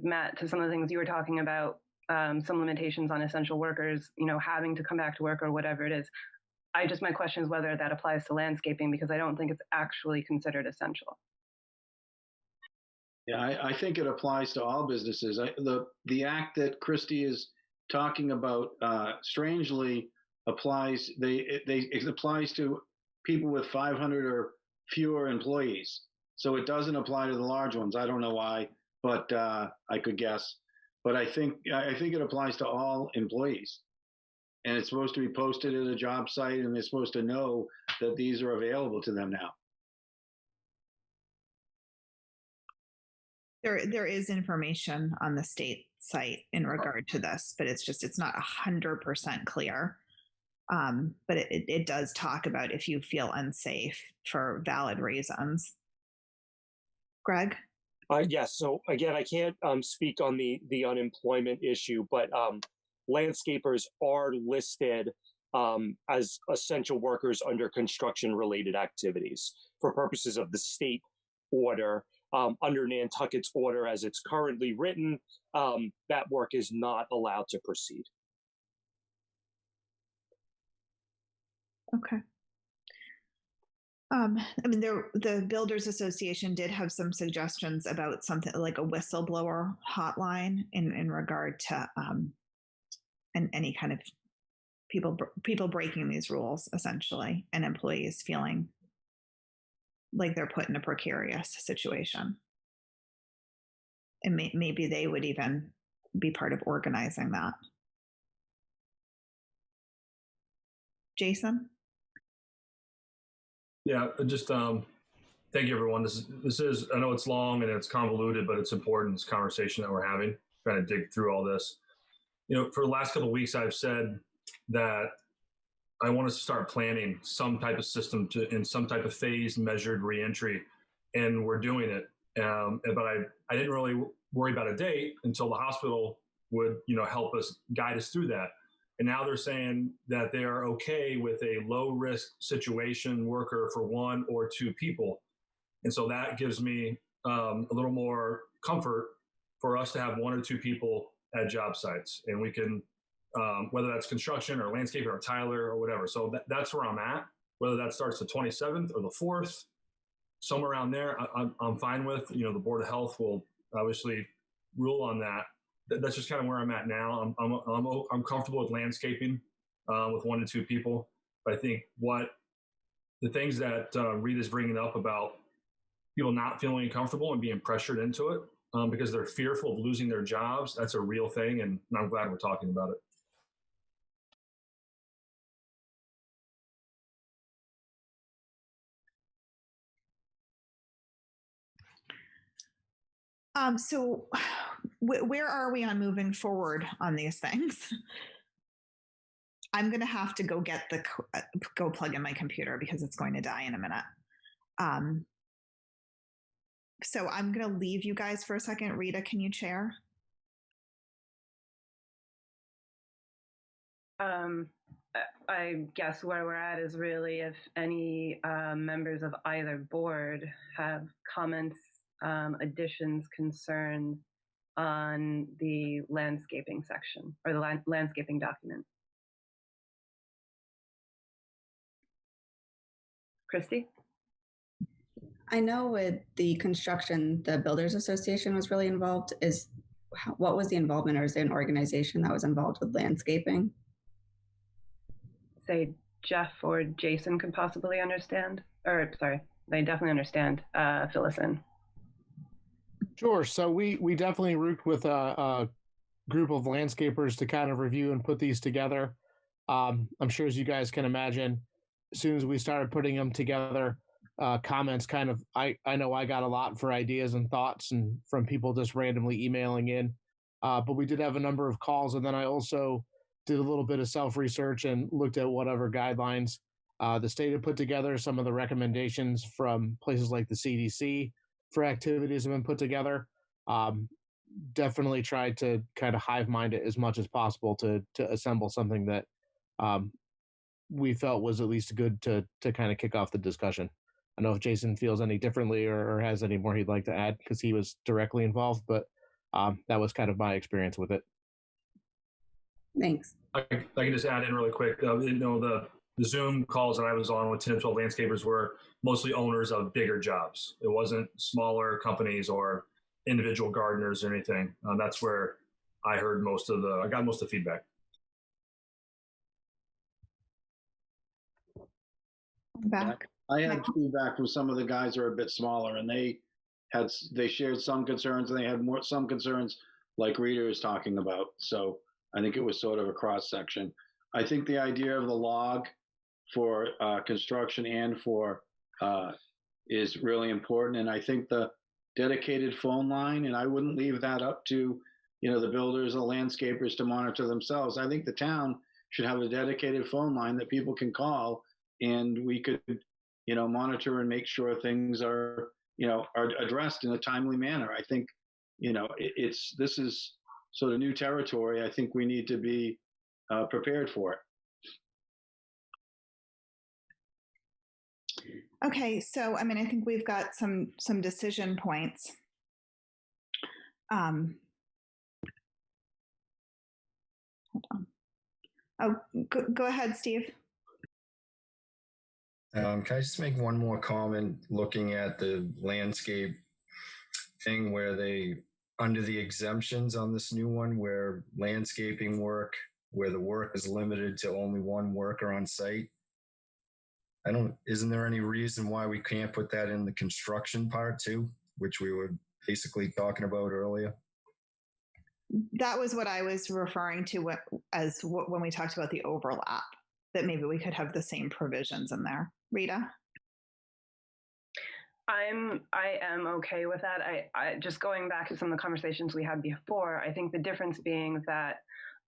Matt, to some of the things you were talking about, some limitations on essential workers, having to come back to work or whatever it is. my question is whether that applies to landscaping, because I don't think it's actually considered essential. Yeah, I think it applies to all businesses. The act that Christy is talking about, strangely, it applies to people with 500 or fewer employees. So it doesn't apply to the large ones. I don't know why, but I could guess. But I think it applies to all employees, and it's supposed to be posted at a job site, and they're supposed to know that these are available to them now. There is information on the state site in regard to this, but it's not 100% clear. But it does talk about if you feel unsafe for valid reasons. Gregg? Yes. So again, I can't speak on the unemployment issue, but landscapers are listed as essential workers under construction-related activities for purposes of the state order. Under Nantucket's order as it's currently written, that work is not allowed to proceed. Okay. I mean, the Builders Association did have some suggestions about something like a whistleblower hotline in regard to and any kind of people breaking these rules, essentially, and employees feeling like they're put in a precarious situation. And maybe they would even be part of organizing that. Jason? Yeah, just thank you, everyone. This is I know it's long and it's convoluted, but it's important. This conversation that we're having, trying to dig through all this. For the last couple of weeks, I've said that I want us to start planning some type of system in some type of phased, measured reentry, and we're doing it. But I didn't really worry about a date until the hospital would help us guide us through that. And now they're saying that they are okay with a low risk situation worker for 1 or 2 people. And so that gives me a little more comfort for us to have 1 or 2 people at job sites. And we can, whether that's construction or landscaping or Tyler or whatever. So that's where I'm at. Whether that starts the 27th or the 4th, somewhere around there, I'm fine with. The Board of Health will obviously rule on that. That's just kind of where I'm at now. I'm comfortable with landscaping with 1 to 2 people. But I think the things that Reed is bringing up about people not feeling comfortable and being pressured into it because they're fearful of losing their jobs, that's a real thing, and I'm glad we're talking about it. So where are we on moving forward on these things? I'm going to have to go go plug in my computer because it's going to die in a minute. So I'm going to leave you guys for a second. Rita, can you chair? I guess where we're at is really if any members of either board have comments, additions, concerns on the landscaping section or the landscaping document. Christy? I know with the construction, the Builders Association was really involved. What was the involvement, or is there an organization that was involved with landscaping? Say Jeff or Jason could possibly understand, or sorry, they definitely understand. Fill us in. Sure. So we definitely worked with a group of landscapers to kind of review and put these together. I'm sure, as you guys can imagine, as soon as we started putting them together, comments kind of, I know I got a lot for ideas and thoughts and from people just randomly emailing in. But we did have a number of calls, and then I also did a little bit of self-research and looked at whatever guidelines the state had put together. Some of the recommendations from places like the CDC for activities have been put together. Definitely tried to kind of hive mind it as much as possible to assemble something that we felt was at least good to kind of kick off the discussion. I don't know if Jason feels any differently or has any more he'd like to add because he was directly involved, but that was kind of my experience with it. Thanks. I can just add in really quick. Zoom calls that I was on with 10 to 12 landscapers were mostly owners of bigger jobs. It wasn't smaller companies or individual gardeners or anything. That's where I got most of the feedback. Back. I had feedback from some of the guys who are a bit smaller, and they shared some concerns, and they had some concerns like Rita is talking about. So I think it was sort of a cross section. I think the idea of the log for construction and for is really important, and I think the dedicated phone line, and I wouldn't leave that up to the builders or landscapers to monitor themselves. I think the town should have a dedicated phone line that people can call, and we could monitor and make sure things are addressed in a timely manner. I think this is sort of new territory. I think we need to be prepared for it. Okay, so I think we've got some decision points. Hold on. Oh, go ahead, Steve. Can I just make one more comment looking at the landscape thing where they, under the exemptions on this new one, where landscaping work, where the work is limited to only one worker on site? Isn't there any reason why we can't put that in the construction part too, which we were basically talking about earlier? That was what I was referring to when we talked about the overlap, that maybe we could have the same provisions in there. Rita? I am okay with that. I just going back to some of the conversations we had before, I think the difference being that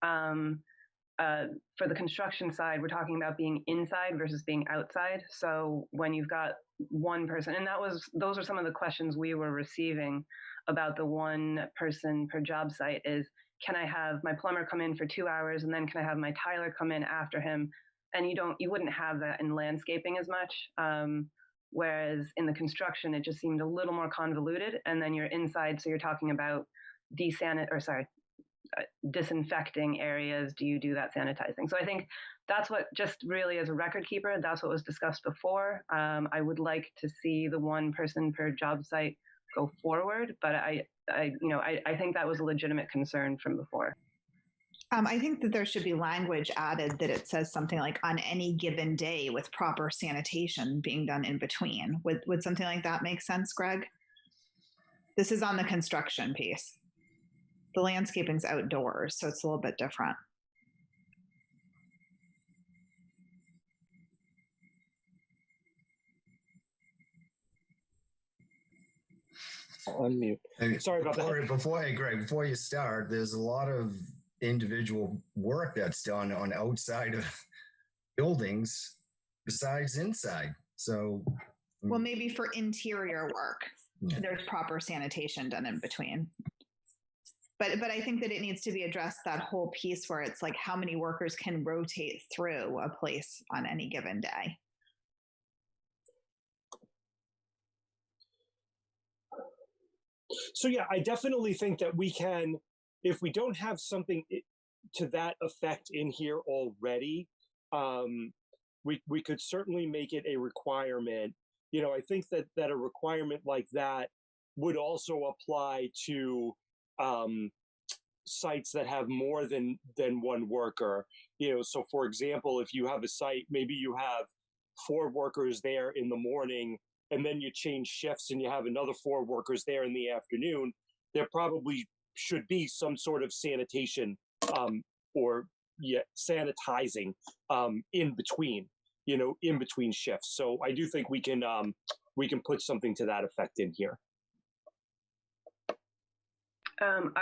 for the construction side, we're talking about being inside versus being outside. So when you've got one person, and those are some of the questions we were receiving about the one person per job site is, can I have my plumber come in for 2 hours and then can I have my tiler come in after him? And you wouldn't have that in landscaping as much. Whereas in the construction, it just seemed a little more convoluted. And then you're inside, so you're talking about disinfecting areas. Do you do that sanitizing? So I think that's what, just really as a record keeper, that's what was discussed before. I would like to see the one person per job site go forward, but I think that was a legitimate concern from before. I think that there should be language added that it says something like on any given day with proper sanitation being done in between. Would something like that make sense, Gregg? This is on the construction piece. The landscaping's outdoors, so it's a little bit different. Unmute. Sorry about that. Gregg, before you start, there's a lot of individual work that's done on outside of buildings besides inside. So, well, maybe for interior work, there's proper sanitation done in between. But I think that it needs to be addressed, that whole piece where it's like how many workers can rotate through a place on any given day. So yeah, I definitely think that we can, if we don't have something to that effect in here already, we could certainly make it a requirement. I think that a requirement like that would also apply to sites that have more than one worker. So for example, if you have a site, maybe you have 4 workers there in the morning, and then you change shifts and you have another 4 workers there in the afternoon, there probably should be some sort of sanitation sanitizing in between shifts. So I do think we can put something to that effect in here. I'm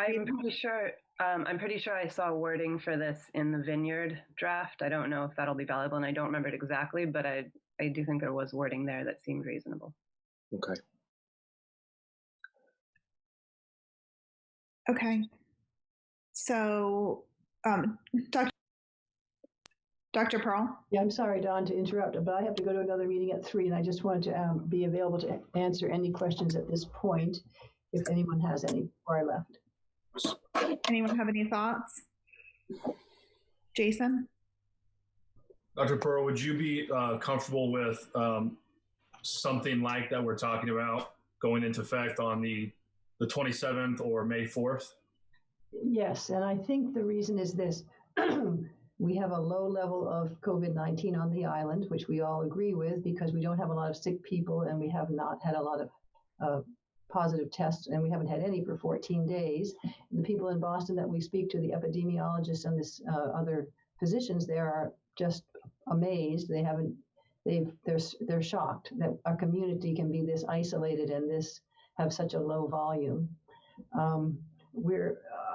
pretty sure I saw wording for this in the Vineyard draft. I don't know if that'll be valuable, and I don't remember it exactly, but I do think there was wording there that seemed reasonable. Okay. Okay. So, Dr. Pearl? Yeah, I'm sorry, Dawn, to interrupt, but I have to go to another meeting at 3, and I just wanted to be available to answer any questions at this point, if anyone has any, before I left. Anyone have any thoughts? Jason? Dr. Pearl, would you be comfortable with something like that we're talking about going into effect on the 27th or May 4th? Yes, and I think the reason is this. We have a low level of COVID-19 on the island, which we all agree with because we don't have a lot of sick people and we have not had a lot of positive tests, and we haven't had any for 14 days. The people in Boston that we speak to, the epidemiologists and this other physicians there, are just amazed. They're shocked that our community can be this isolated and this have such a low volume.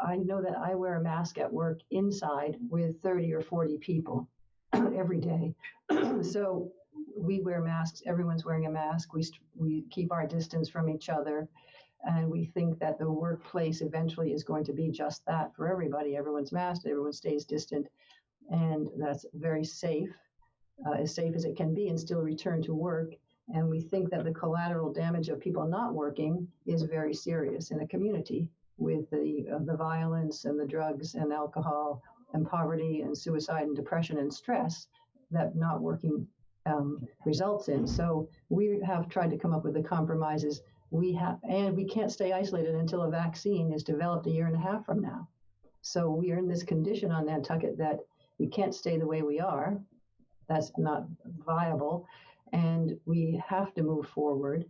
I know that I wear a mask at work inside with 30 or 40 people every day. So we wear masks. Everyone's wearing a mask. We keep our distance from each other. And we think that the workplace eventually is going to be just that for everybody. Everyone's masked, everyone stays distant. And that's very safe as it can be, and still return to work. And we think that the collateral damage of people not working is very serious in a community, with the violence and the drugs and alcohol and poverty and suicide and depression and stress that not working results in. So we have tried to come up with the compromises and we can't stay isolated until a vaccine is developed a year and a half from now. So we are in this condition on Nantucket that we can't stay the way we are. That's not viable. And we have to move forward.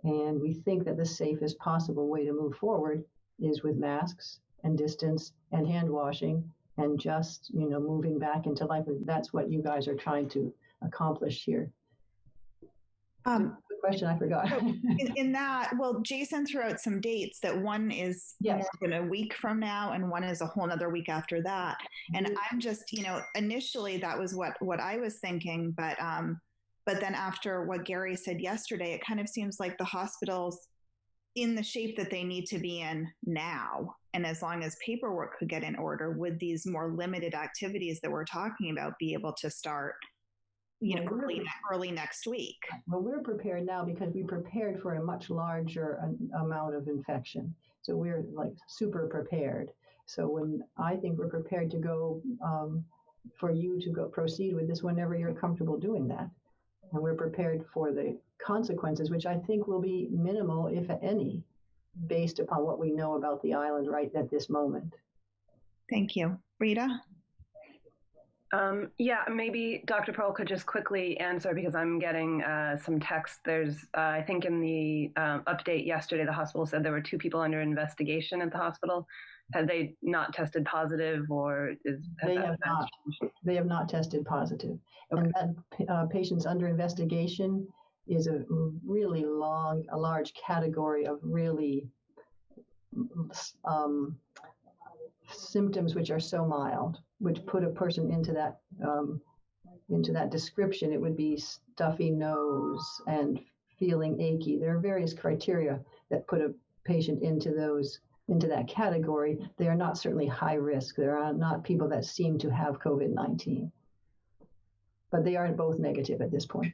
And we think that the safest possible way to move forward is with masks and distance and hand washing and just, moving back into life. That's what you guys are trying to accomplish here. The question I forgot. in that, well, Jason threw out some dates that one is more than a week from now and one is a whole nother week after that. And I'm just, initially that was what I was thinking, but then after what Gary said yesterday, it kind of seems like the hospitals in the shape that they need to be in now, and as long as paperwork could get in order, would these more limited activities that we're talking about be able to start early next week? Well, we're prepared now because we prepared for a much larger amount of infection. So we're like super prepared. So when I think we're prepared to go, for you to go proceed with this whenever you're comfortable doing that. And we're prepared for the consequences, which I think will be minimal, if any, based upon what we know about the island right at this moment. Thank you. Rita? Maybe Dr. Pearl could just quickly answer because I'm getting some text. There's, I think in the update yesterday, the hospital said there were 2 people under investigation at the hospital. Have they not tested positive, or they have not tested positive? Okay. And that patients under investigation is a really large category of really symptoms which are so mild, which put a person into that description. It would be stuffy nose and feeling achy. There are various criteria that put a patient into that category. They are not certainly high risk. There are not people that seem to have COVID-19, but they are both negative at this point.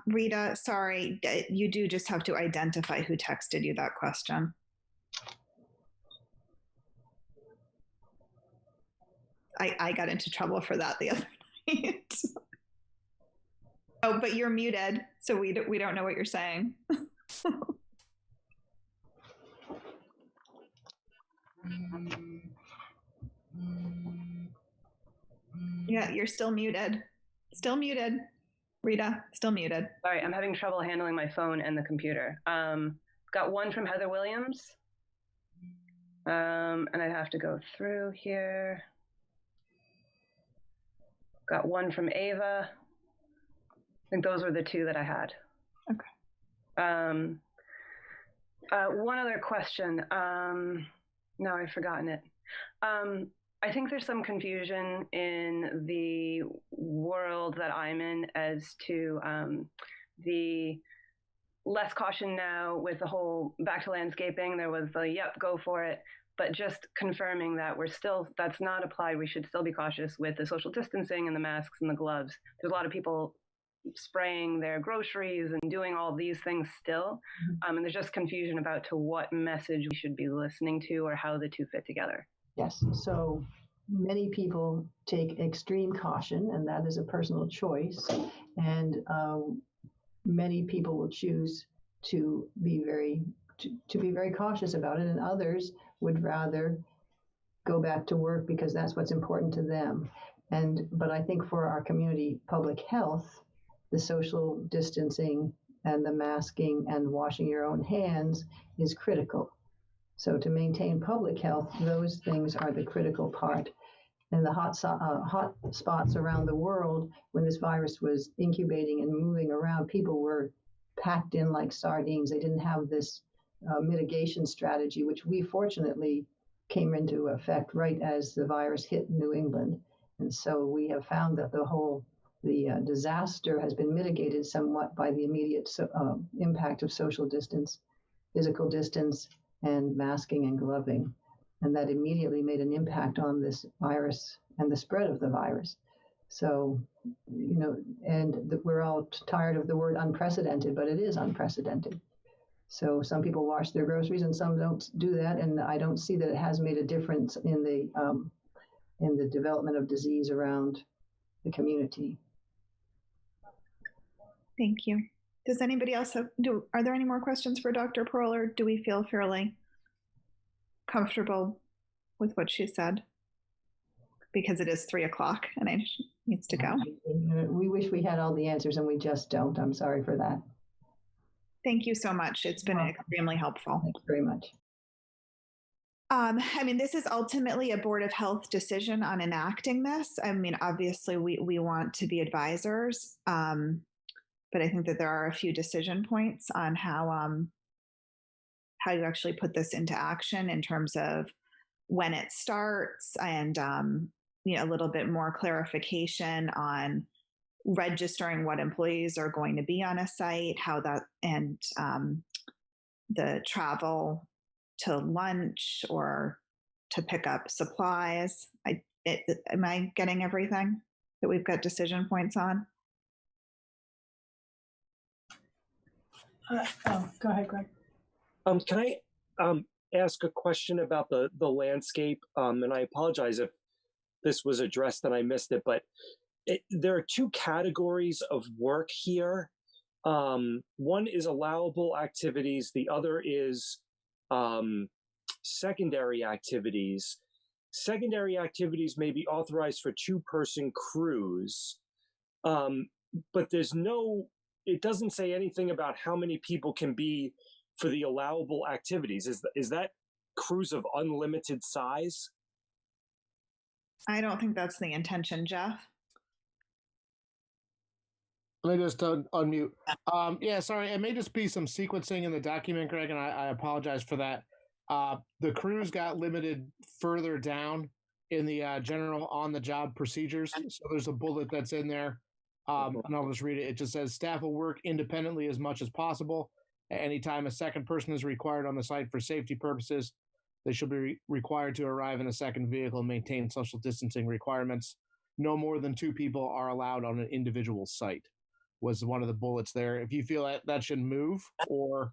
Rita, sorry, you do just have to identify who texted you that question. I got into trouble for that the other night. Oh, but you're muted, so we don't know what you're saying. Yeah, you're still muted. Still muted. Rita, still muted. Sorry, I'm having trouble handling my phone and the computer. Got one from Heather Williams. And I have to go through here. Got one from Ava. I think those were the 2 that I had. Okay. One other question. No, I've forgotten it. I think there's some confusion in the world that I'm in as to the less caution now with the whole back to landscaping. There was the, yep, go for it. But just confirming that that's not applied. We should still be cautious with the social distancing and the masks and the gloves. There's a lot of people spraying their groceries and doing all these things still. And there's just confusion about to what message we should be listening to or how the 2 fit together. Yes. So many people take extreme caution, and that is a personal choice. And many people will choose to be very cautious about it, and others would rather go back to work because that's what's important to them. But I think for our community public health, the social distancing and the masking and washing your own hands is critical. So to maintain public health, those things are the critical part. And the hot spots around the world, when this virus was incubating and moving around, people were packed in like sardines. They didn't have this mitigation strategy, which we fortunately came into effect right as the virus hit New England. And so we have found that the disaster has been mitigated somewhat by the immediate impact of social distance, physical distance, and masking and gloving. And that immediately made an impact on this virus and the spread of the virus. So, we're all tired of the word unprecedented, but it is unprecedented. So some people wash their groceries and some don't do that. And I don't see that it has made a difference in the development of disease around the community. Thank you. Does anybody else are there any more questions for Dr. Pearl, or do we feel fairly comfortable with what she said? Because it is 3:00 and I needs to go. We wish we had all the answers and we just don't. I'm sorry for that. Thank you so much. It's been extremely helpful. Thanks very much. This is ultimately a Board of Health decision on enacting this. Obviously we want to be advisors, but I think that there are a few decision points on how you actually put this into action in terms of when it starts and, a little bit more clarification on registering what employees are going to be on a site, how that, and the travel to lunch or to pick up supplies. Am I getting everything that we've got decision points on? Go ahead, Greg. Can I ask a question about the landscape? And I apologize if this was addressed and I missed it, but there are two categories of work here. One is allowable activities. The other is secondary activities. Secondary activities may be authorized for two-person crews, but it doesn't say anything about how many people can be for the allowable activities. Is that crews of unlimited size? I don't think that's the intention, Jeff. Let me just unmute. Yeah, sorry. It may just be some sequencing in the document, Greg, and I apologize for that. The crews got limited further down in the general on-the-job procedures. So there's a bullet that's in there, and I'll just read it. It just says, staff will work independently as much as possible. At any time a second person is required on the site for safety purposes, they should be required to arrive in a second vehicle and maintain social distancing requirements. No more than 2 people are allowed on an individual site, was one of the bullets there. If you feel that should move or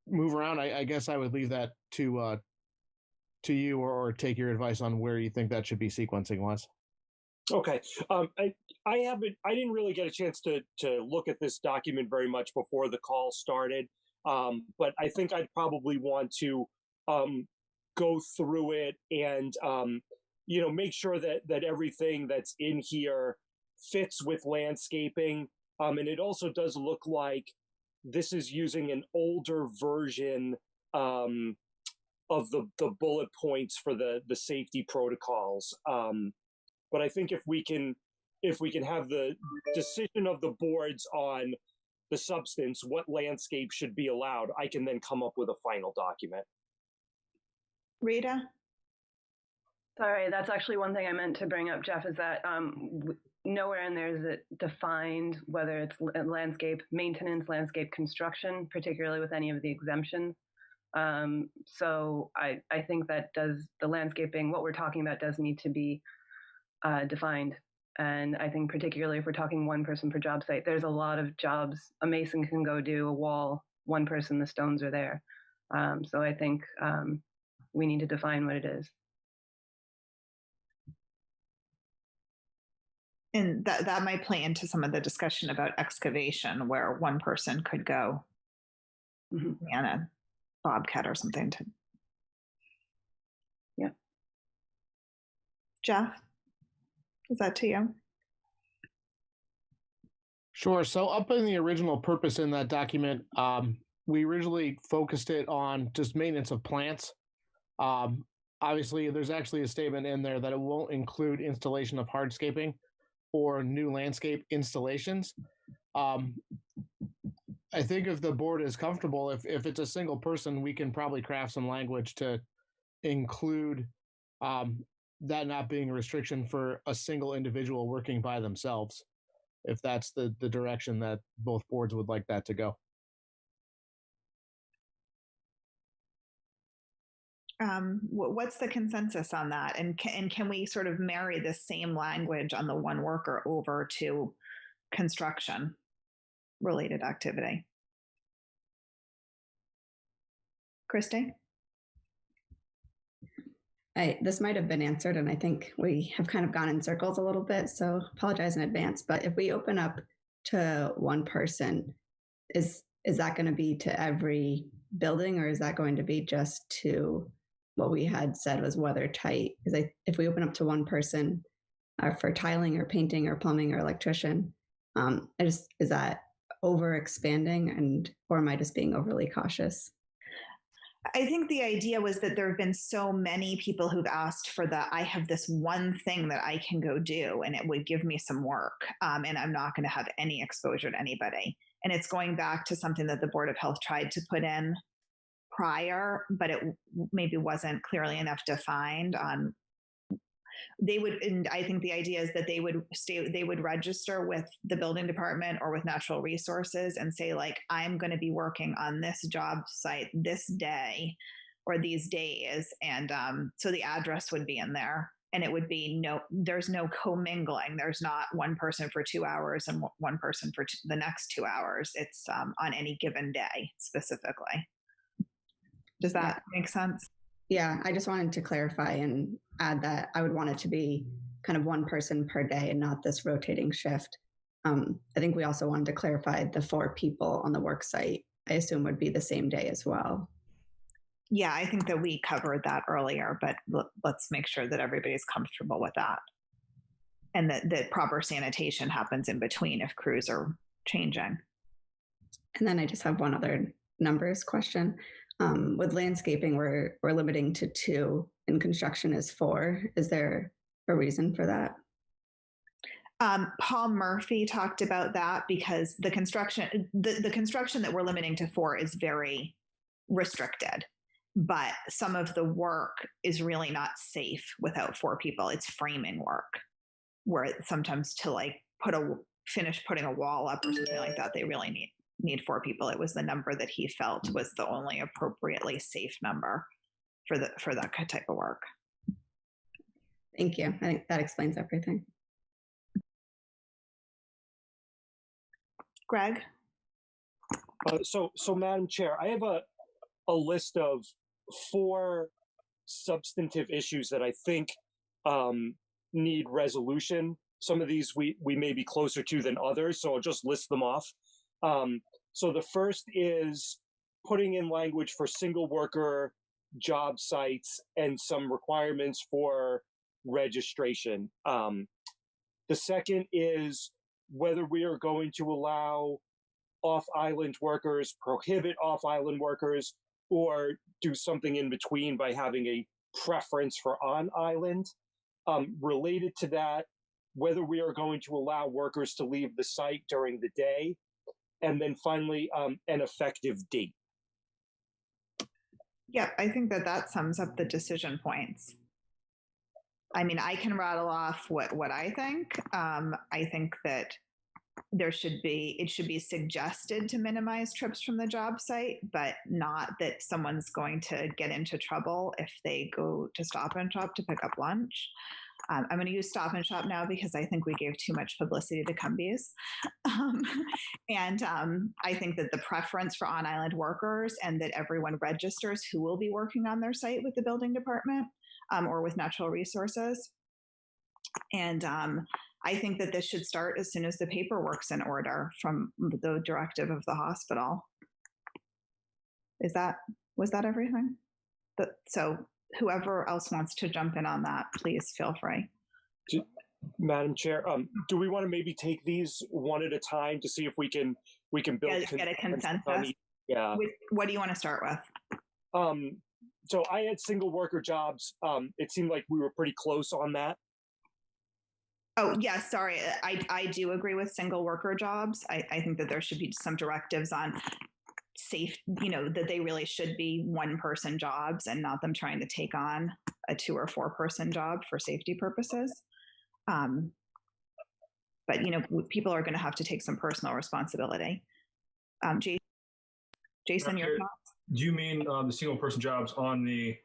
move around, I guess I would leave that to you or take your advice on where you think that should be sequencing wise. Okay. I didn't really get a chance to look at this document very much before the call started. But I think I'd probably want to go through it and make sure that everything that's in here fits with landscaping. And it also does look like this is using an older version of the bullet points for the safety protocols. But I think if we can have the decision of the boards on the substance, what landscape should be allowed, I can then come up with a final document. Rita? Sorry, that's actually one thing I meant to bring up, Jeff, is that nowhere in there is it defined whether it's landscape maintenance, landscape construction, particularly with any of the exemptions. So I think that the landscaping, what we're talking about, does need to be defined. And I think particularly if we're talking one person per job site, there's a lot of jobs. A mason can go do a wall, one person, the stones are there. So I think we need to define what it is. And that might play into some of the discussion about excavation, where one person could go man a bobcat or something to. Yeah. Jeff, is that to you? Sure. So up in the original purpose in that document, we originally focused it on just maintenance of plants. Obviously, there's actually a statement in there that it won't include installation of hardscaping or new landscape installations. I think if the board is comfortable, if it's a single person, we can probably craft some language to include that not being a restriction for a single individual working by themselves, if that's the direction that both boards would like that to go. What's the consensus on that? And can we sort of marry the same language on the one worker over to construction related activity? Christy? This might have been answered, and I think we have kind of gone in circles a little bit, so apologize in advance. But if we open up to one person, is that going to be to every building, or is that going to be just to what we had said was weather tight? Because if we open up to one person for tiling or painting or plumbing or electrician, is that over expanding, or am I just being overly cautious? I think the idea was that there have been so many people who've asked for I have this one thing that I can go do and it would give me some work, and I'm not going to have any exposure to anybody. And it's going back to something that the Board of Health tried to put in prior, but it maybe wasn't clearly enough defined on. They would, and I think the idea is that they would register with the building department or with natural resources and say, like, I'm going to be working on this job site this day or these days. And so the address would be in there, and it would be there's no commingling. There's not one person for 2 hours and one person for the next 2 hours. It's on any given day specifically. Does that make sense? Yeah, I just wanted to clarify and add that I would want it to be kind of one person per day and not this rotating shift. I think we also wanted to clarify the 4 people on the work site, I assume would be the same day as well. Yeah, I think that we covered that earlier, but let's make sure that everybody's comfortable with that. And that proper sanitation happens in between if crews are changing. And then I just have one other numbers question. With landscaping, we're limiting to 2 and construction is 4. Is there a reason for that? Paul Murphy talked about that because the construction that we're limiting to 4 is very restricted, but some of the work is really not safe without 4 people. It's framing work where sometimes to finish putting a wall up or something like that, they really need 4 people. It was the number that he felt was the only appropriately safe number for that type of work. Thank you. I think that explains everything. Gregg? So Madam Chair, I have a list of 4 substantive issues that I think need resolution. Some of these we may be closer to than others, so I'll just list them off. So the first is putting in language for single worker job sites and some requirements for registration. The second is whether we are going to allow off-island workers, prohibit off-island workers, or do something in between by having a preference for on-island. Related to that, whether we are going to allow workers to leave the site during the day. And then finally, an effective date. Yeah, I think that sums up the decision points. I mean, I can rattle off what I think. I think that it should be suggested to minimize trips from the job site, but not that someone's going to get into trouble if they go to Stop and Shop to pick up lunch. I'm going to use Stop and Shop now because I think we gave too much publicity to Cumbies. And I think that the preference for on-island workers and that everyone registers who will be working on their site with the building department or with natural resources. And I think that this should start as soon as the paperwork's in order from the directive of the hospital. Was that everything? So whoever else wants to jump in on that, please feel free. Madam Chair, do we want to maybe take these one at a time to see if we can build Get a consensus? Yeah. What do you want to start with? So I had single worker jobs. It seemed like we were pretty close on that. Oh, yeah, sorry. I do agree with single worker jobs. I think that there should be some directives on safe, that they really should be one person jobs and not them trying to take on a 2 or 4 person job for safety purposes. But, people are going to have to take some personal responsibility. Jason, your thoughts? Do you mean the single person jobs on the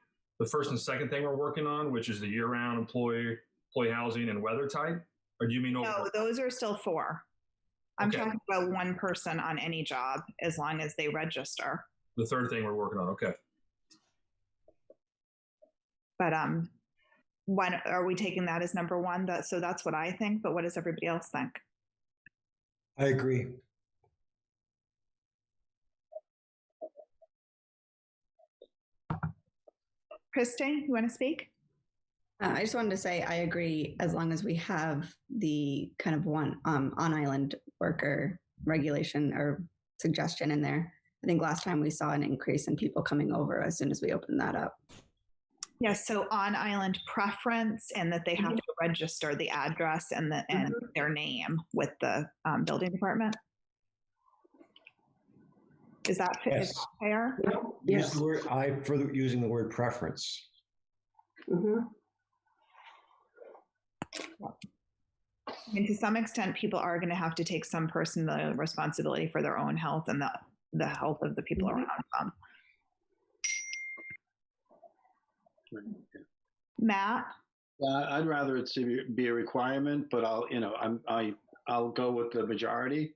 first and second thing we're working on, which is the year-round employee housing and weather type? Or do you mean No, those are still 4. I'm talking about one person on any job as long as they register. The third thing we're working on, okay. But when are we taking that as number 1? So that's what I think, but what does everybody else think? I agree. Christy, you want to speak? I just wanted to say I agree as long as we have the kind of one on-island worker regulation or suggestion in there. I think last time we saw an increase in people coming over as soon as we opened that up. Yes, so on-island preference and that they have to register the address and their name with the building department. Is that fair? Use the word, using the word preference. I mean, to some extent, people are going to have to take some personal responsibility for their own health and the health of the people around them. Matt? I'd rather it be a requirement, but I'll go with the majority,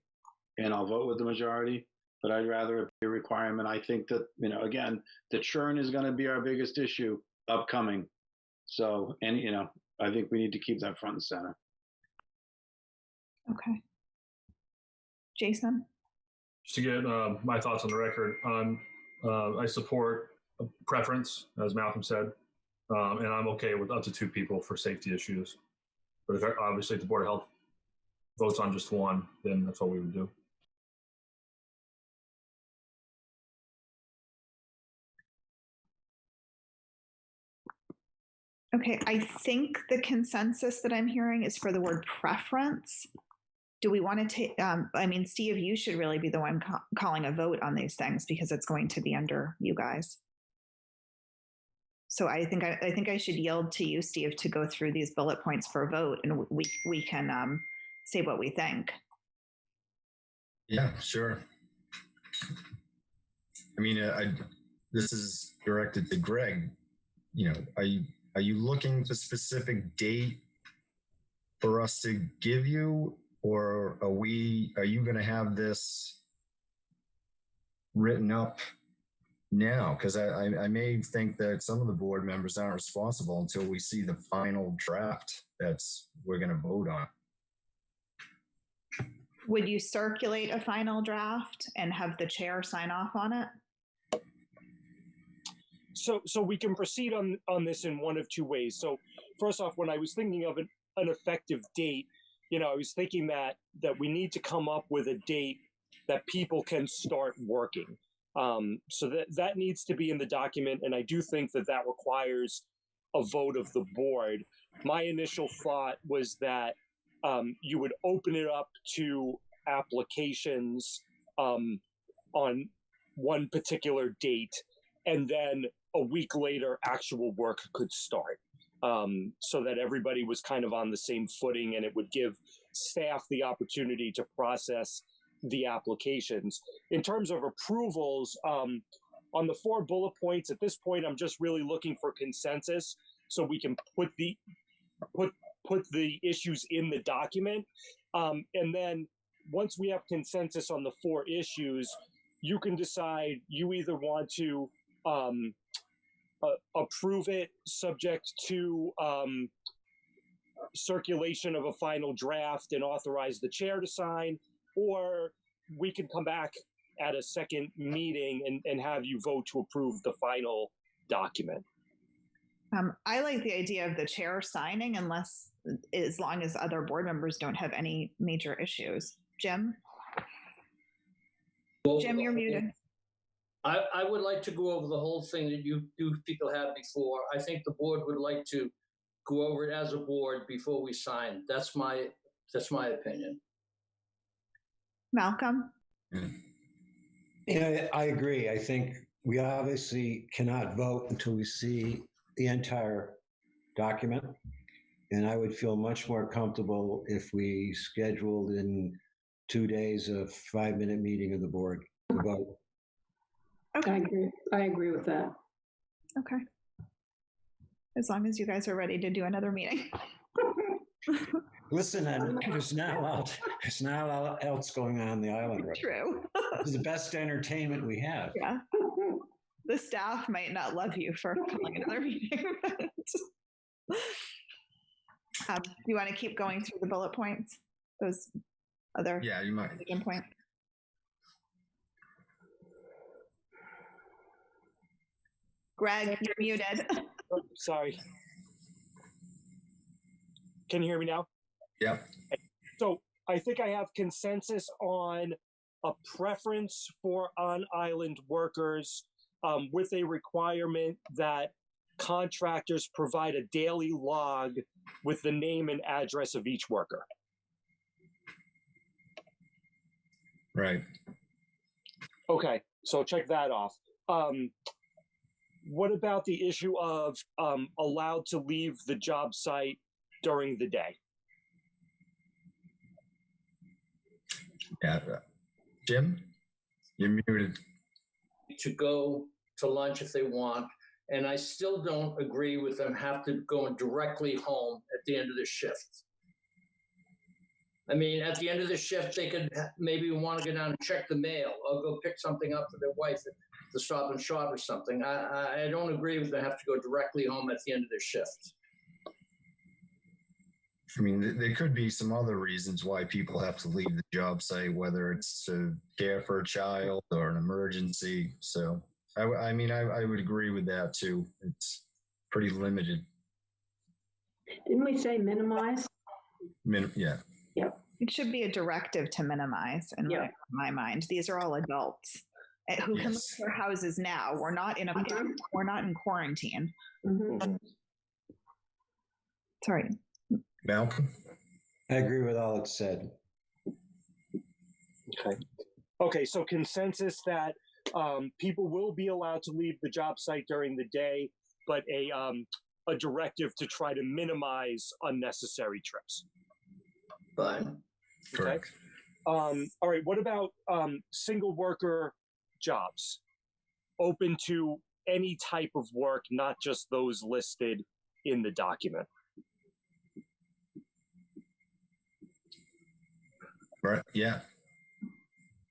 and I'll vote with the majority. But I'd rather it be a requirement. I think that again, the churn is going to be our biggest issue upcoming. So, and I think we need to keep that front and center. Okay. Jason? Just to get my thoughts on the record, I support a preference, as Malcolm said, and I'm okay with up to 2 people for safety issues. But if obviously if the Board of Health votes on just 1, then that's what we would do. Okay, I think the consensus that I'm hearing is for the word preference. Do we want to take, Steve, you should really be the one calling a vote on these things because it's going to be under you guys. So I think I should yield to you, Steve, to go through these bullet points for a vote, and we can say what we think. Yeah, sure. I mean, this is directed to Gregg. Are you looking for a specific date for us to give you, or are you going to have this written up now? Because I may think that some of the board members aren't responsible until we see the final draft we're going to vote on. Would you circulate a final draft and have the chair sign off on it? So we can proceed on this in one of 2 ways. So first off, when I was thinking of an effective date, I was thinking that we need to come up with a date that people can start working. So that needs to be in the document, and I do think that requires a vote of the board. My initial thought was that you would open it up to applications on one particular date, and then a week later, actual work could start, so that everybody was kind of on the same footing, and it would give staff the opportunity to process the applications. In terms of approvals, on the 4 bullet points, at this point, I'm just really looking for consensus so we can put the issues in the document. And then once we have consensus on the 4 issues, you can decide you either want to approve it subject to circulation of a final draft and authorize the chair to sign, or we can come back at a second meeting and have you vote to approve the final document. I like the idea of the chair signing as long as other board members don't have any major issues. Jim? Jim, you're muted. I would like to go over the whole thing that you people had before. I think the board would like to go over it as a board before we sign. That's my opinion. Malcolm? Yeah, I agree. I think we obviously cannot vote until we see the entire document. And I would feel much more comfortable if we scheduled in 2 days a 5-minute meeting of the board to vote. Okay. I agree with that. Okay. As long as you guys are ready to do another meeting. Listen, and there's now else going on the island right True. This is the best entertainment we have. Yeah. The staff might not love you for calling another meeting. Do you want to keep going through the bullet points? Those other you might. Points. Gregg, you're muted. Oh, sorry. Can you hear me now? Yeah. So I think I have consensus on a preference for on-island workers with a requirement that contractors provide a daily log with the name and address of each worker. Right. Okay, so check that off. What about the issue of allowed to leave the job site during the day? Yeah. Jim, you're muted. To go to lunch if they want. And I still don't agree with them have to go directly home at the end of the shift. I mean, at the end of the shift, they could maybe want to go down and check the mail or go pick something up for their wife at the Stop and Shop or something. I don't agree with them have to go directly home at the end of their shift. I mean, there could be some other reasons why people have to leave the job site, whether it's to care for a child or an emergency. So, I would agree with that too. It's pretty limited. Didn't we say minimize? Yeah. Yep. It should be a directive to minimize in my mind. These are all adults who can leave their houses now. We're not in we're not in quarantine. Mm-hmm. Sorry. Malcolm? I agree with all it said. Okay, so consensus that people will be allowed to leave the job site during the day, but a directive to try to minimize unnecessary trips. Fine. Correct. All right, what about single worker jobs? Open to any type of work, not just those listed in the document. Right. Yeah.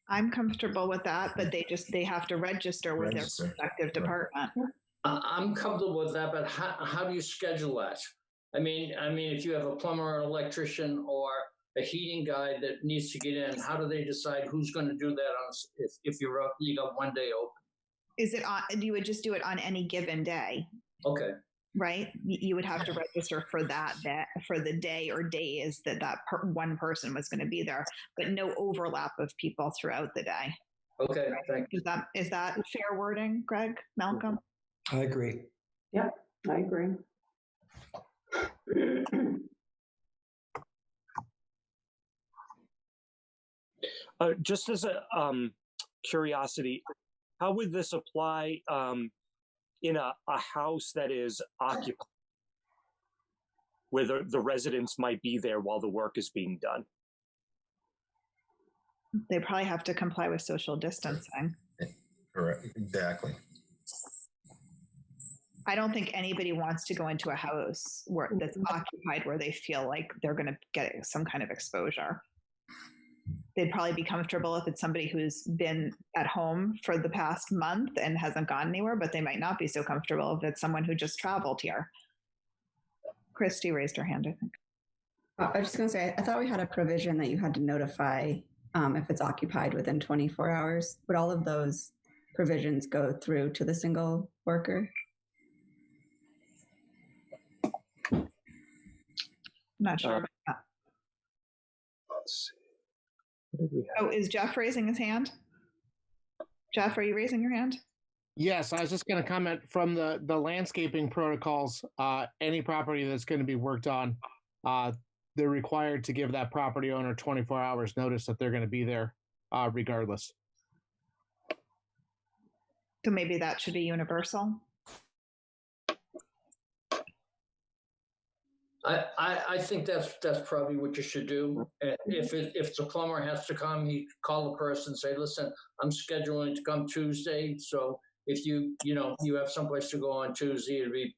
I'm comfortable with that, but they have to register with their respective department. I'm comfortable with that, but how do you schedule that? I mean, if you have a plumber or an electrician or a heating guy that needs to get in, how do they decide who's going to do that if you got 1 day open? Is it on? You would just do it on any given day. Okay. Right? You would have to register for that for the day or days that one person was going to be there, but no overlap of people throughout the day. Okay, thank you. Is that fair wording, Gregg? Malcolm? I agree. Yep, I agree. Just as a curiosity, how would this apply in a house that is occupied, where the residents might be there while the work is being done? They probably have to comply with social distancing. Correct. Exactly. I don't think anybody wants to go into a house that's occupied where they feel like they're going to get some kind of exposure. They'd probably be comfortable if it's somebody who's been at home for the past month and hasn't gone anywhere, but they might not be so comfortable if it's someone who just traveled here. Christy raised her hand, I think. I was just going to say, I thought we had a provision that you had to notify if it's occupied within 24 hours. Would all of those provisions go through to the single worker? I'm not sure about that. Let's see. What did we have? Oh, is Jeff raising his hand? Jeff, are you raising your hand? Yes, I was just going to comment from the landscaping protocols. Any property that's going to be worked on, they're required to give that property owner 24 hours notice that they're going to be there, regardless. So maybe that should be universal. I think that's probably what you should do. If the plumber has to come, he call the person, say, listen, I'm scheduling to come Tuesday. So if you have someplace to go on Tuesday, it'd be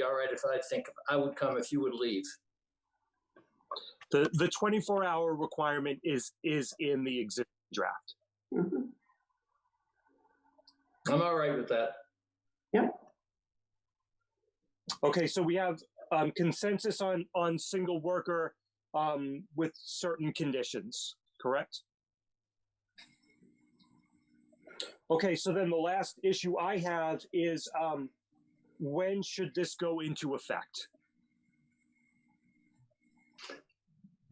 all right if I would come if you would leave. The 24-hour requirement is in the existing draft. Mm-hmm. I'm all right with that. Yep. Okay, so we have consensus on single worker with certain conditions, correct? Okay, so then the last issue I have is when should this go into effect?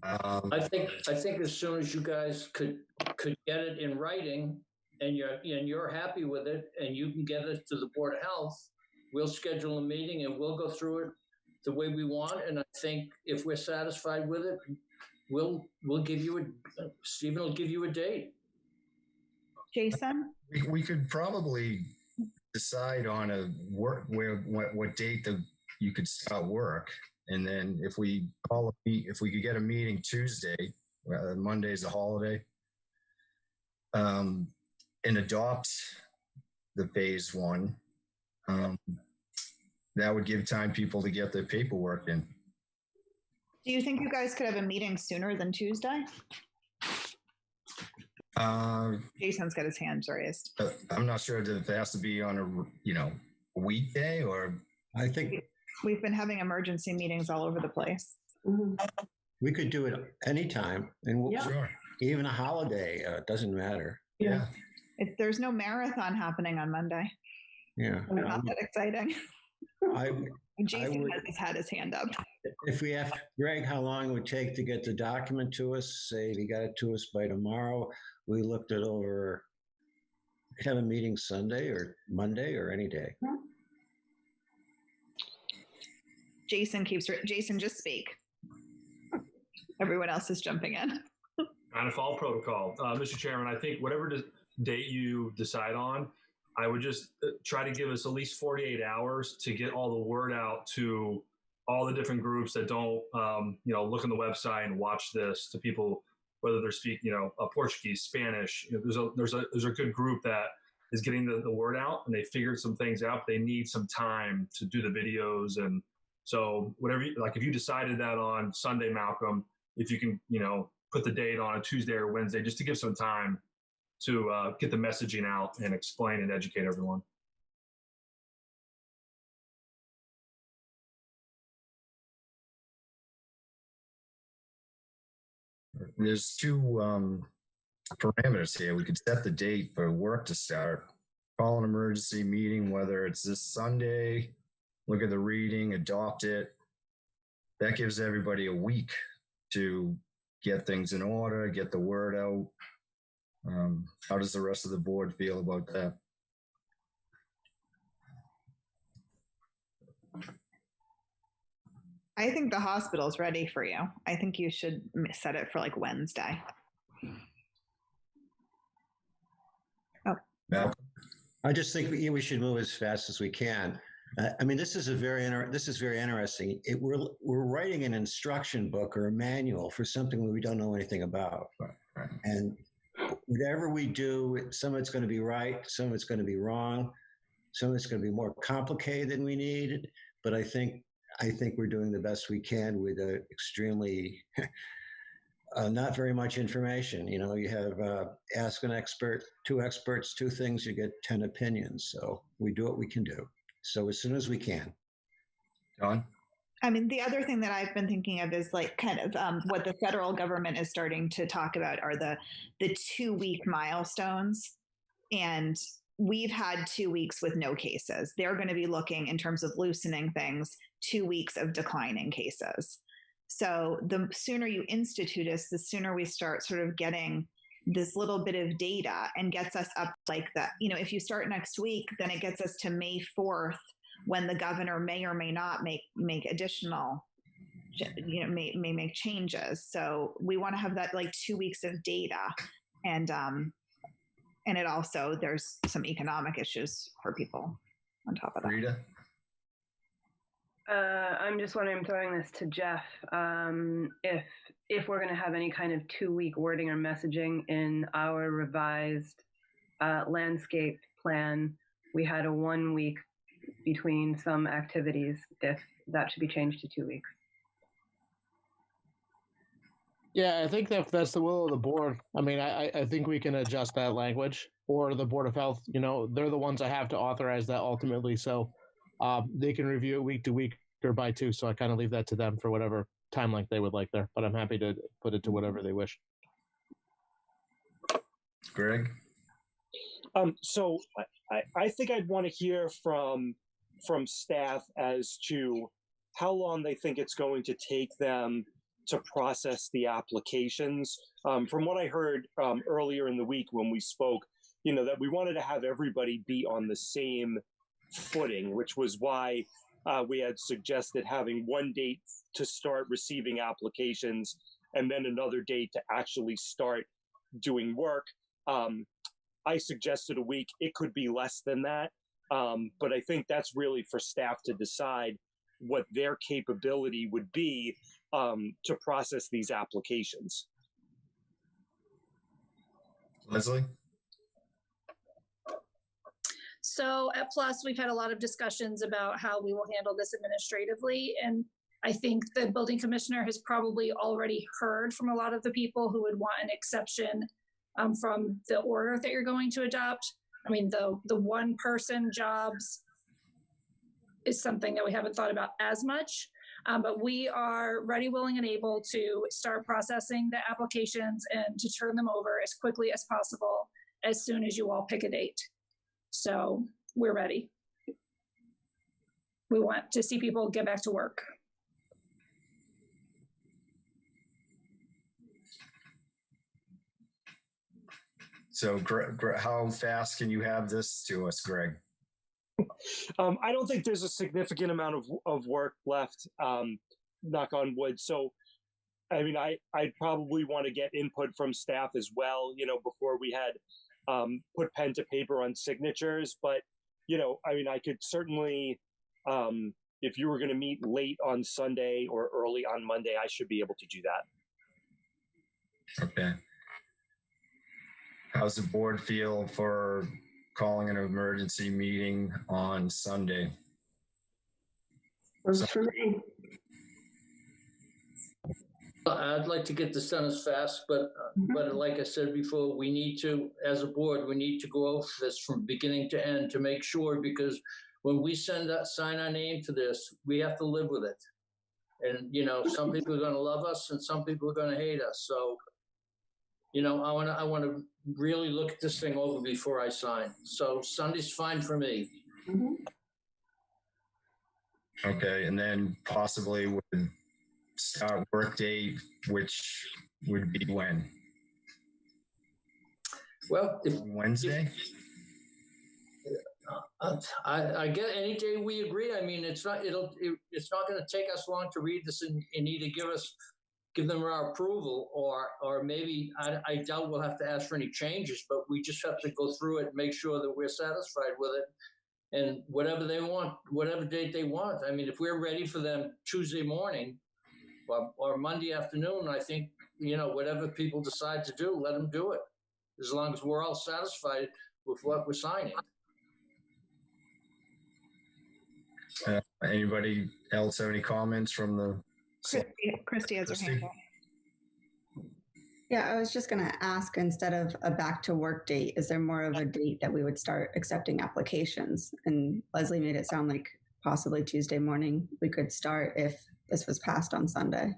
I think as soon as you guys could get it in writing and you're happy with it and you can get it to the Board of Health, we'll schedule a meeting and we'll go through it the way we want. And I think if we're satisfied with it, we'll give you Stephen will give you a date. Jason? We could probably decide on a work what date you could start work. And then if we could get a meeting Tuesday, Monday's a holiday, and adopt the phase one, that would give time people to get their paperwork in. Do you think you guys could have a meeting sooner than Tuesday? Jason's got his hands raised. I'm not sure if it has to be on a weekday, or I think we've been having emergency meetings all over the place. Mm-hmm. we could do it anytime, and Sure. even a holiday, doesn't matter. Yeah. There's no marathon happening on Monday. Yeah. Not that exciting. Jason has had his hand up. If we have, Greg, how long it would take to get the document to us? Say he got it to us by tomorrow. We looked it over. We could have a meeting Sunday or Monday or any day. Jason, just speak. Everyone else is jumping in. Kind of follow protocol. Mr. Chairman, I think whatever date you decide on, I would just try to give us at least 48 hours to get all the word out to all the different groups that don't, look on the website and watch this, to people, whether they're speaking, Portuguese, Spanish. There's a good group that is getting the word out, and they figured some things out. But they need some time to do the videos, and so whatever. If you decided that on Sunday, Malcolm, if you can, put the date on a Tuesday or Wednesday, just to give some time to get the messaging out and explain and educate everyone. There's two parameters here. We could set the date for work to start, call an emergency meeting, whether it's this Sunday, look at the reading, adopt it. That gives everybody a week to get things in order, get the word out. How does the rest of the board feel about that? I think the hospital's ready for you. I think you should set it for Wednesday. Oh. No. I just think we should move as fast as we can. This is very interesting. We're writing an instruction book or a manual for something we don't know anything about. Right. And whatever we do, some of it's going to be right, some of it's going to be wrong, some of it's going to be more complicated than we need. But I think we're doing the best we can with extremely not very much information. You have ask an expert, two experts, two things, you get 10 opinions. So we do what we can do. So as soon as we can. John? I mean, the other thing that I've been thinking of is like kind of what the federal government is starting to talk about are the 2-week milestones. And we've had 2 weeks with no cases. They're going to be looking in terms of loosening things, 2 weeks of declining cases. So the sooner you institute us, the sooner we start sort of getting this little bit of data and gets us up like that. You know, if you start next week, then it gets us to May 4th, when the governor may or may not make additional, you know, may make changes. So we want to have that like 2 weeks of data, and it also, there's some economic issues for people on top of that. Rita? I'm just wondering, I'm throwing this to Jeff, if we're going to have any kind of 2-week wording or messaging in our revised landscape plan. We had a 1 week between some activities, if that should be changed to 2 weeks. Yeah, I think that's the will of the board. I mean, I think we can adjust that language, or the Board of Health, you know, they're the ones that have to authorize that ultimately. So they can review it week to week or by 2. So I kind of leave that to them for whatever time length they would like there, but I'm happy to put it to whatever they wish. Gregg? So I think I'd want to hear from staff as to how long they think it's going to take them to process the applications. From what I heard earlier in the week when we spoke, you know, that we wanted to have everybody be on the same footing, which was why we had suggested having one date to start receiving applications and then another date to actually start doing work. I suggested a week. It could be less than that. But I think that's really for staff to decide what their capability would be to process these applications. Leslie? So at Plus, we've had a lot of discussions about how we will handle this administratively. And I think the building commissioner has probably already heard from a lot of the people who would want an exception from the order that you're going to adopt. I mean, the one person jobs is something that we haven't thought about as much, but we are ready, willing, and able to start processing the applications and to turn them over as quickly as possible as soon as you all pick a date. So we're ready. We want to see people get back to work. So how fast can you have this to us, Gregg? I don't think there's a significant amount of work left, knock on wood. So, I mean, I'd probably want to get input from staff as well, you know, before we had put pen to paper on signatures. But, you know, I mean, I could certainly, if you were going to meet late on Sunday or early on Monday, I should be able to do that. Okay. How's the board feel for calling an emergency meeting on Sunday? Works for me. I'd like to get this done as fast, but like I said before, we need to, as a board, we need to go over this from beginning to end to make sure, because when we sign our name to this, we have to live with it. And, you know, some people are going to love us and some people are going to hate us. So, you know, I want to really look at this thing over before I sign. So Sunday's fine for me. Mm-hmm. Okay, and then possibly with start work date, which would be when? Well, Wednesday? I get any day we agree. I mean, it's not going to take us long to read this and either give them our approval, or maybe I doubt we'll have to ask for any changes, but we just have to go through it and make sure that we're satisfied with it. And whatever they want, whatever date they want. I mean, if we're ready for them Tuesday morning or Monday afternoon, I think, you know, whatever people decide to do, let them do it, as long as we're all satisfied with what we're signing. Anybody else have any comments from the... Christy has her hand up. Yeah, I was just going to ask, instead of a back to work date, is there more of a date that we would start accepting applications? And Leslie made it sound like possibly Tuesday morning, we could start if this was passed on Sunday.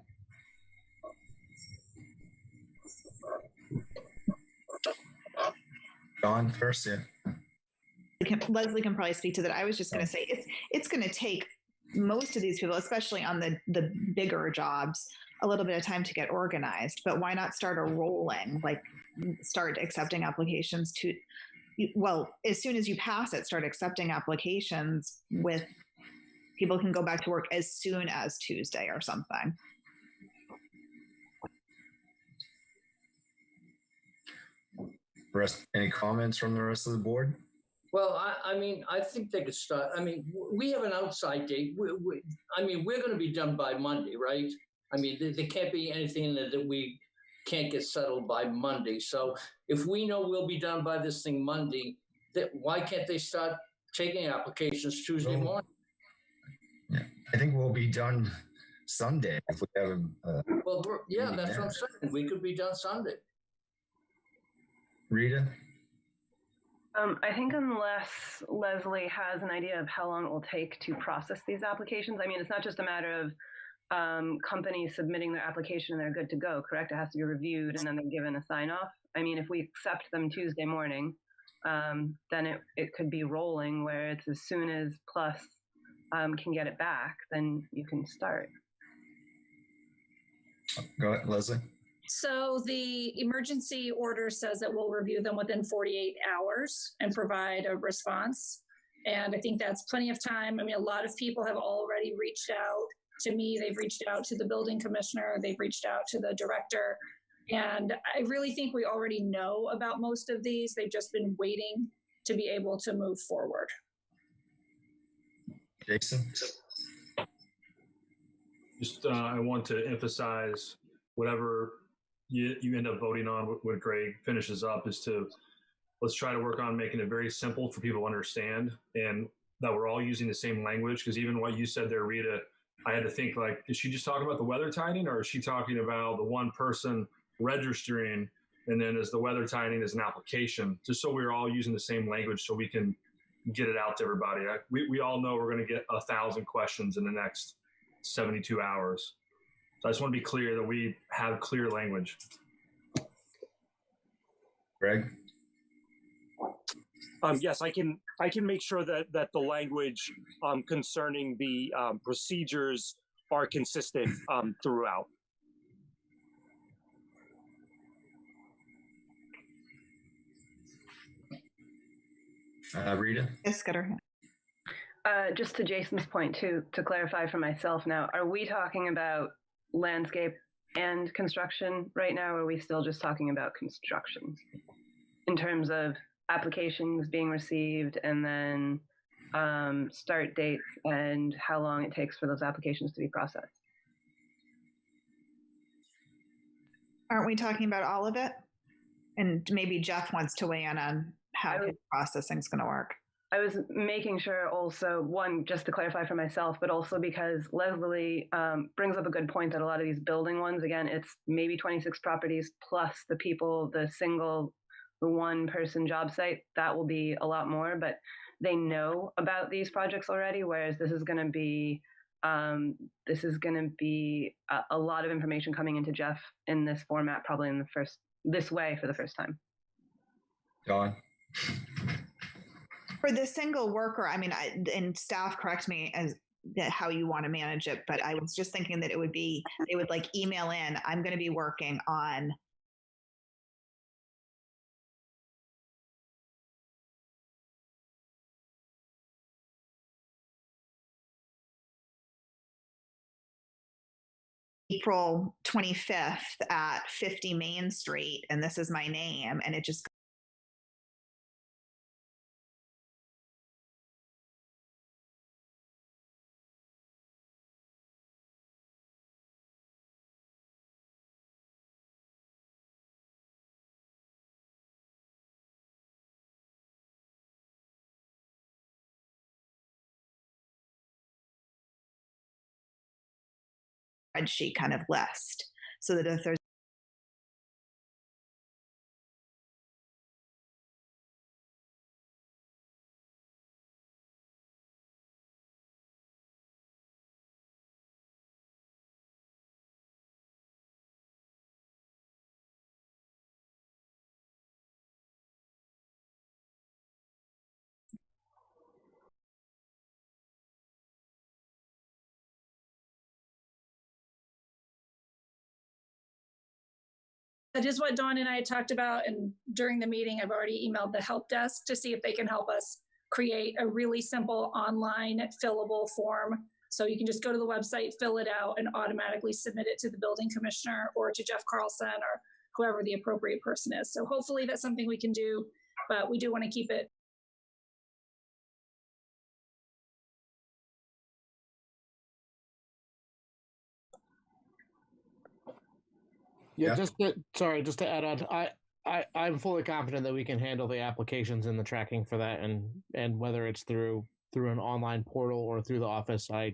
Don first, yeah. Leslie can probably speak to that. I was just going to say it's going to take most of these people, especially on the bigger jobs, a little bit of time to get organized. But why not start a rolling, like start accepting applications to, well, as soon as you pass it, start accepting applications with people can go back to work as soon as Tuesday or something. Any comments from the rest of the board? Well, I mean, I think they could start. I mean, we have an outside date. I mean, we're going to be done by Monday, right? I mean, there can't be anything that we can't get settled by Monday. So if we know we'll be done by this thing Monday, why can't they start taking applications Tuesday morning? Yeah, I think we'll be done Sunday if we have well, yeah, that's what I'm saying. We could be done Sunday. Rita? I think unless Leslie has an idea of how long it will take to process these applications, I mean, it's not just a matter of companies submitting their application and they're good to go, correct? It has to be reviewed and then they're given a sign off. I mean, if we accept them Tuesday morning, then it could be rolling where it's as soon as Plus can get it back, then you can start. Go ahead, Leslie. So the emergency order says that we'll review them within 48 hours and provide a response. And I think that's plenty of time. I mean, a lot of people have already reached out to me. They've reached out to the building commissioner. They've reached out to the director. And I really think we already know about most of these. They've just been waiting to be able to move forward. Jason? Just, I want to emphasize whatever you end up voting on, what Gregg finishes up, is let's try to work on making it very simple for people to understand and that we're all using the same language. Because even what you said there, Rita, I had to think, like, is she just talking about the weather tiding, or is she talking about the one person registering and then as the weather tiding as an application, just so we're all using the same language so we can get it out to everybody. We all know we're going to get 1,000 questions in the next 72 hours. So I just want to be clear that we have clear language. Gregg? Yes, I can make sure that the language concerning the procedures are consistent throughout. Rita? Yes, get her hand. Just to Jason's point, to clarify for myself now, are we talking about landscape and construction right now, or are we still just talking about construction in terms of applications being received and then start dates and how long it takes for those applications to be processed? Aren't we talking about all of it? And maybe Jeff wants to weigh in on how his processing is going to work. I was making sure also, one, just to clarify for myself, but also because Leslie brings up a good point that a lot of these building ones, again, it's maybe 26 properties plus the people, the one person job site, that will be a lot more, but they know about these projects already, whereas this is going to be a lot of information coming into Jeff in this format, probably this way for the first time. Dawn? For the single worker, I mean, and staff, correct me as how you want to manage it, but I was just thinking that they would like email in, I'm going to be working on April 25th at 50 Main Street, and this is my name, and it just spreadsheet kind of list, so that if there's That is what Dawn and I had talked about. And during the meeting, I've already emailed the help desk to see if they can help us create a really simple online fillable form. So you can just go to the website, fill it out, and automatically submit it to the building commissioner or to Jeff Carlson or whoever the appropriate person is. So hopefully that's something we can do, but we do want to keep it. Yeah, just to add on, I'm fully confident that we can handle the applications and the tracking for that, and whether it's through an online portal or through the office, I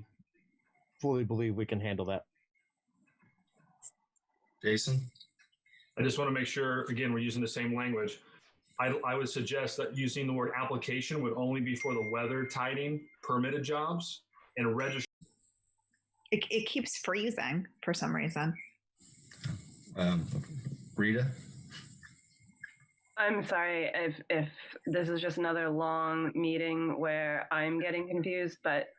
fully believe we can handle that. Jason? I just want to make sure, again, we're using the same language. I would suggest that using the word application would only be for the weather tiding permitted jobs and register. It keeps freezing for some reason. Rita? I'm sorry if this is just another long meeting where I'm getting confused, but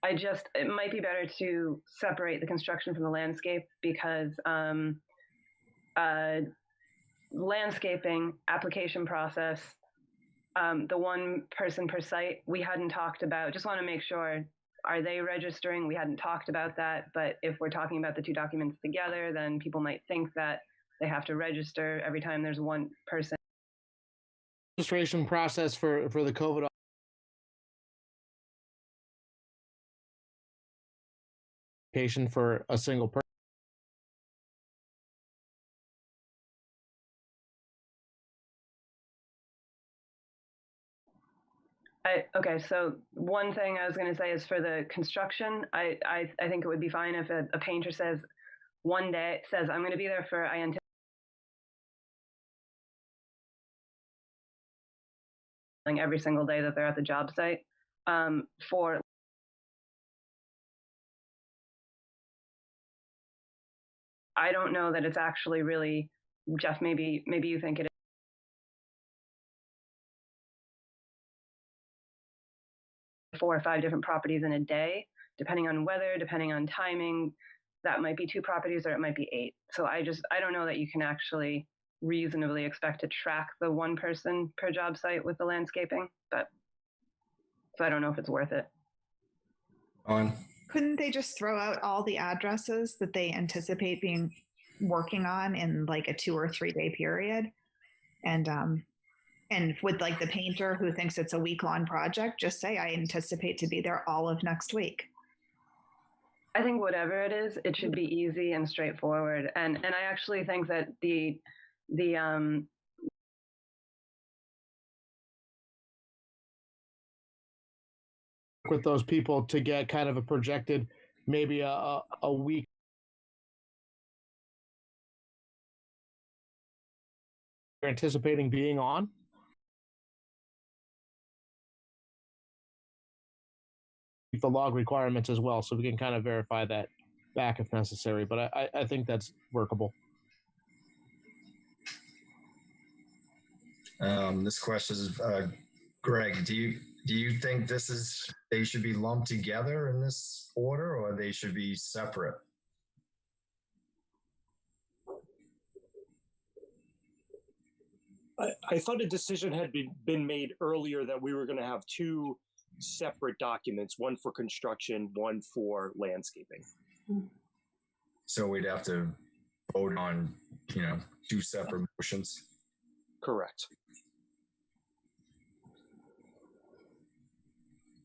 it might be better to separate the construction from the landscape, because landscaping application process, the one person per site, we hadn't talked about. Just want to make sure, are they registering? We hadn't talked about that, but if we're talking about the two documents together, then people might think that they have to register every time there's one person. Registration process for the COVID application for a single person. Okay, so one thing I was going to say is for the construction, I think it would be fine if a painter says one day, says, I'm going to be there for, I anticipate every single day that they're at the job site. For I don't know that it's actually really, Jeff, maybe you think it is. 4 or 5 different properties in a day, depending on weather, depending on timing. That might be 2 properties or it might be 8. So I don't know that you can actually reasonably expect to track the one person per job site with the landscaping, but so I don't know if it's worth it. Couldn't they just throw out all the addresses that they anticipate working on in like a 2 or 3 day period? And with like the painter who thinks it's a week-long project, just say, I anticipate to be there all of next week. I think whatever it is, it should be easy and straightforward. And I actually think that the with those people to get kind of a projected, maybe a week. You're anticipating being on? The log requirements as well, so we can kind of verify that back if necessary, but I think that's workable. This question is, Greg, do you think they should be lumped together in this order, or they should be separate? I thought a decision had been made earlier that we were going to have 2 separate documents, one for construction, one for landscaping. So we'd have to vote on, 2 separate motions. Correct.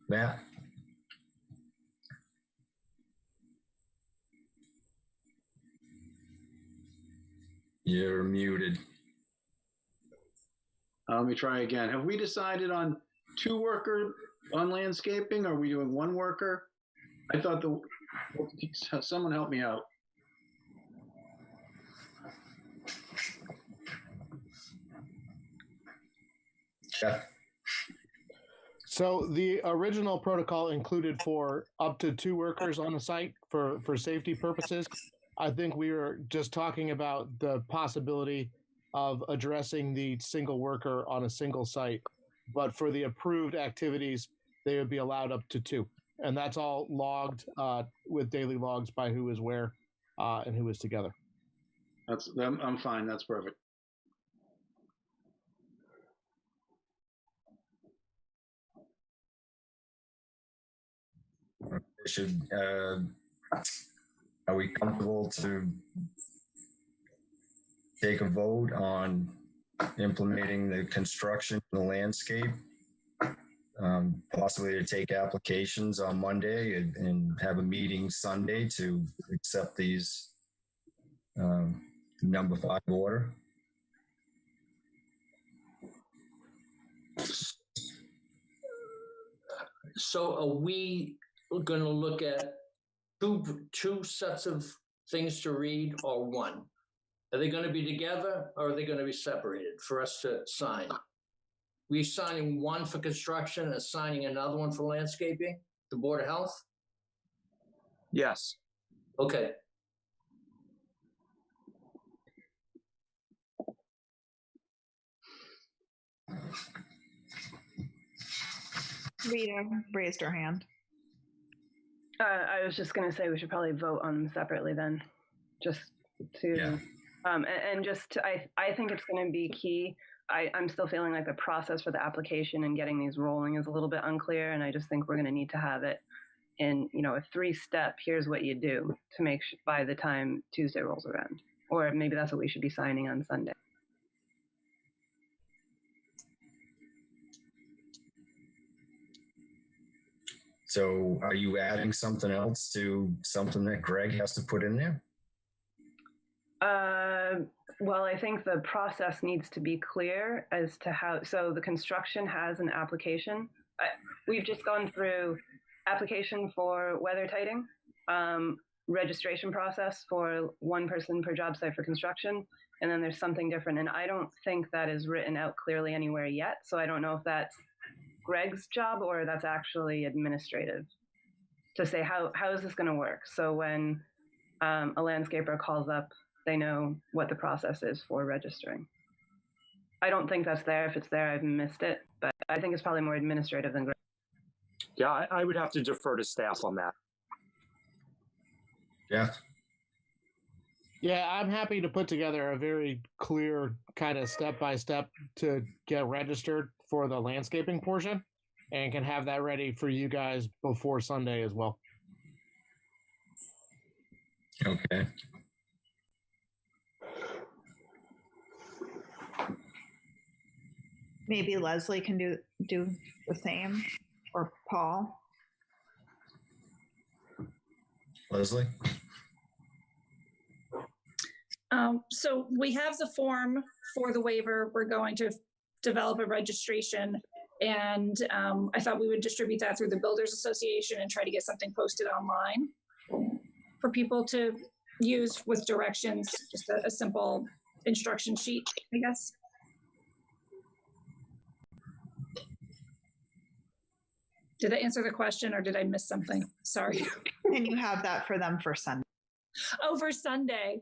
Matt? You're muted. Let me try again. Have we decided on 2 worker on landscaping? Or are we doing 1 worker? I thought someone help me out. Yeah. So the original protocol included for up to 2 workers on the site for safety purposes. I think we were just talking about the possibility of addressing the single worker on a single site, but for the approved activities, they would be allowed up to 2. And that's all logged with daily logs by who is where and who is together. I'm fine. That's perfect. Are we comfortable to take a vote on implementing the construction, the landscape, possibly to take applications on Monday and have a meeting Sunday to accept these number 5 order? So are we going to look at two sets of things to read or one? Are they going to be together or are they going to be separated for us to sign? We signing one for construction and signing another one for landscaping, the Board of Health? Yes. Okay. Rita raised her hand. I was just going to say we should probably vote on them separately then, just to, and just to, I think it's going to be key. I'm still feeling like the process for the application and getting these rolling is a little bit unclear, and I just think we're going to need to have it in, a 3-step, here's what you do to make by the time Tuesday rolls around. Or maybe that's what we should be signing on Sunday. So are you adding something else to something that Gregg has to put in there? Well, I think the process needs to be clear as to how, so the construction has an application. We've just gone through application for weather tighting, registration process for 1 person per job site for construction, and then there's something different. And I don't think that is written out clearly anywhere yet. So I don't know if that's Gregg's job or that's actually administrative to say how is this going to work. So when a landscaper calls up, they know what the process is for registering. I don't think that's there. If it's there, I've missed it, but I think it's probably more administrative than Gregg. Yeah, I would have to defer to staff on that. Yeah. Yeah, I'm happy to put together a very clear kind of step-by-step to get registered for the landscaping portion and can have that ready for you guys before Sunday as well. Okay. Maybe Leslie can do the same, or Paul. Leslie? So we have the form for the waiver. We're going to develop a registration, and I thought we would distribute that through the Builders Association and try to get something posted online for people to use with directions, just a simple instruction sheet, I guess. Did I answer the question or did I miss something? Sorry. And you have that for them for Sunday. Oh, for Sunday.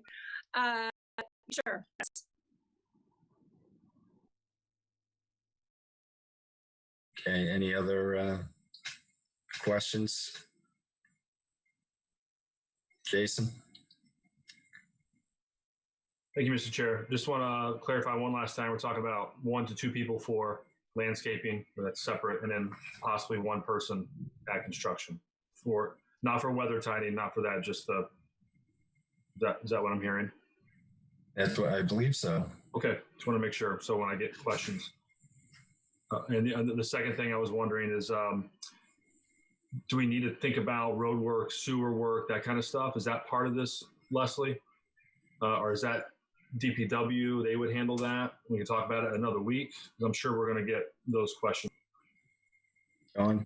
Sure. Okay, any other questions? Jason? Thank you, Mr. Chair. Just want to clarify one last time. We're talking about 1 to 2 people for landscaping, that's separate, and then possibly 1 person at construction for, not for weather tidying, not for that, just the, is that what I'm hearing? That's what I believe so. Okay, just want to make sure. So when I get questions. And the second thing I was wondering is, do we need to think about road work, sewer work, that kind of stuff? Is that part of this, Leslie? Or is that DPW? They would handle that. We can talk about it another week. I'm sure we're going to get those questions. John?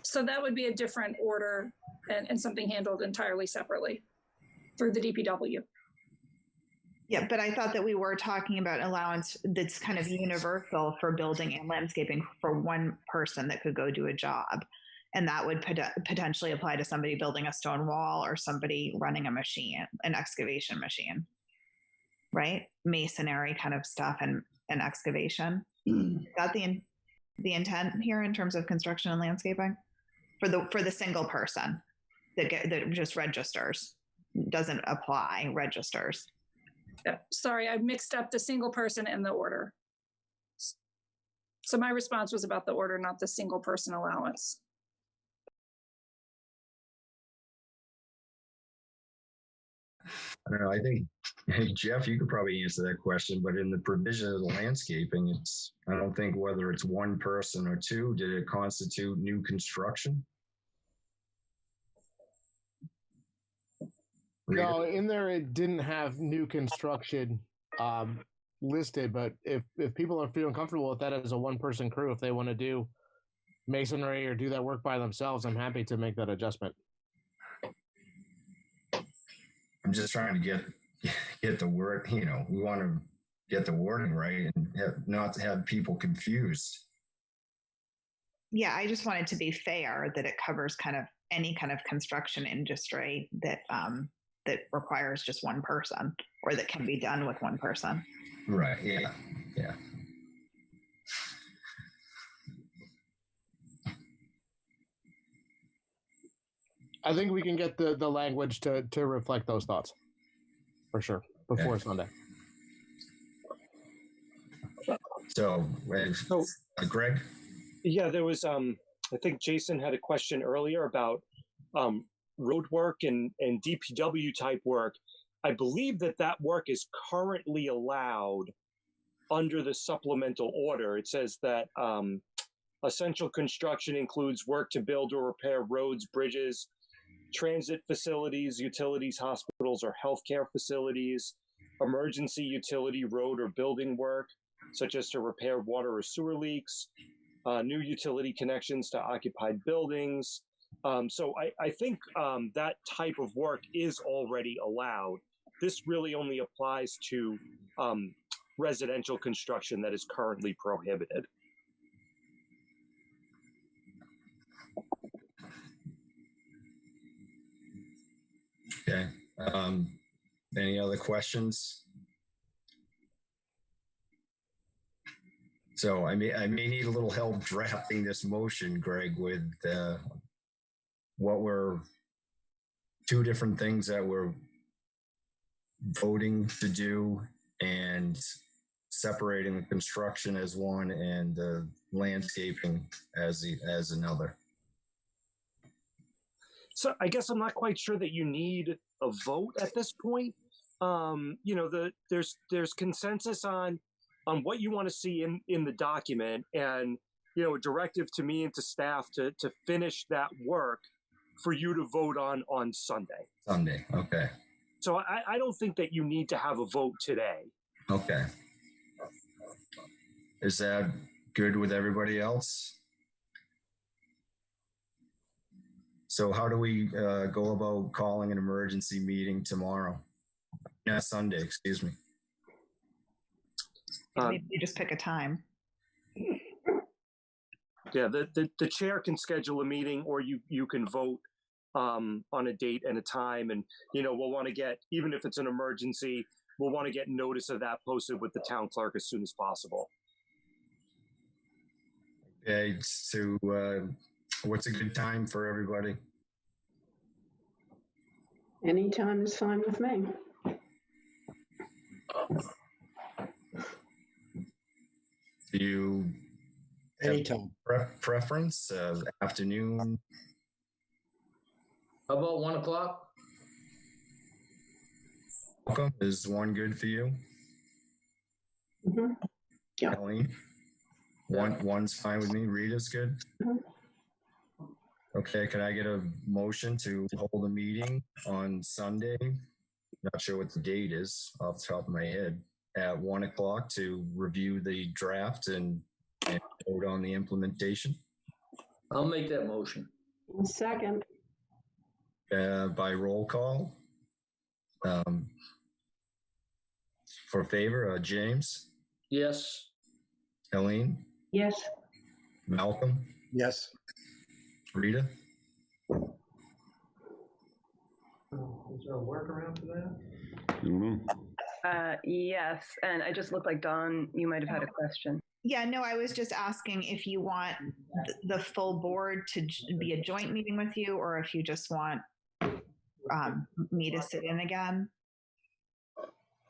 So that would be a different order and something handled entirely separately through the DPW. Yeah, but I thought that we were talking about allowance that's kind of universal for building and landscaping for 1 person that could go do a job. And that would potentially apply to somebody building a stone wall or somebody running a machine, an excavation machine, right? Masonry kind of stuff and excavation. Is that the intent here in terms of construction and landscaping for the single person that just registers, doesn't apply, registers? Sorry, I mixed up the single person and the order. So my response was about the order, not the single person allowance. I don't know. I think, hey, Jeff, you could probably answer that question, but in the provision of the landscaping, I don't think whether it's one person or two, did it constitute new construction? No, in there it didn't have new construction listed, but if people are feeling comfortable with that as a one-person crew, if they want to do masonry or do that work by themselves, I'm happy to make that adjustment. I'm just trying to get the word, we want to get the wording right and not to have people confused. Yeah, I just want it to be fair that it covers kind of any kind of construction industry that that requires just one person or that can be done with one person. Right. Yeah. Yeah. I think we can get the language to reflect those thoughts for sure before Sunday. So, Gregg? Yeah, there was, I think Jason had a question earlier about road work and DPW type work. I believe that work is currently allowed under the supplemental order. It says that essential construction includes work to build or repair roads, bridges, transit facilities, utilities, hospitals, or healthcare facilities, emergency utility, road, or building work, such as to repair water or sewer leaks, new utility connections to occupied buildings. So I think that type of work is already allowed. This really only applies to residential construction that is currently prohibited. Okay. Any other questions? So I may need a little help drafting this motion, Gregg, with what were two different things that we're voting to do and separating the construction as one and the landscaping as another. So I guess I'm not quite sure that you need a vote at this point. There's consensus on what you want to see in the document, and a directive to me and to staff to finish that work for you to vote on Sunday. Sunday, okay. So I don't think that you need to have a vote today. Okay. Is that good with everybody else? So how do we go about calling an emergency meeting tomorrow? Sunday, excuse me. Maybe you just pick a time. Yeah, the chair can schedule a meeting, or you can vote on a date and a time, and we'll want to get, even if it's an emergency, we'll want to get notice of that posted with the town clerk as soon as possible. Okay, so what's a good time for everybody? Any time is fine with me. Do you anytime preference afternoon? How about 1 o'clock? Welcome. Is one good for you? Mm-hmm. Yeah. Colleen? One's fine with me. Rita's good? Mm-hmm. Okay, can I get a motion to hold a meeting on Sunday? Not sure what the date is off the top of my head. At 1 o'clock to review the draft and vote on the implementation. I'll make that motion. Second. By roll call. For favor, James? Yes. Helene? Yes. Malcolm? Yes. Rita? Is there a workaround for that? Yes, and I just looked like Dawn, you might have had a question. Yeah, no, I was just asking if you want the full board to be a joint meeting with you, or if you just want me to sit in again.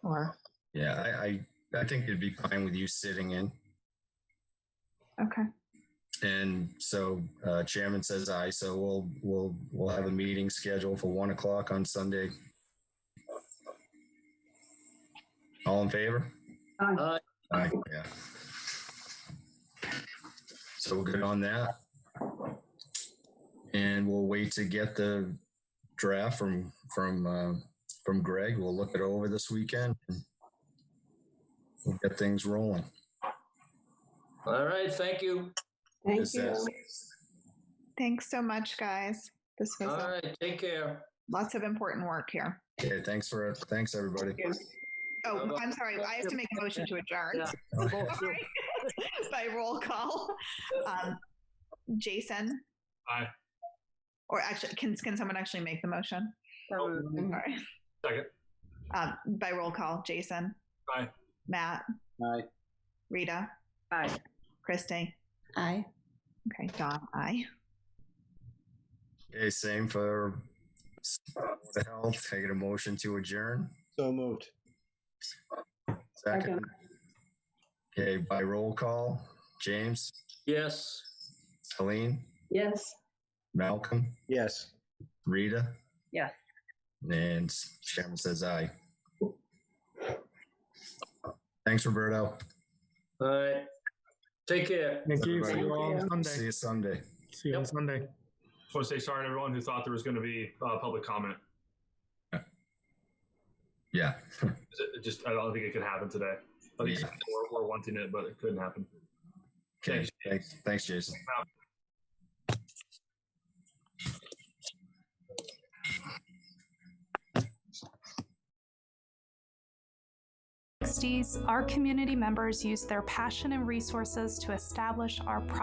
Or Yeah, I think it'd be fine with you sitting in. okay. And so chairman says aye. So we'll have a meeting scheduled for 1 o'clock on Sunday. All in favor? Aye. Aye. Yeah. So we're good on that. And we'll wait to get the draft from Gregg. We'll look it over this weekend. And we'll get things rolling. All right. Thank you. Thank you. Thanks so much, guys. This was All right. Take care. lots of important work here. Okay, thanks everybody. Oh, I'm sorry. I have to make a motion to adjourn. Yeah. Sorry. By roll call. Jason. Aye. Or actually, can someone actually make the motion? All right. Second. By roll call, Jason. Aye. Matt. Aye. Rita. Aye. Christy. Aye. Okay, Dawn. Aye. Okay, same for the health. I get a motion to adjourn. So moved. Second. Okay, by roll call, James. Yes. Helene. Yes. Malcolm. Yes. Rita. Yes. And chairman says aye. Thanks, Roberto. All right. Take care. Thank you. See Everybody. you all on Sunday. See you Sunday. See you on Sunday. Just want to say sorry to everyone who thought there was going to be public comment. Yeah. I don't think it could happen today. At least we're wanting it, but it couldn't happen. Okay. Thanks, Jason. Our community members use their passion and resources to establish our project.